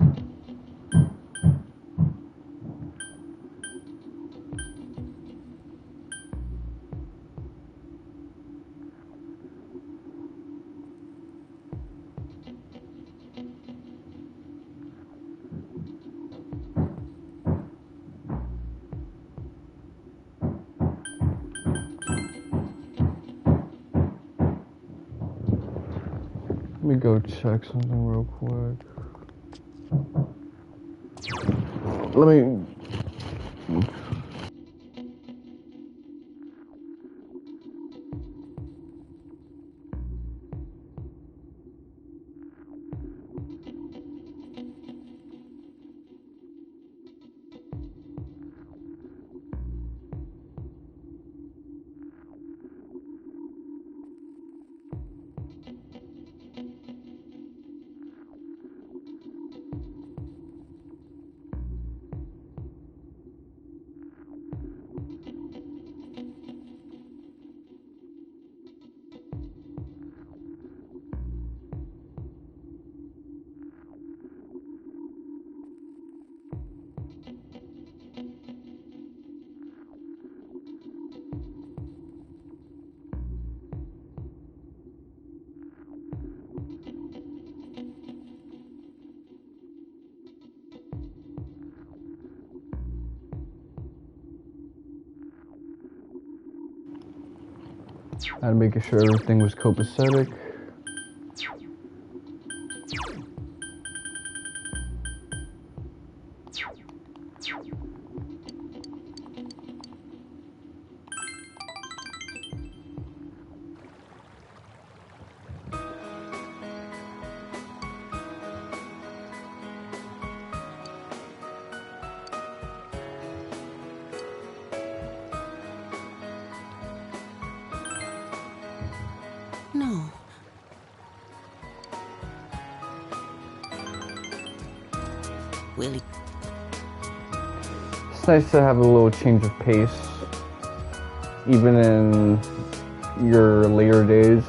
Let me go check something real quick. Let me... Had to make sure everything was copacetic. No. It's nice to have a little change of pace, even in your later days.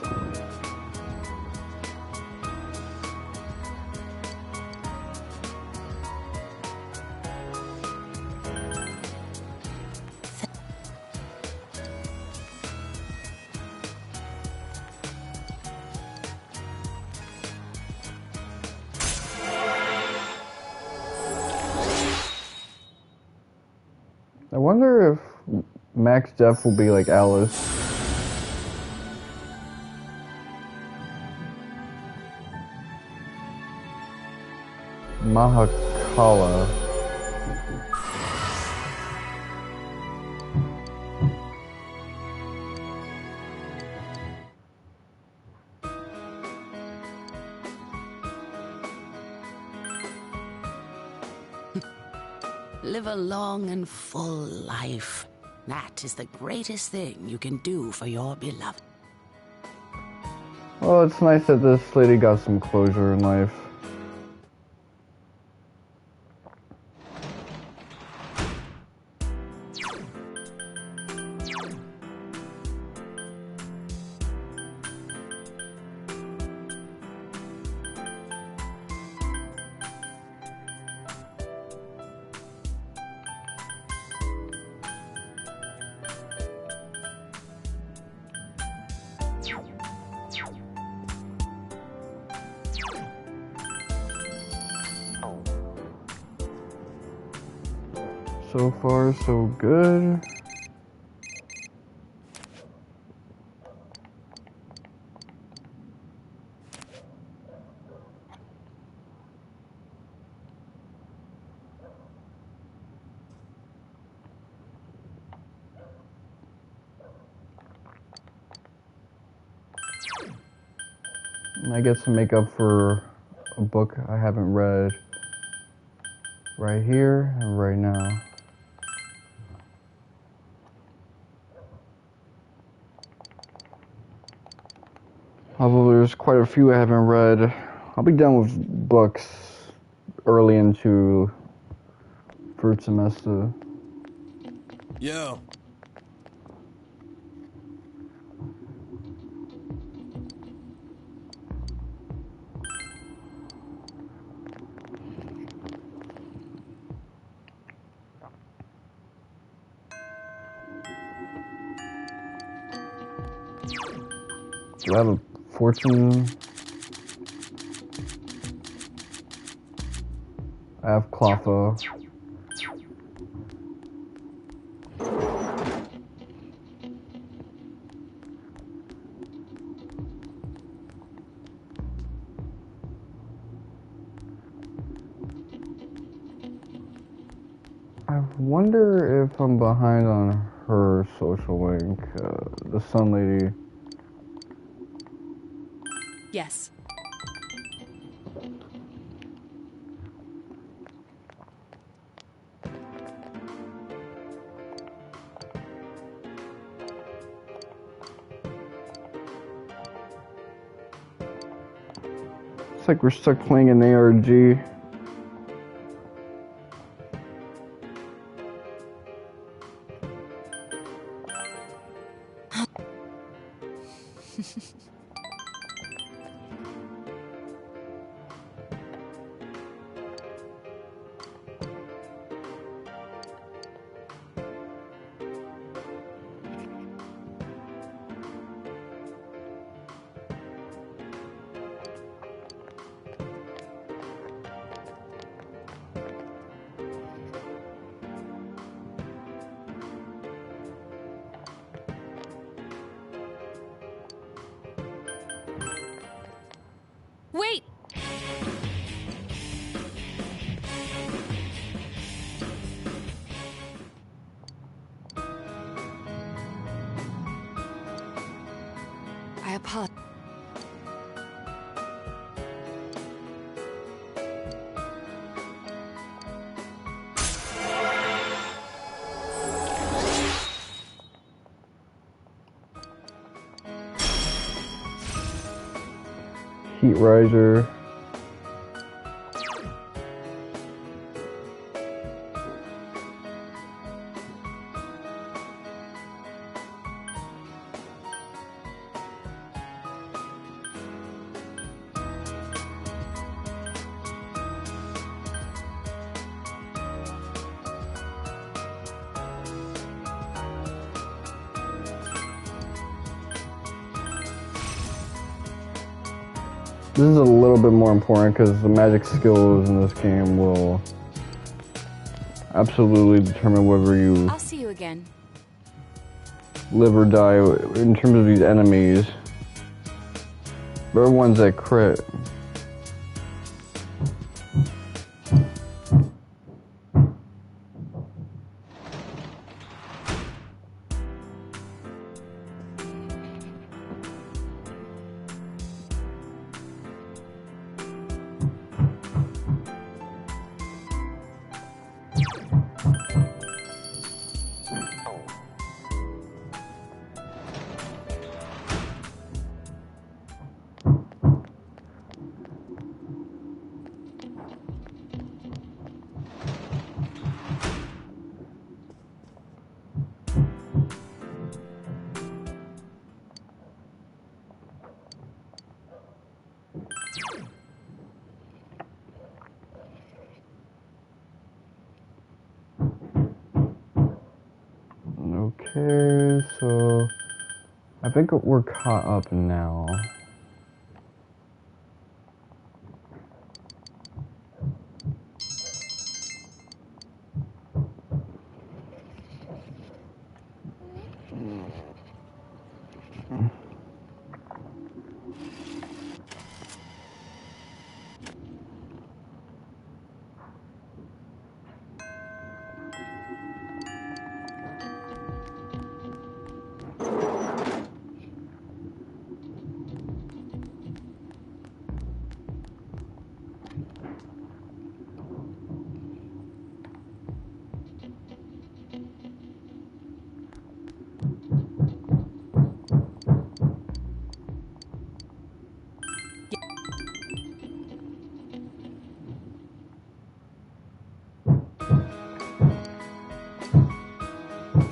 I wonder if Mac's death will be like Alice. Mahakala. Live a long and full life. That is the greatest thing you can do for your beloved. Well, it's nice that this lady got some closure in life. So far, so good. And I get to make up for a book I haven't read right here and right now. Although there's quite a few I haven't read, I'll be done with books early into first semester. Yo. Do I have a fortune? I have Clotho. I wonder if I'm behind on her social link, the Sun Lady. Yes. It's like we're stuck playing an ARG. Wait! I apologize. Heat Riser. This is a little bit more important because the magic skills in this game will absolutely determine whether you I'll see you again. live or die in terms of these enemies. They're ones that crit. Okay, so I think we're caught up now.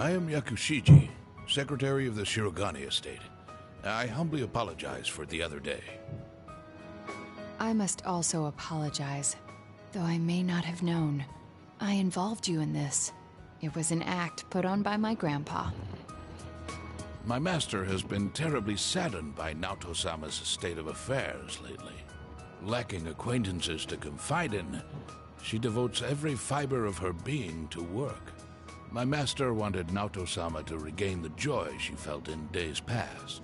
I am Yakushiji, Secretary of the Shirogane Estate. I humbly apologize for the other day. I must also apologize, though I may not have known. I involved you in this. It was an act put on by my grandpa. My master has been terribly saddened by Naoto-sama's state of affairs lately. Lacking acquaintances to confide in, she devotes every fiber of her being to work. My master wanted Naoto-sama to regain the joy she felt in days past.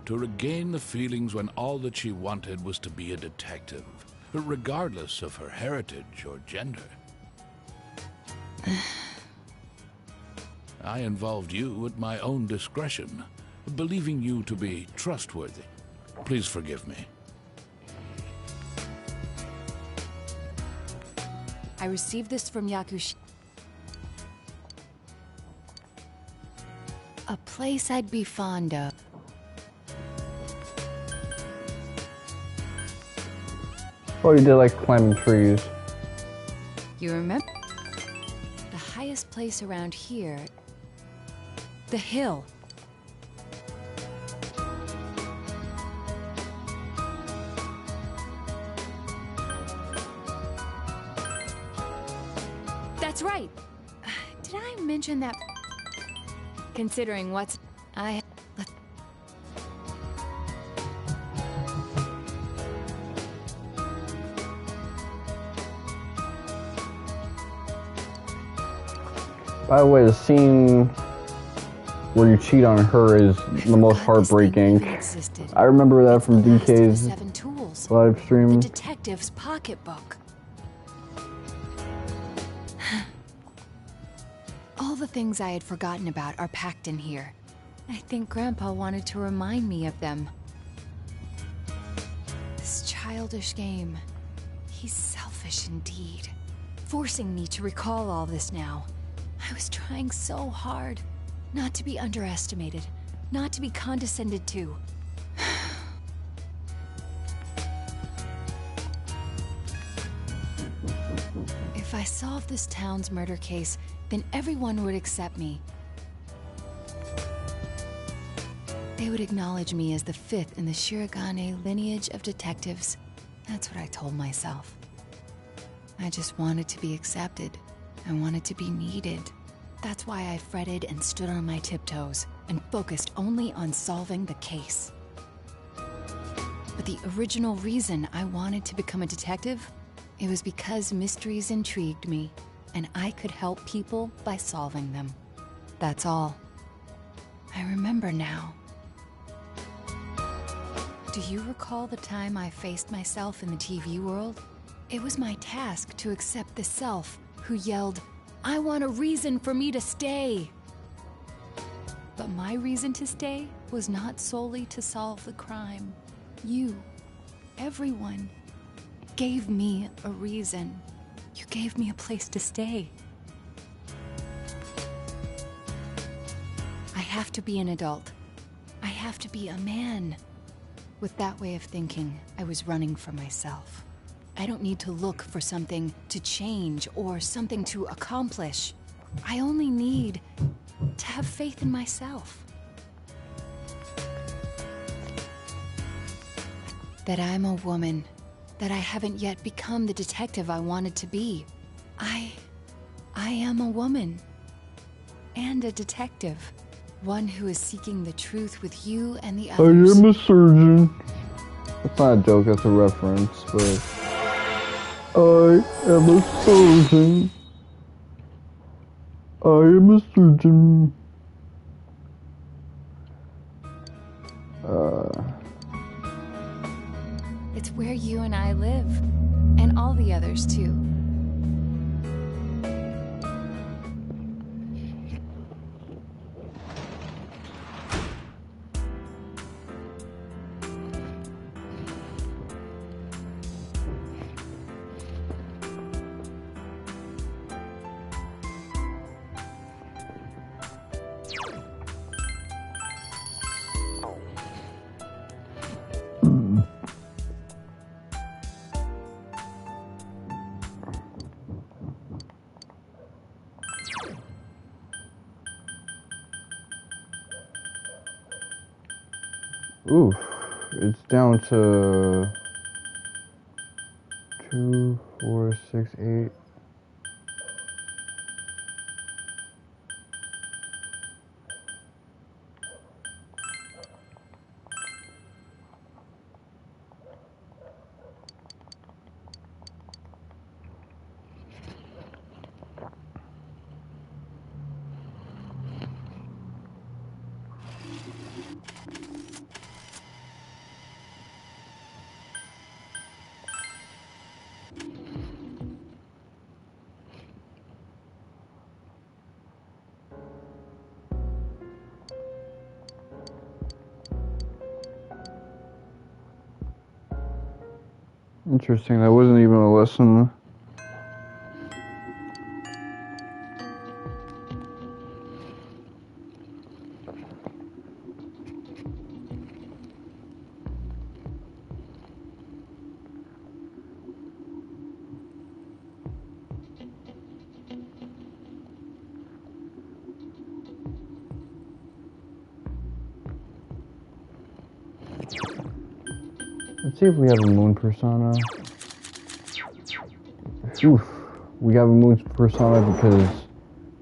To regain the feelings when all that she wanted was to be a detective, regardless of her heritage or gender. I involved you at my own discretion, believing you to be trustworthy. Please forgive me. I received this from Yakushi. A place I'd be fond of. Oh, you did like climbing trees. You remember? The highest place around here. The hill. That's right. Did I mention that? Considering what's... By the way, the scene where you cheat on her is the most heartbreaking. I remember that from DK's live stream. The detective's pocketbook. All the things I had forgotten about are packed in here. I think Grandpa wanted to remind me of them. This childish game. He's selfish indeed. Forcing me to recall all this now. I was trying so hard. Not to be underestimated. Not to be condescended to. If I solved this town's murder case, then everyone would accept me. They would acknowledge me as the 5th in the Shirogane lineage of detectives. That's what I told myself. I just wanted to be accepted. I wanted to be needed. That's why I fretted and stood on my tiptoes and focused only on solving the case. But the original reason I wanted to become a detective, it was because mysteries intrigued me, and I could help people by solving them. That's all. I remember now. Do you recall the time I faced myself in the TV world? It was my task to accept the self who yelled, "I want a reason for me to stay!" But my reason to stay was not solely to solve the crime. You, everyone, gave me a reason. You gave me a place to stay. I have to be an adult. I have to be a man. With that way of thinking, I was running for myself. I don't need to look for something to change or something to accomplish. I only need to have faith in myself. That I'm a woman. That I haven't yet become the detective I wanted to be. I am a woman. And a detective. One who is seeking the truth with you and the others. I am a surgeon. That's not a joke, that's a reference, but... I am a surgeon. I am a surgeon. It's where you and I live. And all the others, too. Oof, it's down to 2, 4, 6, 8. Interesting, that wasn't even a lesson. Let's see if we have a moon persona. Oof. We have a moon persona because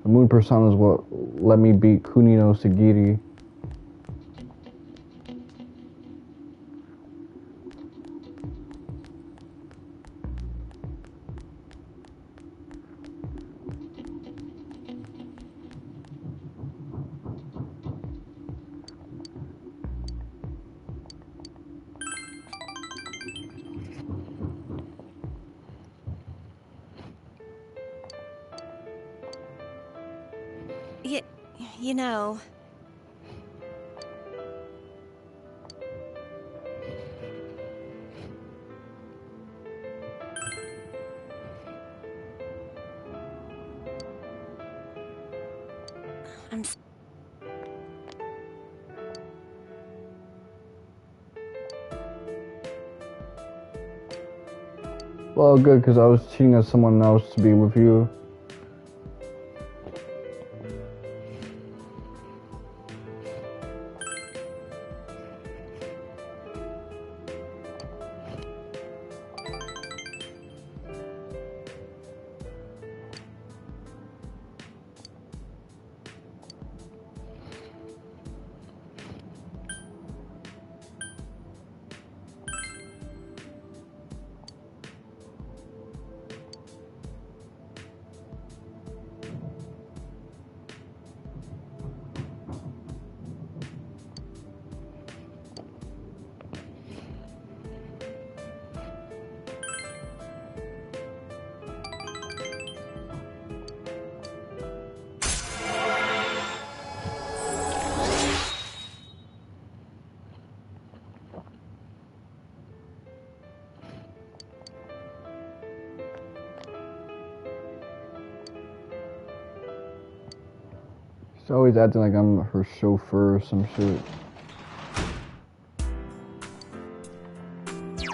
the moon persona is what let me beat Kunino Sagiri. You know... Well, good, because I was cheating on someone else to be with you. She's always acting like I'm her chauffeur or some shit.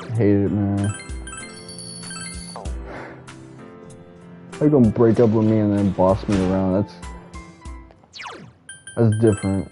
I hate it, man. How you gonna break up with me and then boss me around? That's different.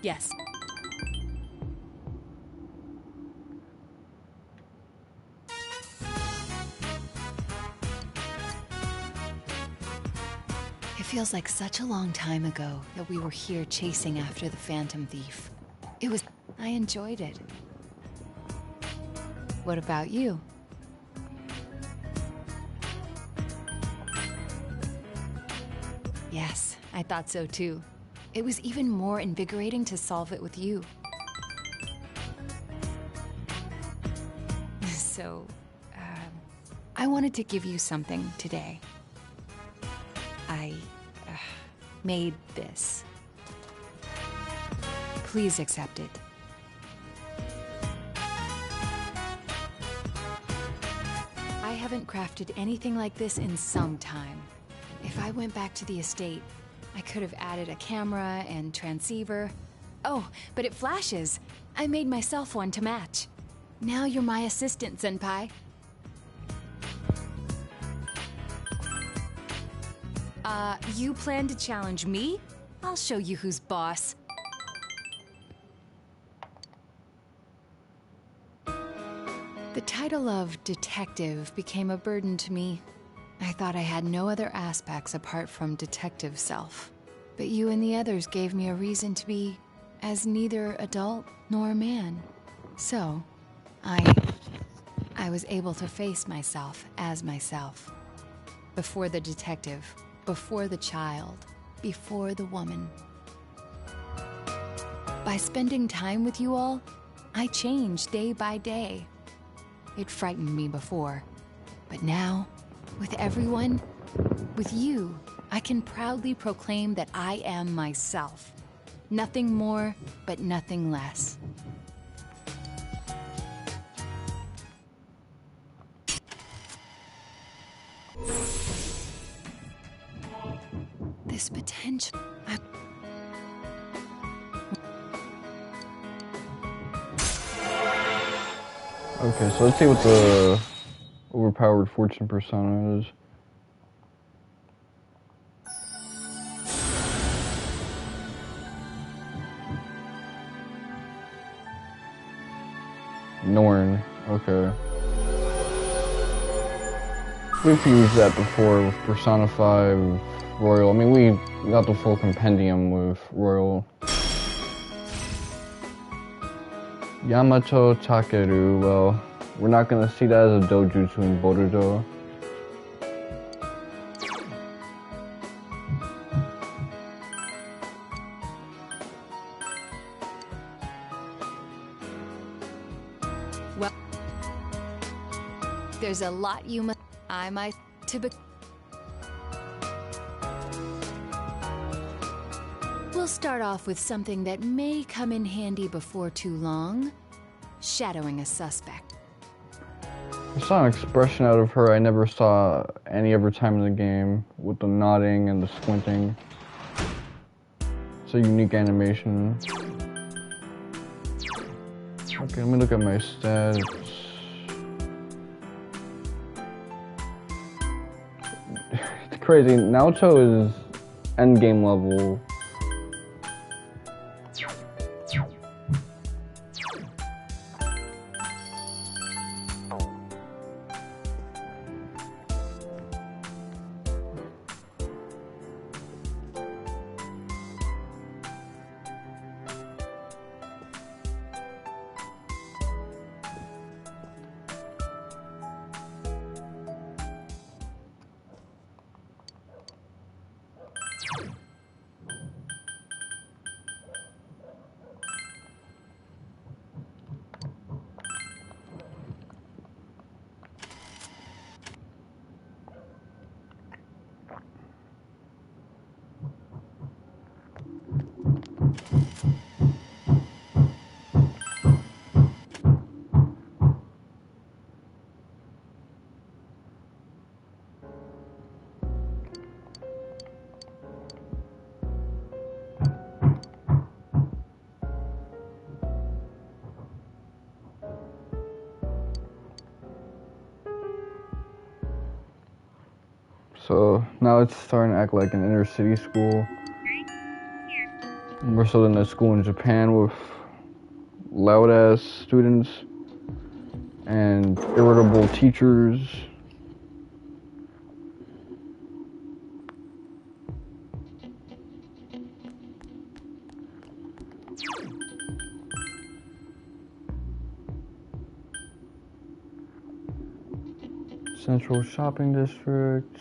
Yes. It feels like such a long time ago that we were here chasing after the Phantom Thief. I enjoyed it. What about you? Yes, I thought so too. It was even more invigorating to solve it with you. So, I wanted to give you something today. I made this. Please accept it. I haven't crafted anything like this in some time. If I went back to the estate, I could have added a camera and transceiver. Oh, but it flashes. I made myself one to match. Now you're my assistant, Senpai. You plan to challenge me? I'll show you who's boss. The title of detective became a burden to me. I thought I had no other aspects apart from detective self. But you and the others gave me a reason to be as neither adult nor man. So, I was able to face myself as myself. Before the detective, before the child, before the woman. By spending time with you all, I changed day by day. It frightened me before, but now, with everyone, with you, I can proudly proclaim that I am myself. Nothing more, but nothing less. This potential... Okay, so let's see what the overpowered fortune persona is. Norn, okay. We've used that before with Persona 5, Royal. I mean, we got the full compendium with Royal. Yamato Takeru, well, we're not gonna see that as a dojutsu in Boruto. Well, there's a lot you must... We'll start off with something that may come in handy before too long. Shadowing a suspect. I saw an expression out of her I never saw any other time in the game, with the nodding and the squinting. It's a unique animation. Okay, let me look at my stats. It's crazy. Naoto is endgame level. So now it's starting to act like an inner city school. More so than a school in Japan with loud ass students and irritable teachers. Central shopping district.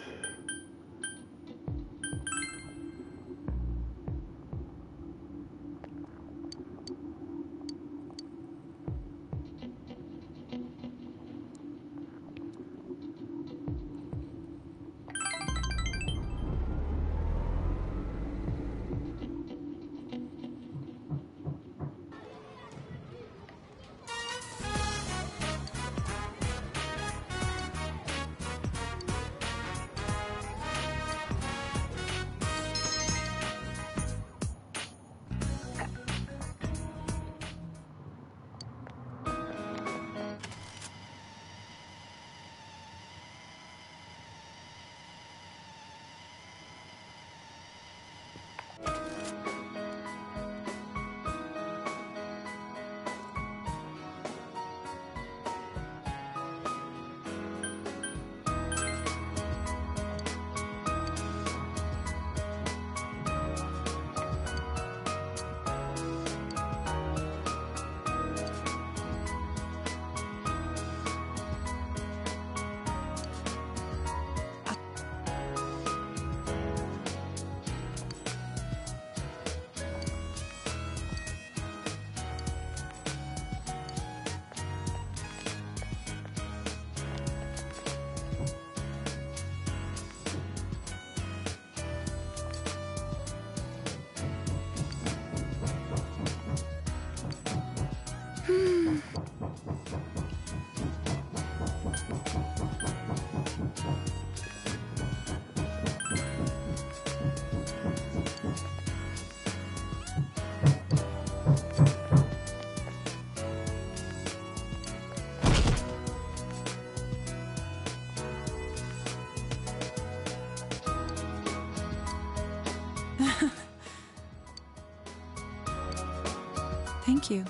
Thank you.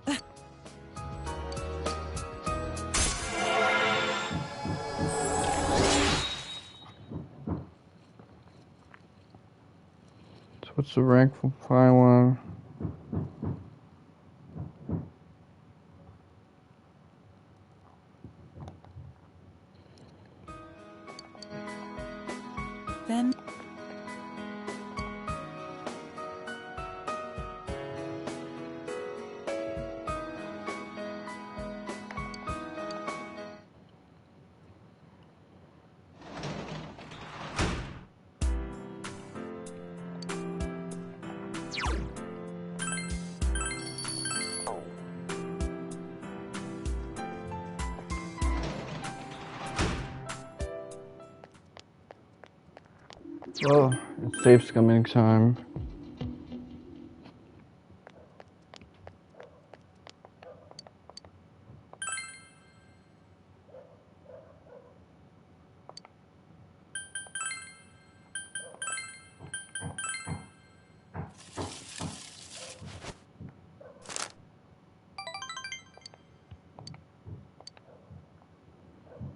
So what's the rank for Pylon? Then Well, it's safe scumming time.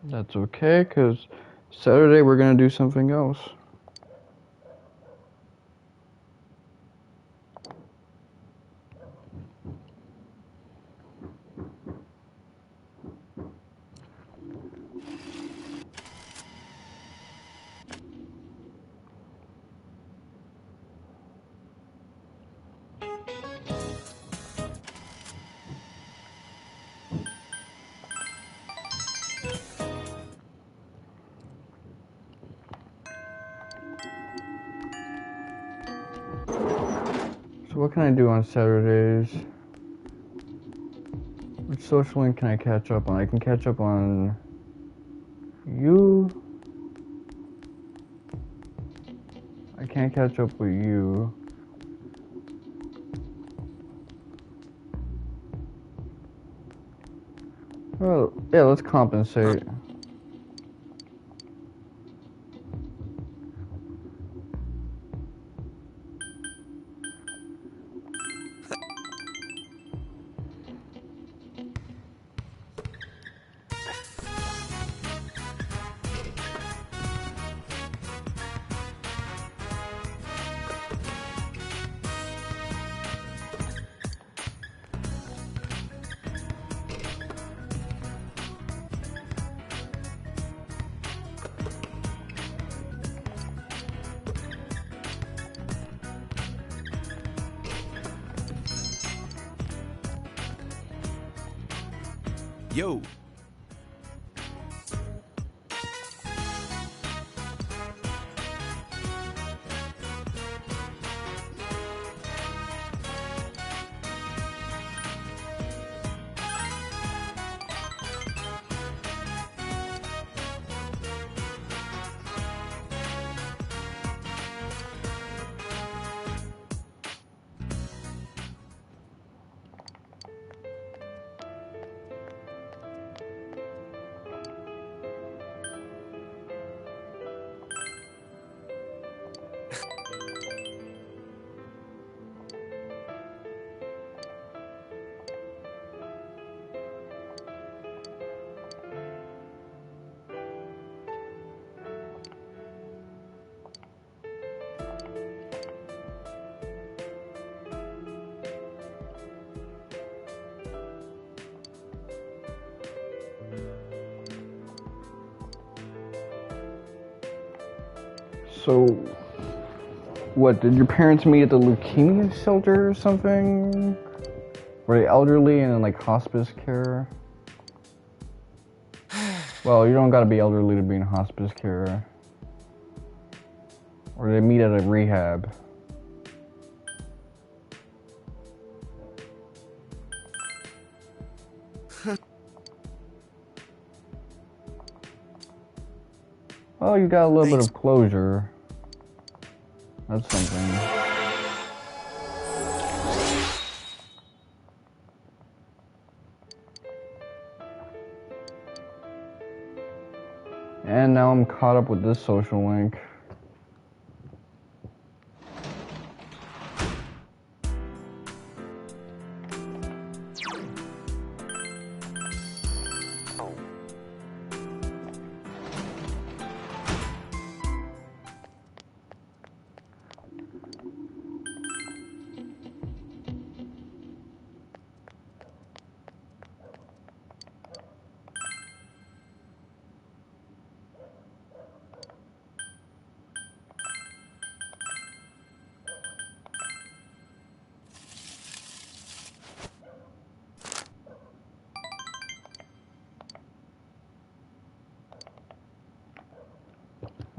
That's okay, because Saturday we're going to do something else. So what can I do on Saturdays? Which social link can I catch up on? I can catch up on you. I can't catch up with you. Well, yeah, let's compensate. Yo. So, what, did your parents meet at the leukemia shelter or something? Were they elderly and in, like, hospice care? Well, you don't gotta be elderly to be in hospice care. Or did they meet at a rehab? Oh, you got a little bit of closure. That's something. And now I'm caught up with this social link.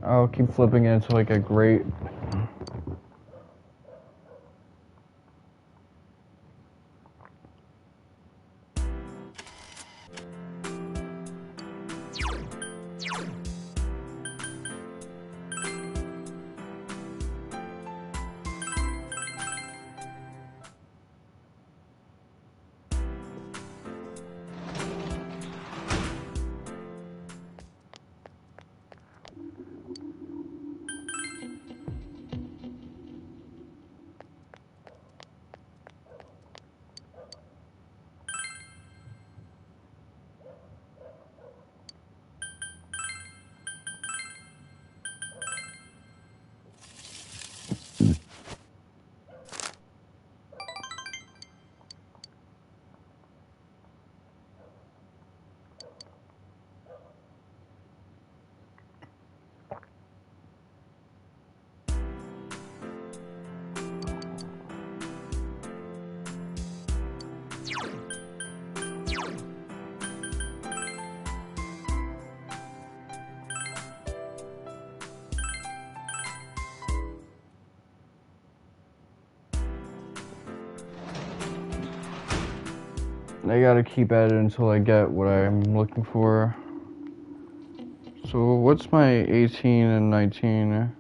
I'll keep flipping it into like a great. I gotta keep at it until I get what I'm looking for. So what's my 18 and 19?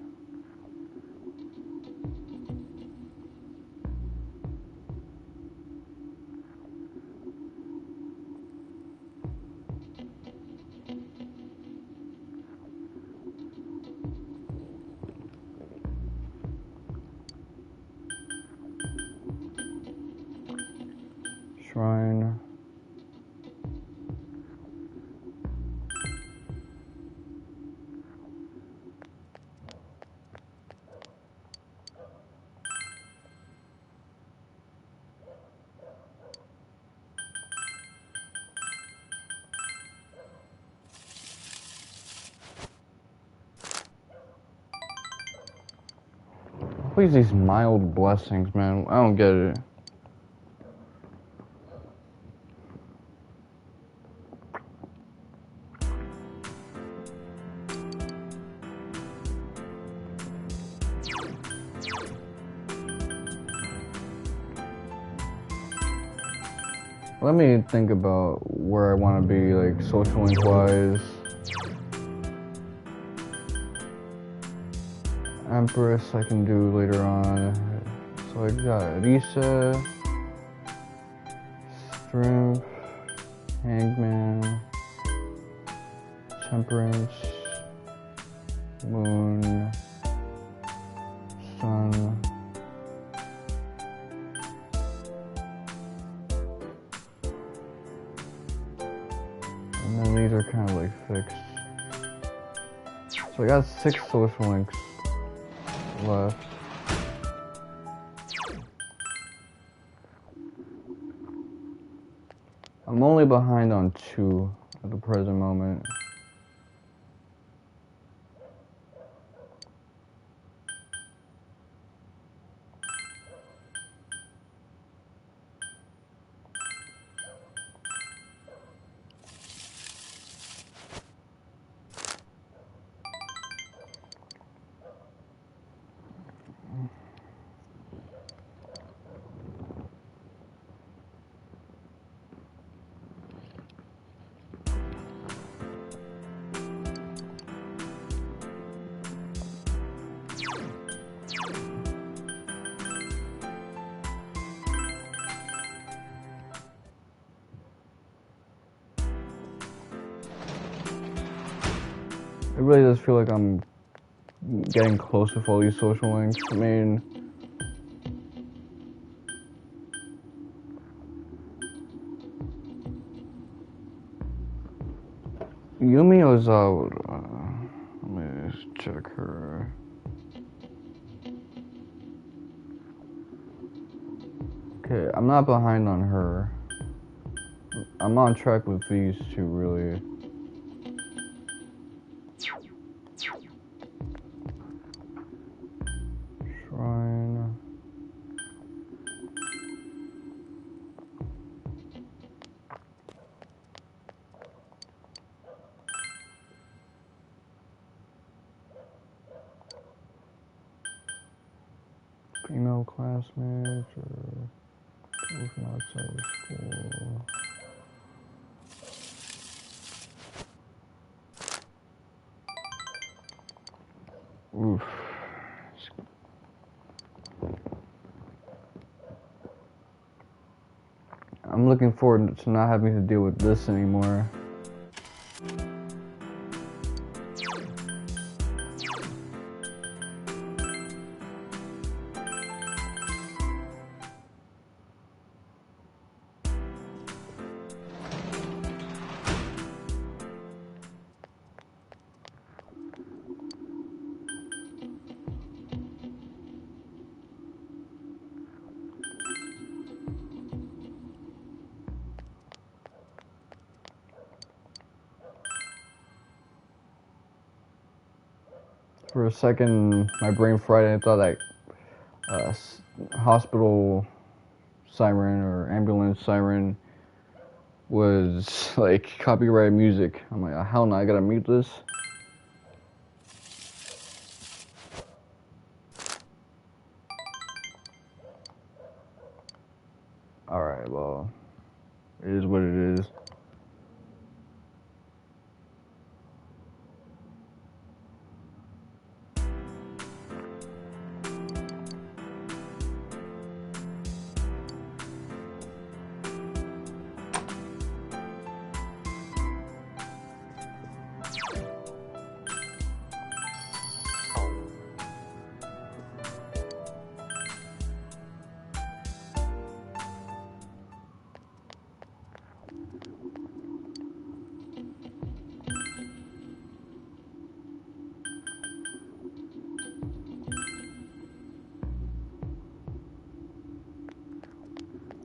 Shrine. Please, these mild blessings, man. I don't get it. Let me think about where I want to be, like, social link wise. Empress I can do later on. So I got Risa, Strength, Hangman, Temperance, Moon, Sun. And then these are kind of like fixed. So I got 6 social links left. I'm only behind on 2 at the present moment. It really does feel like I'm getting close with all these social links. I mean, Yumi Ozawa. Let me just check her. Okay, I'm not behind on her. I'm on track with these 2, really. Shrine. Female classmates or people from outside of school. Oof. I'm looking forward to not having to deal with this anymore. For a second, my brain fried and I thought that hospital siren or ambulance siren was like copyrighted music. I'm like, hell no, I gotta mute this. Alright, well, it is what it is.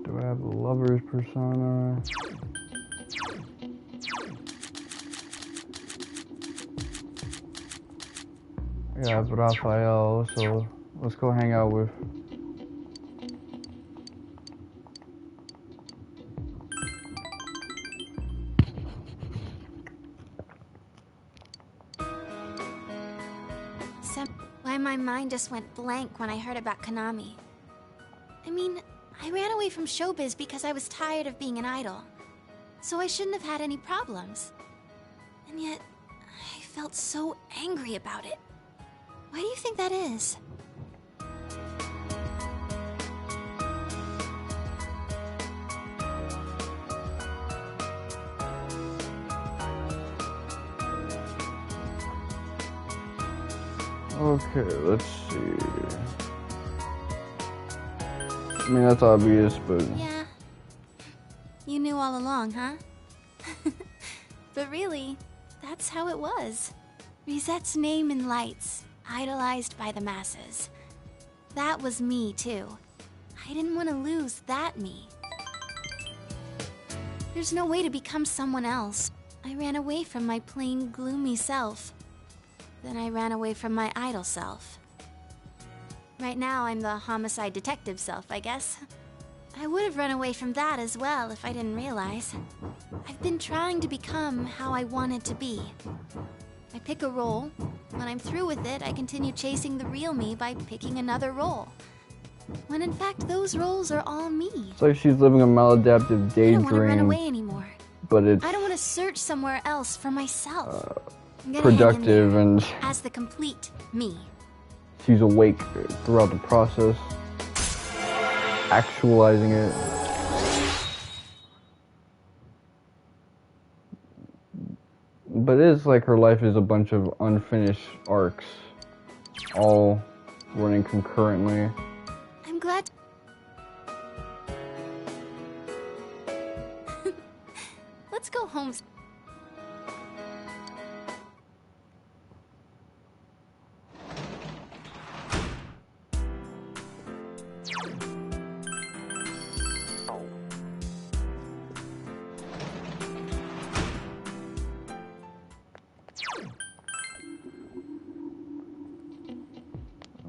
Do I have a lover's persona? Yeah, I have Raphael, so let's go hang out with. Why my mind just went blank when I heard about Konami. I mean, I ran away from showbiz because I was tired of being an idol. So I shouldn't have had any problems. And yet, I felt so angry about it. Why do you think that is? Okay, let's see. I mean, that's obvious, but... Yeah. You knew all along, huh? But really, that's how it was. Rizette's name in lights, idolized by the masses. That was me, too. I didn't want to lose that me. There's no way to become someone else. I ran away from my plain, gloomy self. Then I ran away from my idol self. Right now, I'm the homicide detective self, I guess. I would have run away from that as well if I didn't realize. I've been trying to become how I wanted to be. I pick a role. When I'm through with it, I continue chasing the real me by picking another role. When in fact, those roles are all me. It's like she's living a maladaptive daydream. I don't want to run away anymore. But it's... I don't want to search somewhere else for myself. productive and... as the complete me. She's awake throughout the process. Actualizing it. But it is like her life is a bunch of unfinished arcs, all running concurrently. I'm glad. Let's go home.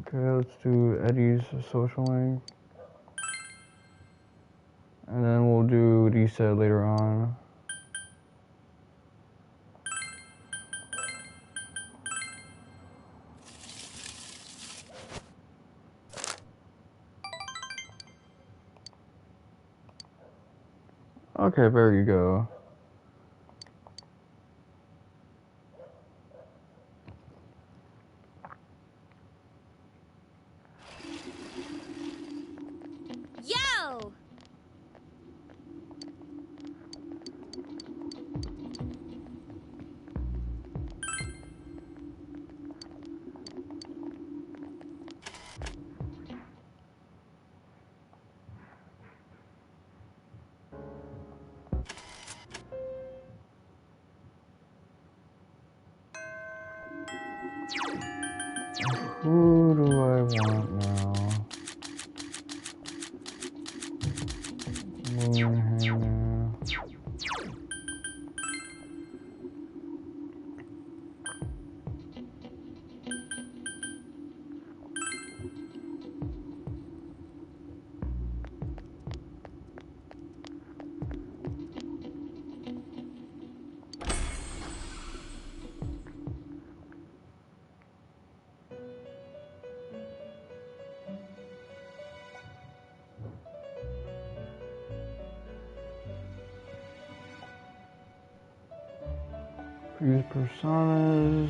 Okay, let's do Eddie's social link. And then we'll do reset later on. Okay, there you go. Yo! Who do I want now? Use personas.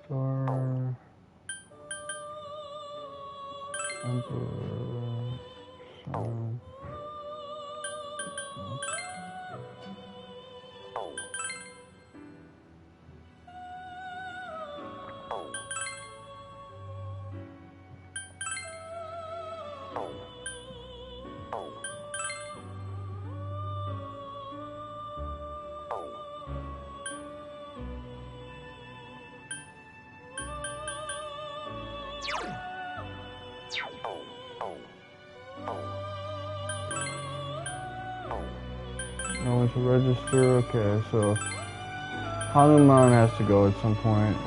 Star. Emperor. Sun. No one to register. Okay, so Hanuman has to go at some point.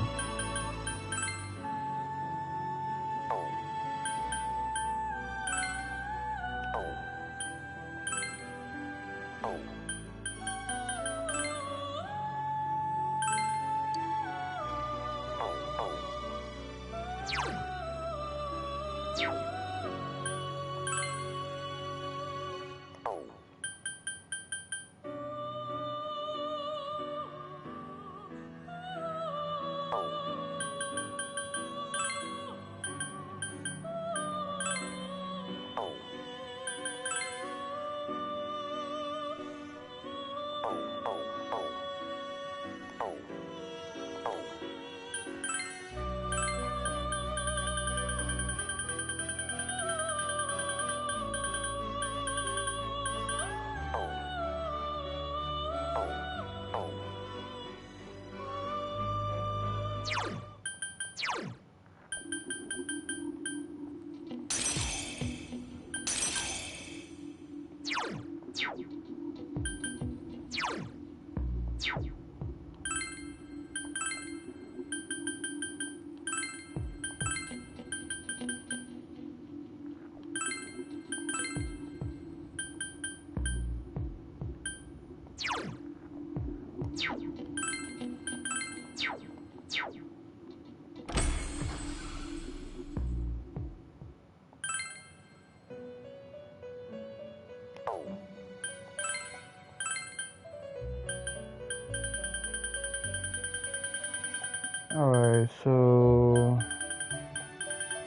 Alright, so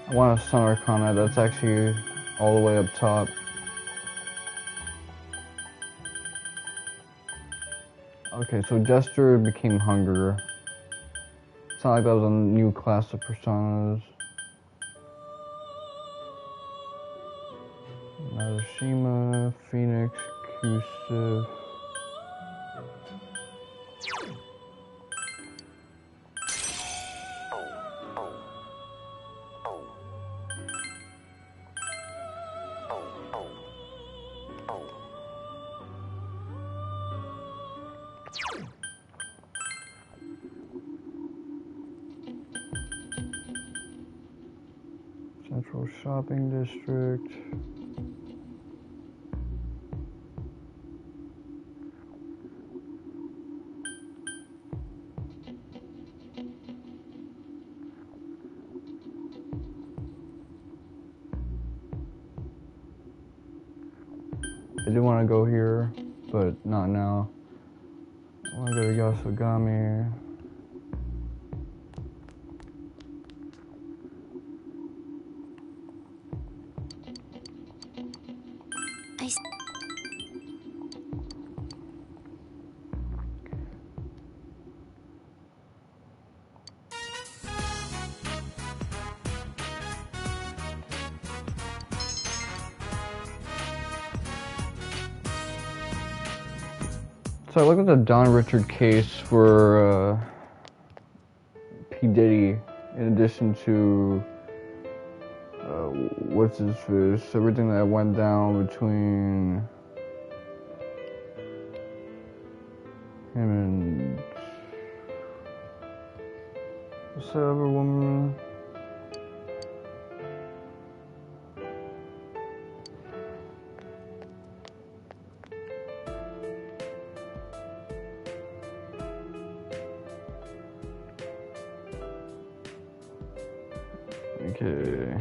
I want a summer comment that's actually all the way up top. Okay, so Jester became Hunger. It's not like that was a new class of personas. Narushima, Phoenix, Kusif. Central Shopping District. I do want to go here, but not now. I want to go to Yasogami. So I looked at the Don Richard case for P. Diddy, in addition to what's his face, everything that went down between him and what's that other woman? Okay.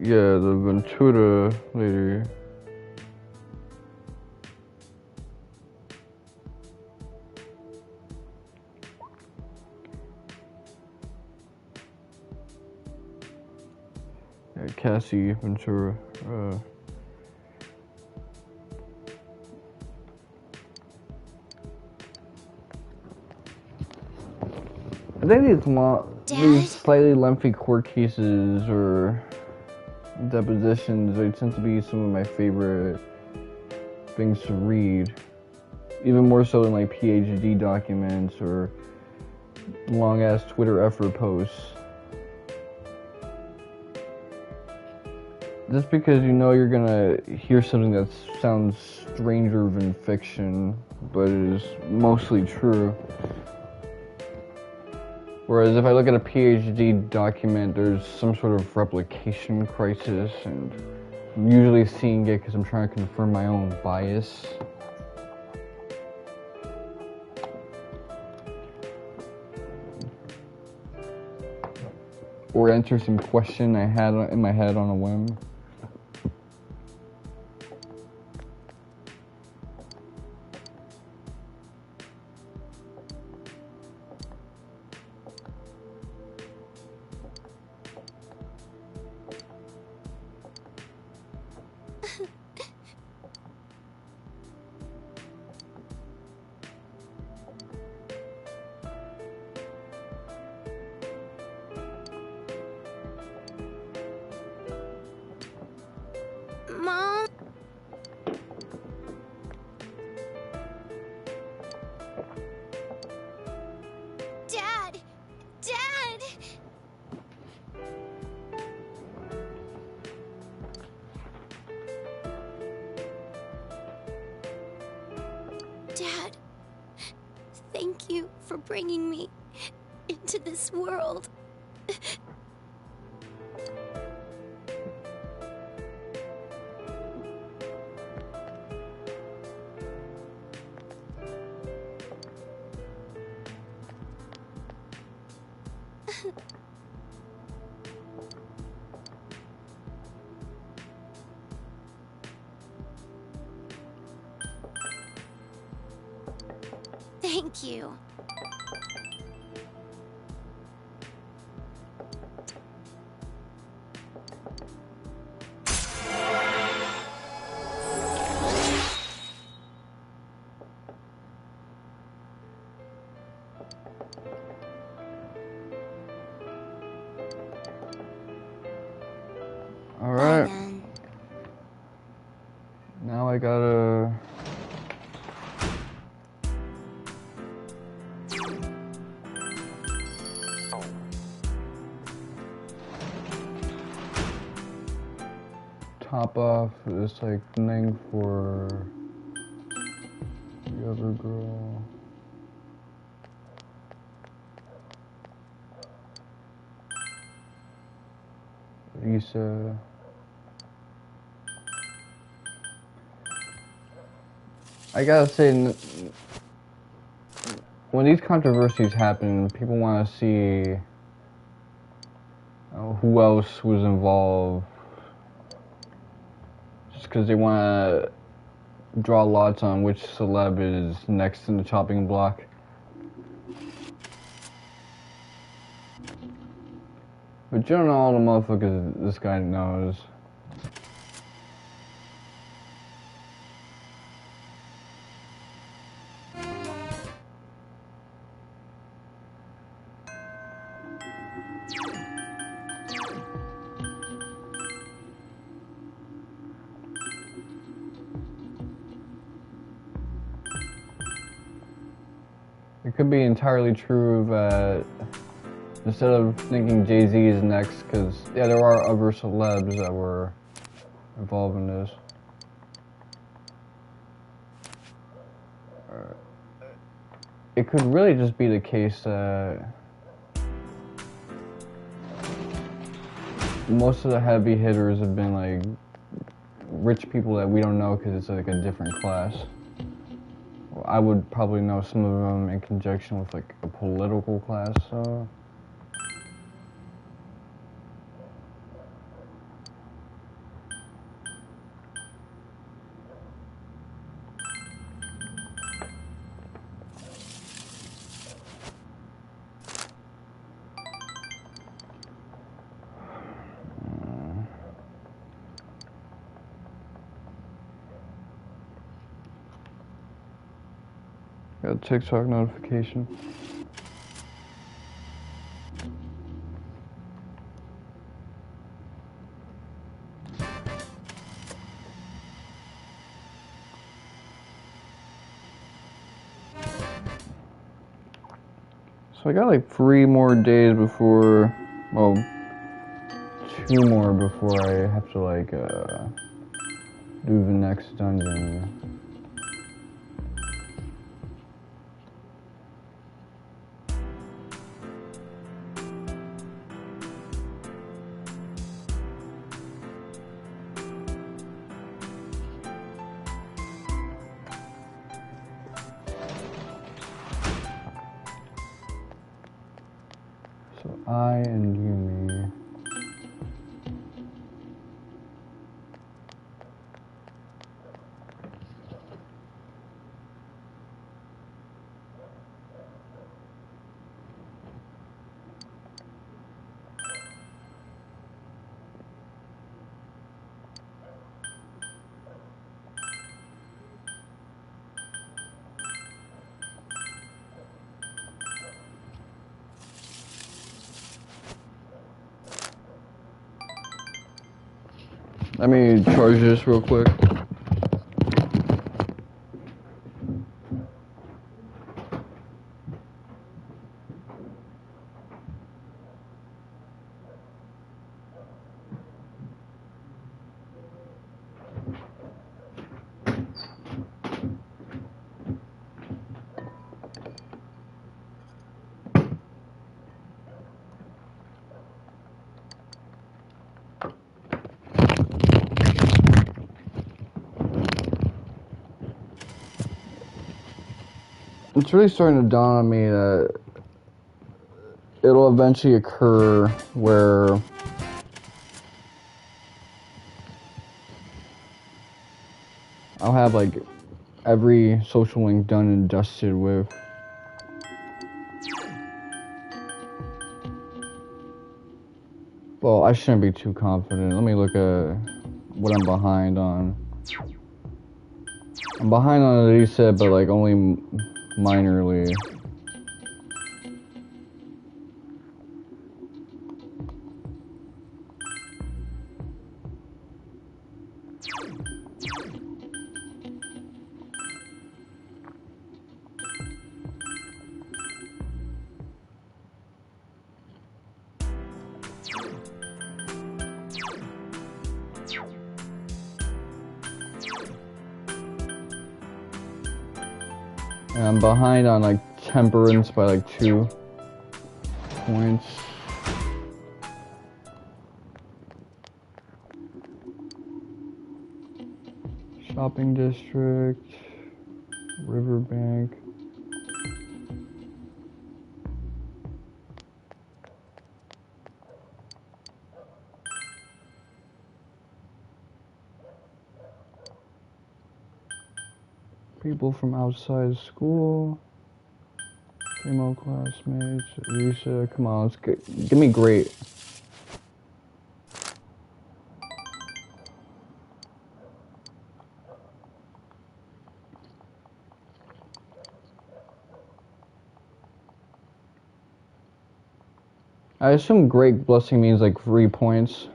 Yeah, the Ventura lady. Yeah, Cassie Ventura. I think these slightly lengthy court cases or depositions, they tend to be some of my favorite things to read. Even more so than like PhD documents or long-ass Twitter effort posts. Just because you know you're gonna hear something that sounds stranger than fiction, but is mostly true. Whereas if I look at a PhD document, there's some sort of replication crisis, and I'm usually seeing it because I'm trying to confirm my own bias. Or answer some question I had in my head on a whim. Mom? Dad! Dad! Dad, thank you for bringing me into this world. Thank you. Alright. Now I gotta... top off this like thing for the other girl. Lisa. I gotta say, when these controversies happen, people want to see who else was involved. Just because they want to draw lots on which celeb is next in the chopping block. But you don't know all the motherfuckers this guy knows. It could be entirely true that instead of thinking Jay-Z is next, because yeah, there are other celebs that were involved in this. It could really just be the case that most of the heavy hitters have been like rich people that we don't know because it's like a different class. I would probably know some of them in conjunction with like a political class, so. Got a TikTok notification. So I got like 3 more days before, well, 2 more before I have to like do the next dungeon. So I and Yumi. Let me charge this real quick. It's really starting to dawn on me that it'll eventually occur where I'll have like every social link done and dusted with. Well, I shouldn't be too confident. Let me look at what I'm behind on. I'm behind on the reset, but like only minorly. And I'm behind on like temperance by like 2 points. Shopping district, riverbank. People from outside school, female classmates, Lisa, come on, let's give me great. I assume great blessing means like 3 points.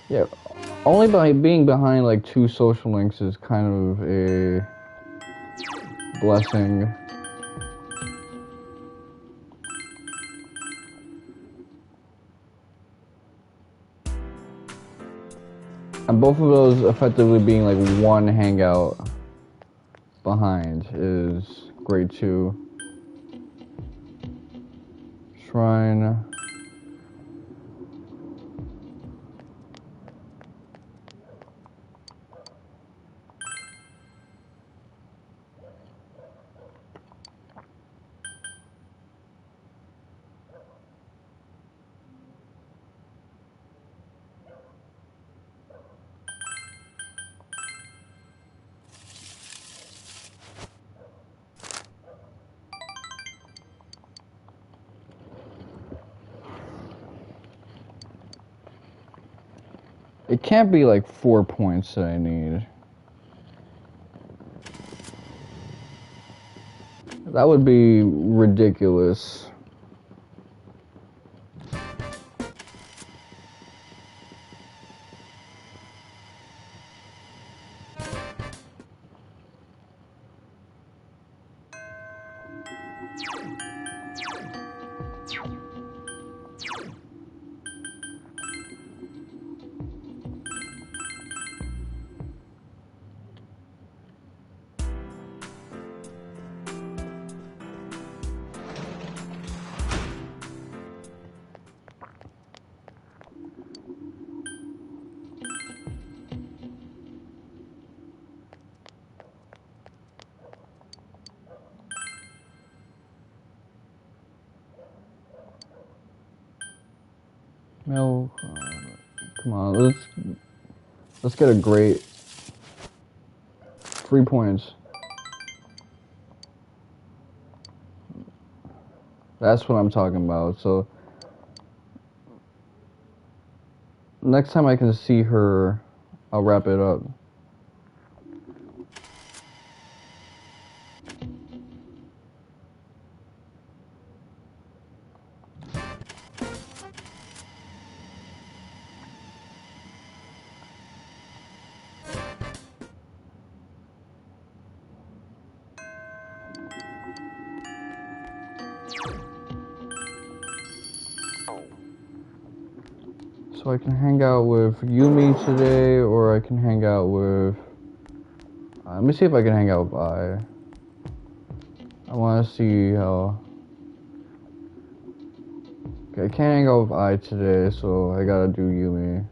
Yeah, only by being behind like 2 social links is kind of a blessing. And both of those effectively being like 1 hangout behind is grade 2. shrine. It can't be like 4 points that I need. That would be ridiculous. No, come on, let's get a great 3 points. That's what I'm talking about. So next time I can see her, I'll wrap it up. So I can hang out with Yumi today, or I can hang out with... let me see if I can hang out with I want to see how... Okay, I can't hang out with I today, so I gotta do Yumi.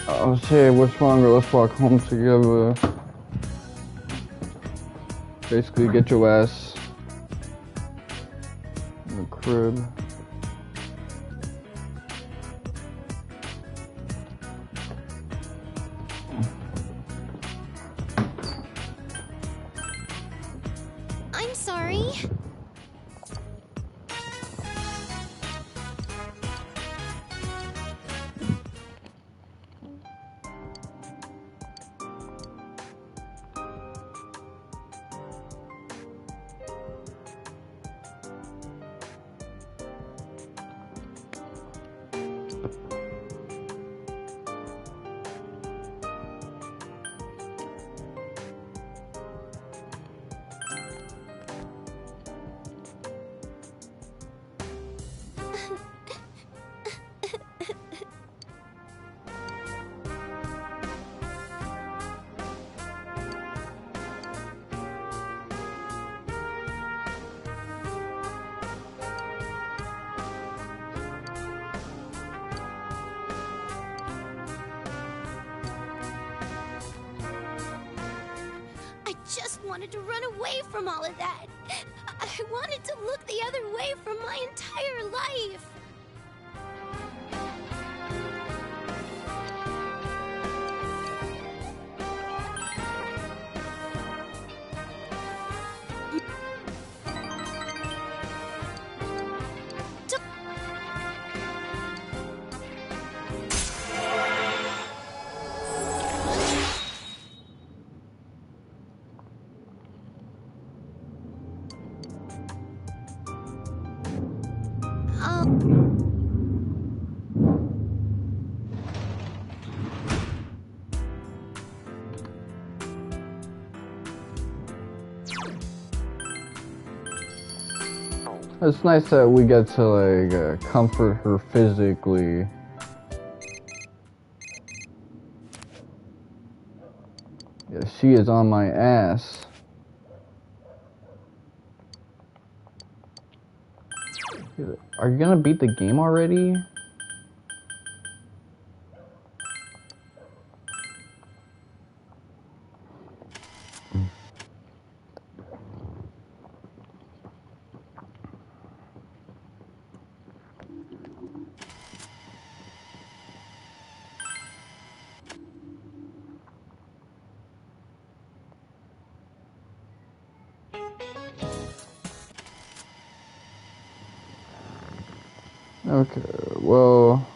I'll say what's wrong, or let's walk home together. Basically, get your ass in the crib. I'm sorry. I just wanted to run away from all of that. I wanted to look the other way from my entire life. It's nice that we get to like comfort her physically. Yeah, she is on my ass. Are you gonna beat the game already? Okay, well...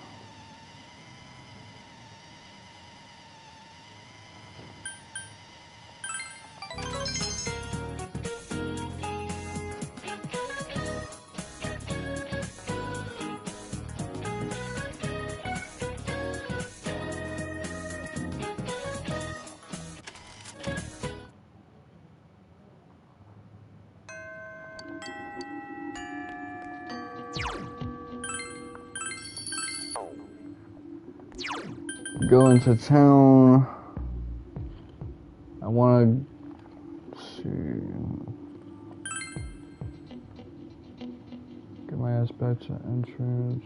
Go into town. I want to see. Get my ass back to entrance.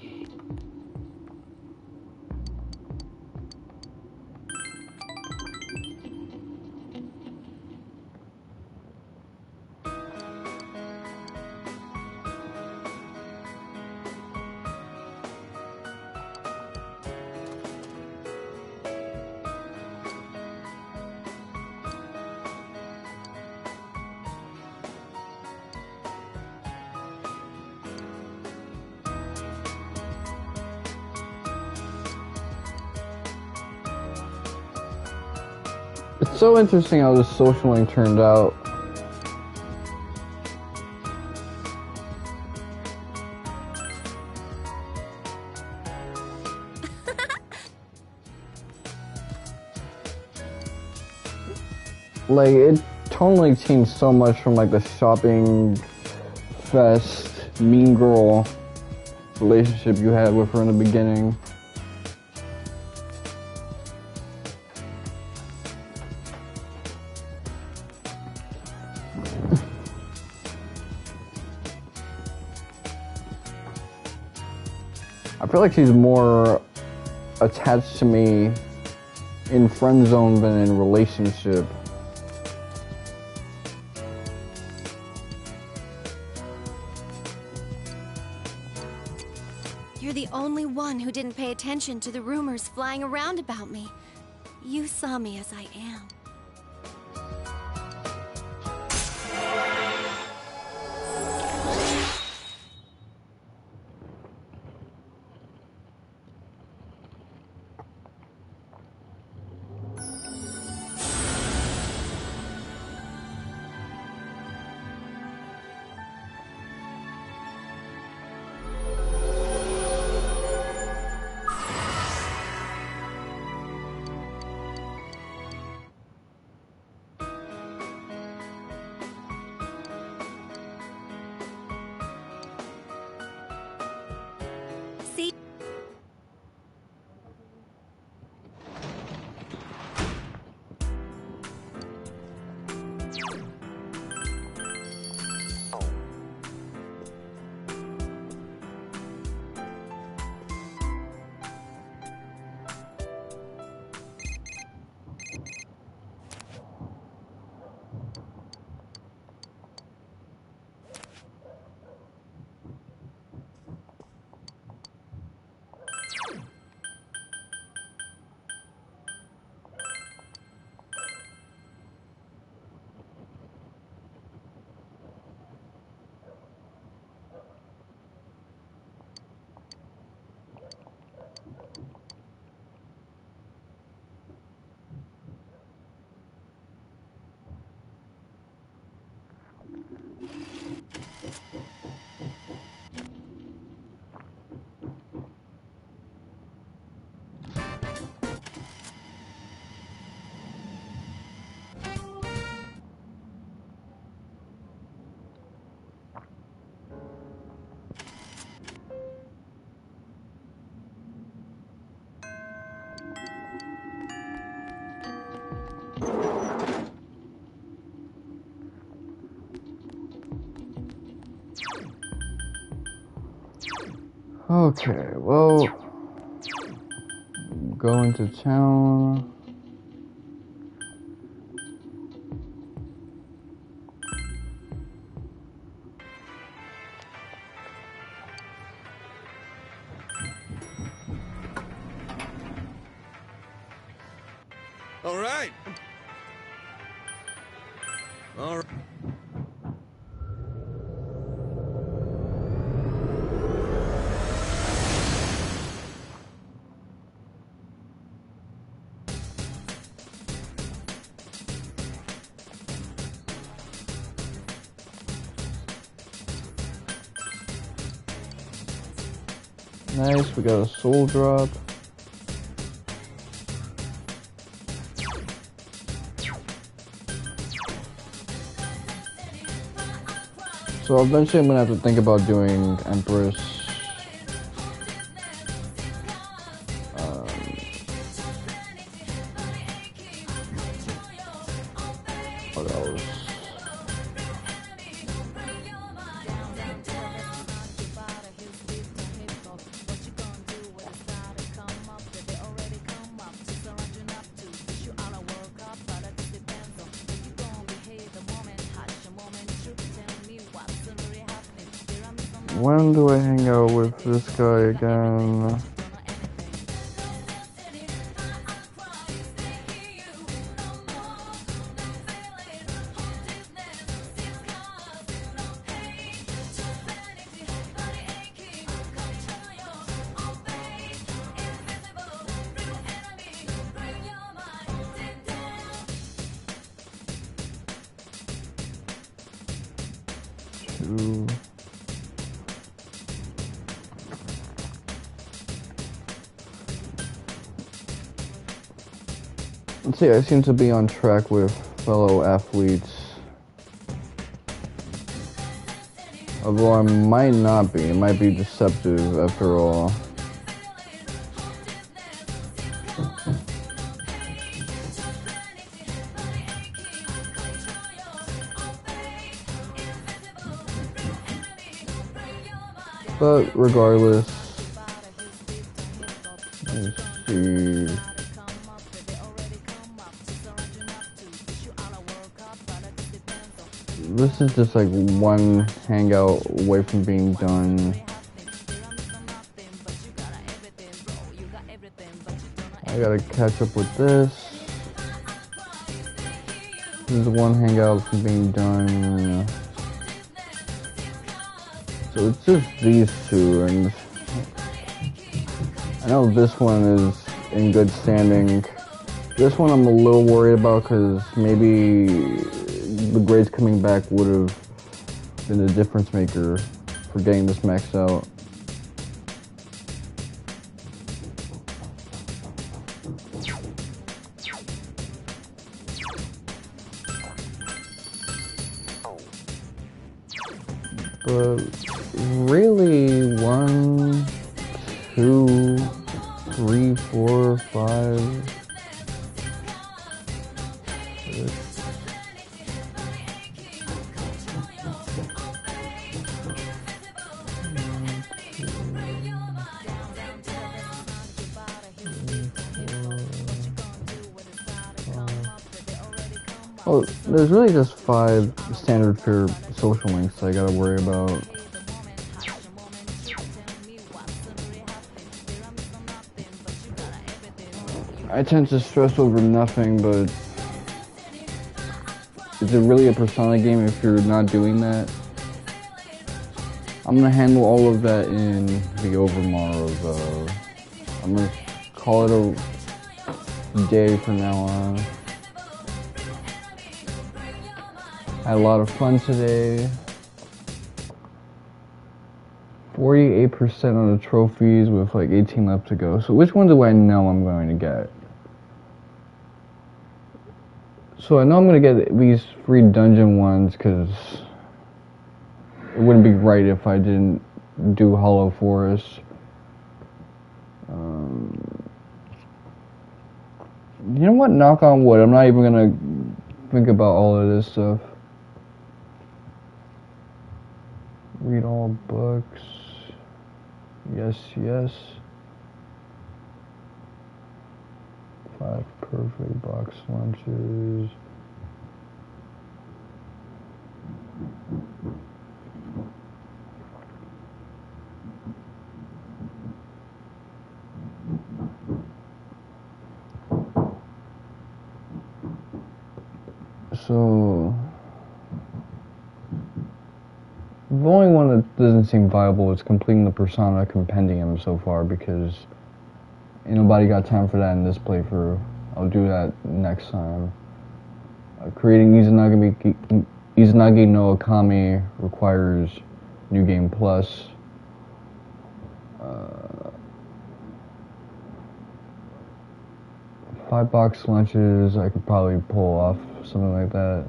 It's so interesting how this social link turned out. Like, it totally changed so much from like the shopping fest, mean girl relationship you had with her in the beginning. I feel like she's more attached to me in friend zone than in relationship. You're the only one who didn't pay attention to the rumors flying around about me. You saw me as I am. Okay, well, go into town. All right. All right. Nice, we got a soul drop. So eventually I'm gonna have to think about doing Empress. What else? When do I hang out with this guy again? Two. Let's see, I seem to be on track with fellow athletes. Although I might not be, it might be deceptive after all. But regardless, let's see. This is just like one hangout away from being done. I gotta catch up with this. This is one hangout from being done. So it's just these two, and I know this one is in good standing. This one I'm a little worried about because maybe the grades coming back would have been the difference maker for getting this maxed out. But really, 1, 2, 3, 4, 5, 6. Oh, there's really just 5 standard fare social links I gotta worry about. I tend to stress over nothing, but is it really a Persona game if you're not doing that? I'm gonna handle all of that in the tomorrow, though. I'm gonna call it a day from now on. Had a lot of fun today. 48% on the trophies with like 18 left to go. So which one do I know I'm going to get? So I know I'm going to get these free dungeon ones because it wouldn't be right if I didn't do Hollow Forest. You know what? Knock on wood. I'm not even going to think about all of this stuff. Read all books. Yes, yes. 5 perfect box lunches. So, the only one that doesn't seem viable is completing the Persona Compendium so far, because ain't nobody got time for that in this playthrough. I'll do that next time. Creating Izanagi no Okami requires New Game Plus. 5 box lunches, I could probably pull off something like that.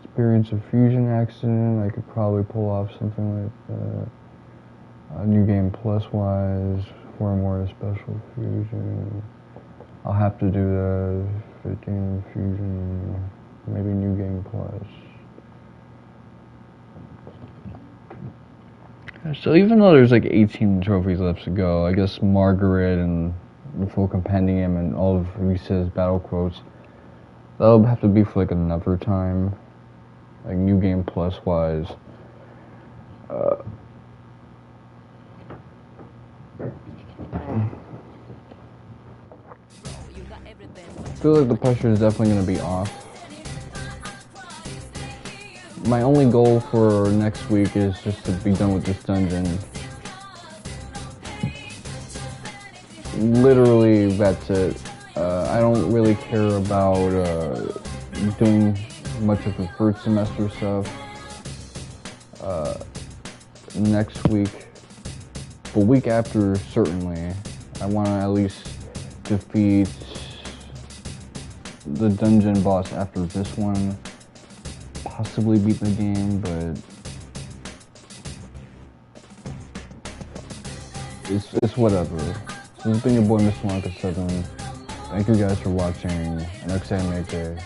Experience a fusion accident, I could probably pull off something like that. New Game Plus wise, 4 more special fusion. I'll have to do that. 15 fusion, maybe New Game Plus. So even though there's like 18 trophies left to go, I guess Margaret and the full compendium and all of Risa's battle quotes, that'll have to be for like another time, like New Game Plus wise. I feel like the pressure is definitely going to be off. My only goal for next week is just to be done with this dungeon. Literally, that's it. I don't really care about doing much of the first semester stuff next week. But week after, certainly, I want to at least defeat the dungeon boss after this one. Possibly beat the game, but it's whatever. So this has been your boy, Mr. Wonka 7. Thank you guys for watching, and next time, make day.